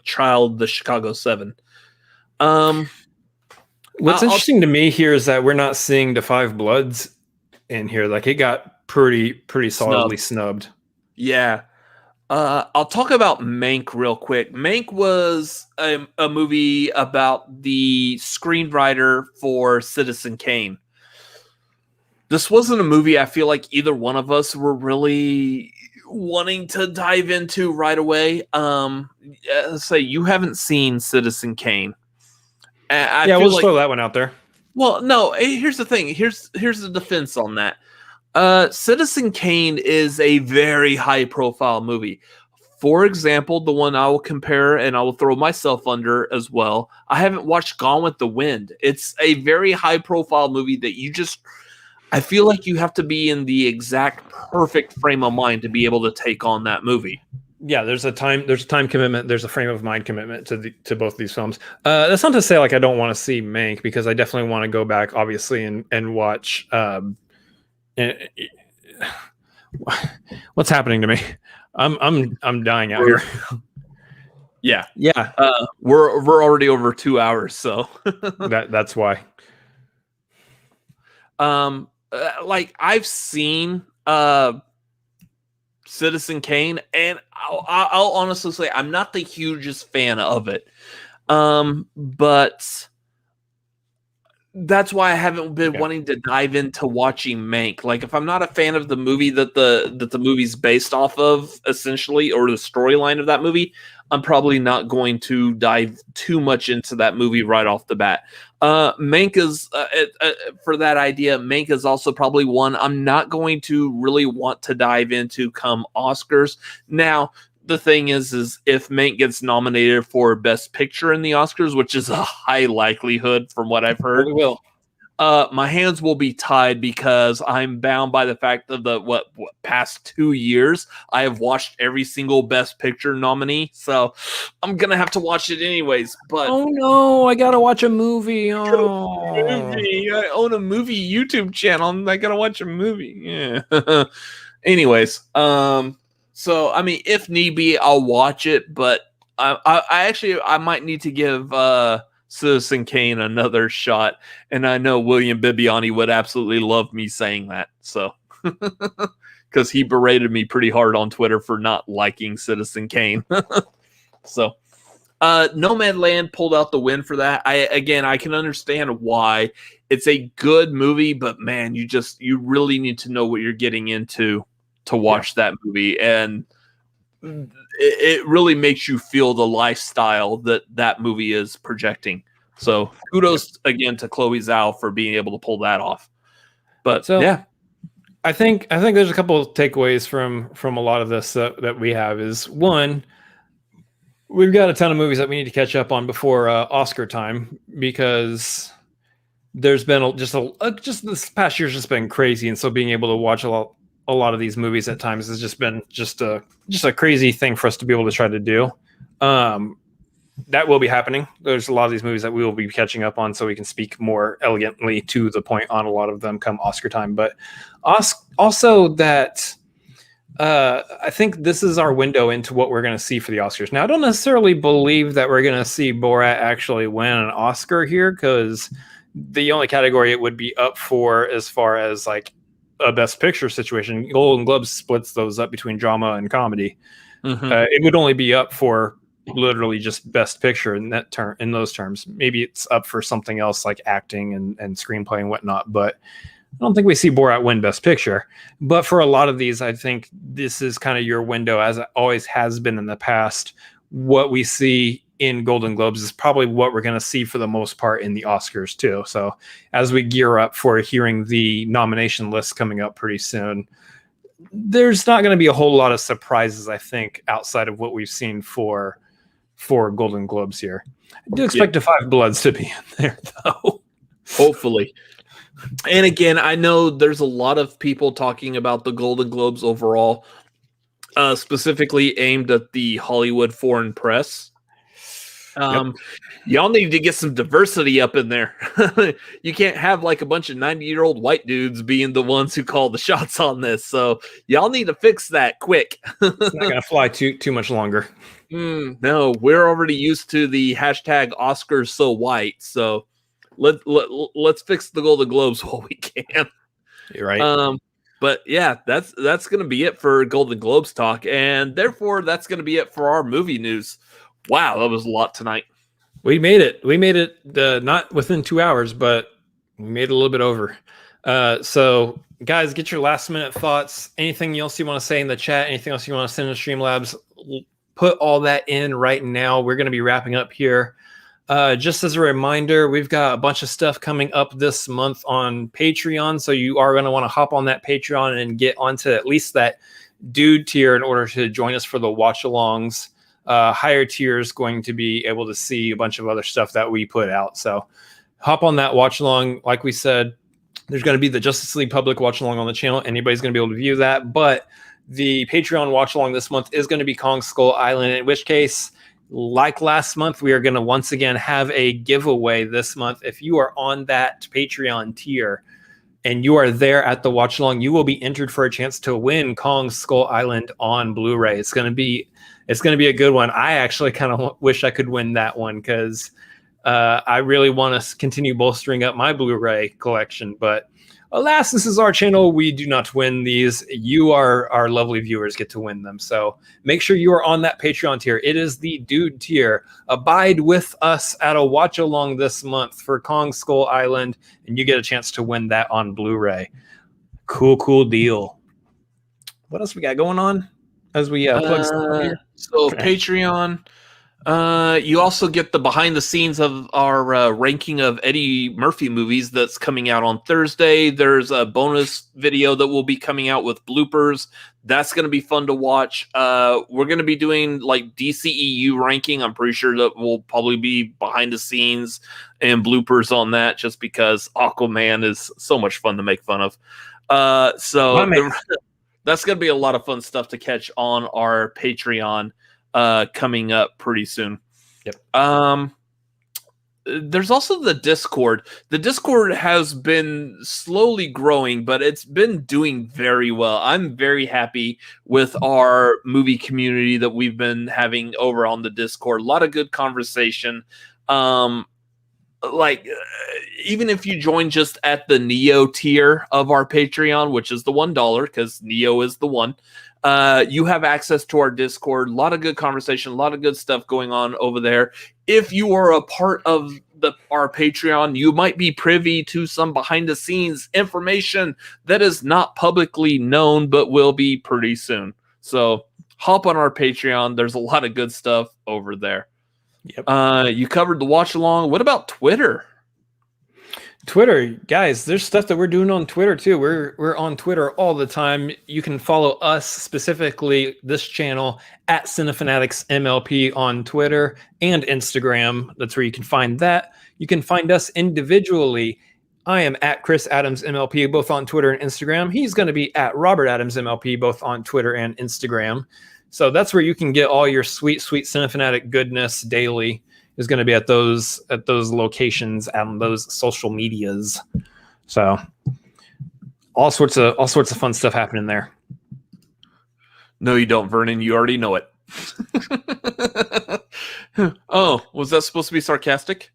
Child, the Chicago 7. What's interesting to me here is that we're not seeing the Five Bloods in here. Like it got pretty solidly snubbed. Yeah. I'll talk about Mank real quick. Mank was a movie about the screenwriter for Citizen Kane. This wasn't a movie I feel like either one of us were really wanting to dive into right away. Let's say you haven't seen Citizen Kane. We'll just throw that one out there. Well, no, here's the thing. Here's the defense on that. Citizen Kane is a very high profile movie. For example, the one I will compare and I will throw myself under as well. I haven't watched Gone with the Wind. It's a very high profile movie that I feel like you have to be in the exact perfect frame of mind to be able to take on that movie. Yeah, there's a time commitment. There's a frame of mind commitment to both these films. That's not to say like I don't want to see Mank, because I definitely want to go back, obviously, and watch. What's happening to me? I'm dying out here. Yeah. We're already over 2 hours, so that's why. Like I've seen Citizen Kane, and I'll honestly say I'm not the hugest fan of it. But that's why I haven't been wanting to dive into watching Mank. Like, if I'm not a fan of the movie that the movie's based off of, essentially, or the storyline of that movie, I'm probably not going to dive too much into that movie right off the bat. Mank is, for that idea, Mank is also probably one I'm not going to really want to dive into come Oscars. Now, the thing is if Mank gets nominated for Best Picture in the Oscars, which is a high likelihood from what I've heard, we will. My hands will be tied because I'm bound by the fact of the past 2 years I have watched every single Best Picture nominee, so I'm gonna have to watch it anyways. But oh no, I gotta watch a movie. I own a movie YouTube channel. And I gotta watch a movie. Yeah. Anyways, so I mean, if need be, I'll watch it. But I might need to give Citizen Kane another shot, and I know William Bibiani would absolutely love me saying that, so because he berated me pretty hard on Twitter for not liking Citizen Kane. So Nomadland pulled out the win for that. I can understand why. It's a good movie, but man, you really need to know what you're getting into to watch that movie, and it really makes you feel the lifestyle that movie is projecting. So kudos again to Chloe Zhao for being able to pull that off. But yeah, I think there's a couple of takeaways from a lot of this that we have. Is one, we've got a ton of movies that we need to catch up on before Oscar time, because there's been just this past year's just been crazy, and so being able to watch a lot of these movies at times has just been just a crazy thing for us to be able to try to do. That will be happening. There's a lot of these movies that we will be catching up on, so we can speak more elegantly to the point on a lot of them come Oscar time. But also that I think this is our window into what we're going to see for the Oscars. Now, I don't necessarily believe that we're going to see Borat actually win an Oscar here, because the only category it would be up for, as far as like a Best Picture situation, Golden Globes splits those up between drama and comedy. It would only be up for literally just Best Picture in those terms. Maybe it's up for something else like acting and screenplay and whatnot, but I don't think we see Borat win Best Picture. But for a lot of these, I think this is kind of your window, as it always has been in the past. What we see in Golden Globes is probably what we're going to see for the most part in the Oscars too. So as we gear up for hearing the nomination list coming up pretty soon, there's not going to be a whole lot of surprises, I think, outside of what we've seen for Golden Globes here. I do expect the Five Bloods to be in there, though. Hopefully. And again, I know there's a lot of people talking about the Golden Globes overall, specifically aimed at the Hollywood foreign press. Y'all need to get some diversity up in there. You can't have like a bunch of 90-year-old white dudes being the ones who call the shots on this. So y'all need to fix that quick. It's not going to fly too much longer. No, we're already used to the hashtag Oscars so white. So let's fix the Golden Globes while we can. You're right. But yeah, that's going to be it for Golden Globes talk, and therefore that's going to be it for our movie news. Wow, that was a lot tonight. We made it. We made it not within 2 hours, but we made it a little bit over. So guys, get your last minute thoughts. Anything else you want to say in the chat? Anything else you want to send to Streamlabs? Put all that in right now. We're going to be wrapping up here. Just as a reminder, we've got a bunch of stuff coming up this month on Patreon. So you are going to want to hop on that Patreon and get onto at least that dude tier in order to join us for the watch alongs. Higher tiers going to be able to see a bunch of other stuff that we put out. So hop on that watch along. Like we said, there's going to be the Justice League public watch along on the channel. Anybody's going to be able to view that. But the Patreon watch along this month is going to be Kong Skull Island, in which case, like last month, we are going to once again have a giveaway this month. If you are on that Patreon tier and you are there at the watch along, you will be entered for a chance to win Kong Skull Island on Blu-ray. It's going to be a good one. I actually kind of wish I could win that one because I really want to continue bolstering up my Blu-ray collection. But alas, this is our channel. We do not win these. You, our lovely viewers, get to win them. So make sure you are on that Patreon tier. It is the dude tier. Abide with us at a watch along this month for Kong Skull Island, and you get a chance to win that on Blu-ray. Cool deal. What else we got going on as we plug stuff here? So Patreon. You also get the behind the scenes of our ranking of Eddie Murphy movies that's coming out on Thursday. There's a bonus video that will be coming out with bloopers. That's going to be fun to watch. We're going to be doing like DCEU ranking. I'm pretty sure that will probably be behind the scenes and bloopers on that just because Aquaman is so much fun to make fun of. That's going to be a lot of fun stuff to catch on our Patreon coming up pretty soon. Yep. There's also the Discord. The Discord has been slowly growing, but it's been doing very well. I'm very happy with our movie community that we've been having over on the Discord. A lot of good conversation. Even if you join just at the Neo tier of our Patreon, which is the $1, because Neo is the one, you have access to our Discord. A lot of good conversation, a lot of good stuff going on over there. If you are a part of our Patreon, you might be privy to some behind the scenes information that is not publicly known, but will be pretty soon. So hop on our Patreon. There's a lot of good stuff over there. Yep. You covered the watch along. What about Twitter? Twitter, guys, there's stuff that we're doing on Twitter too. We're on Twitter all the time. You can follow us, specifically this channel, at Cinefanatics MLP on Twitter and Instagram. That's where you can find that. You can find us individually. I am at Chris Adams MLP, both on Twitter and Instagram. He's going to be at Robert Adams MLP, both on Twitter and Instagram. So that's where you can get all your sweet Cinefanatic goodness daily. Is going to be at those locations and those social medias. So all sorts of fun stuff happening there. No, you don't, Vernon. You already know it. Oh, was that supposed to be sarcastic?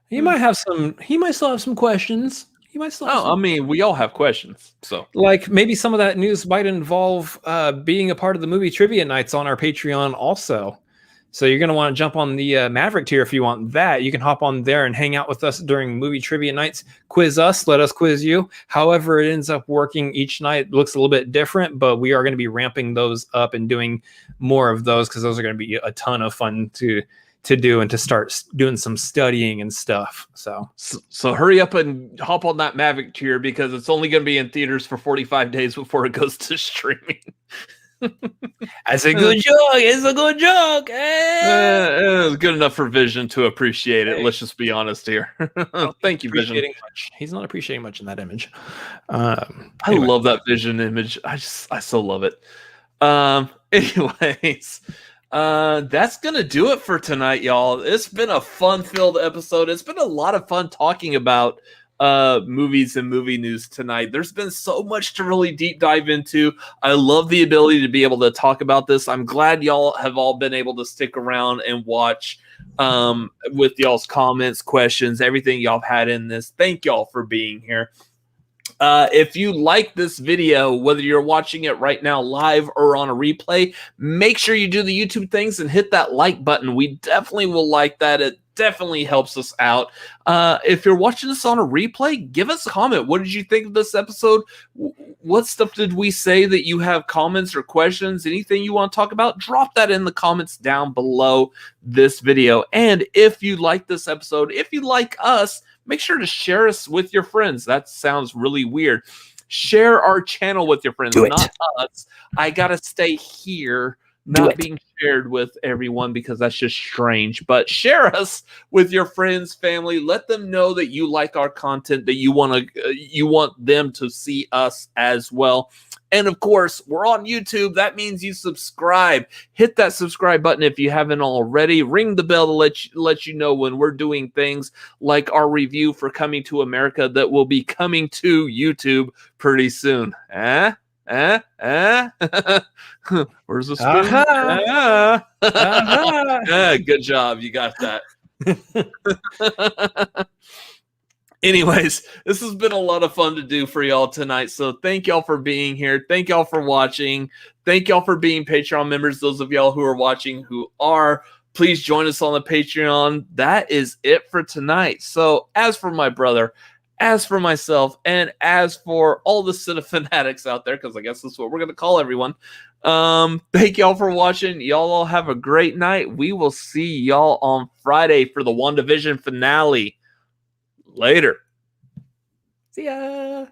He might still have some questions. He might still have Oh, I mean, we all have questions. So, like maybe some of that news might involve being a part of the movie trivia nights on our Patreon also. So you're going to want to jump on the Maverick tier if you want that. You can hop on there and hang out with us during movie trivia nights. Quiz us, let us quiz you. However it ends up working each night looks a little bit different, but we are going to be ramping those up and doing more of those because those are going to be a ton of fun to do and to start doing some studying and stuff. So hurry up and hop on that Maverick tier because it's only going to be in theaters for 45 days before it goes to streaming. That's a good joke. It's a good joke. It was good enough for Vision to appreciate it. Let's just be honest here. Thank you, Vision. He's not appreciating much in that image. I love that Vision image. I so love it. Anyways, that's gonna do it for tonight, y'all. It's been a fun-filled episode. It's been a lot of fun talking about movies and movie news tonight. There's been so much to really deep dive into. I love the ability to be able to talk about this. I'm glad y'all have all been able to stick around and watch with y'all's comments, questions, everything y'all have had in this. Thank y'all for being here. If you like this video, whether you're watching it right now live or on a replay, make sure you do the YouTube things and hit that like button. We definitely will like that. It definitely helps us out. If you're watching this on a replay, give us a comment. What did you think of this episode? What stuff did we say that you have comments or questions? Anything you want to talk about? Drop that in the comments down below this video. And if you like this episode, if you like us, make sure to share us with your friends. That sounds really weird. Share our channel with your friends, not us. I gotta stay here, not being shared with everyone because that's just strange. But share us with your friends, family. Let them know that you like our content, that you want them to see us as well. And of course, we're on YouTube. That means you subscribe. Hit that subscribe button if you haven't already. Ring the bell to let you know when we're doing things like our review for Coming to America that will be coming to YouTube pretty soon. Where's the spoon? Good job. You got that. Anyways, this has been a lot of fun to do for y'all tonight. So thank y'all for being here. Thank y'all for watching. Thank y'all for being Patreon members. Those of y'all who are watching who are, please join us on the Patreon. That is it for tonight. So as for my brother, as for myself, and as for all the Cinefanatics out there, because I guess that's what we're going to call everyone, thank y'all for watching. Y'all all have a great night. We will see y'all on Friday for the WandaVision finale. Later. See ya.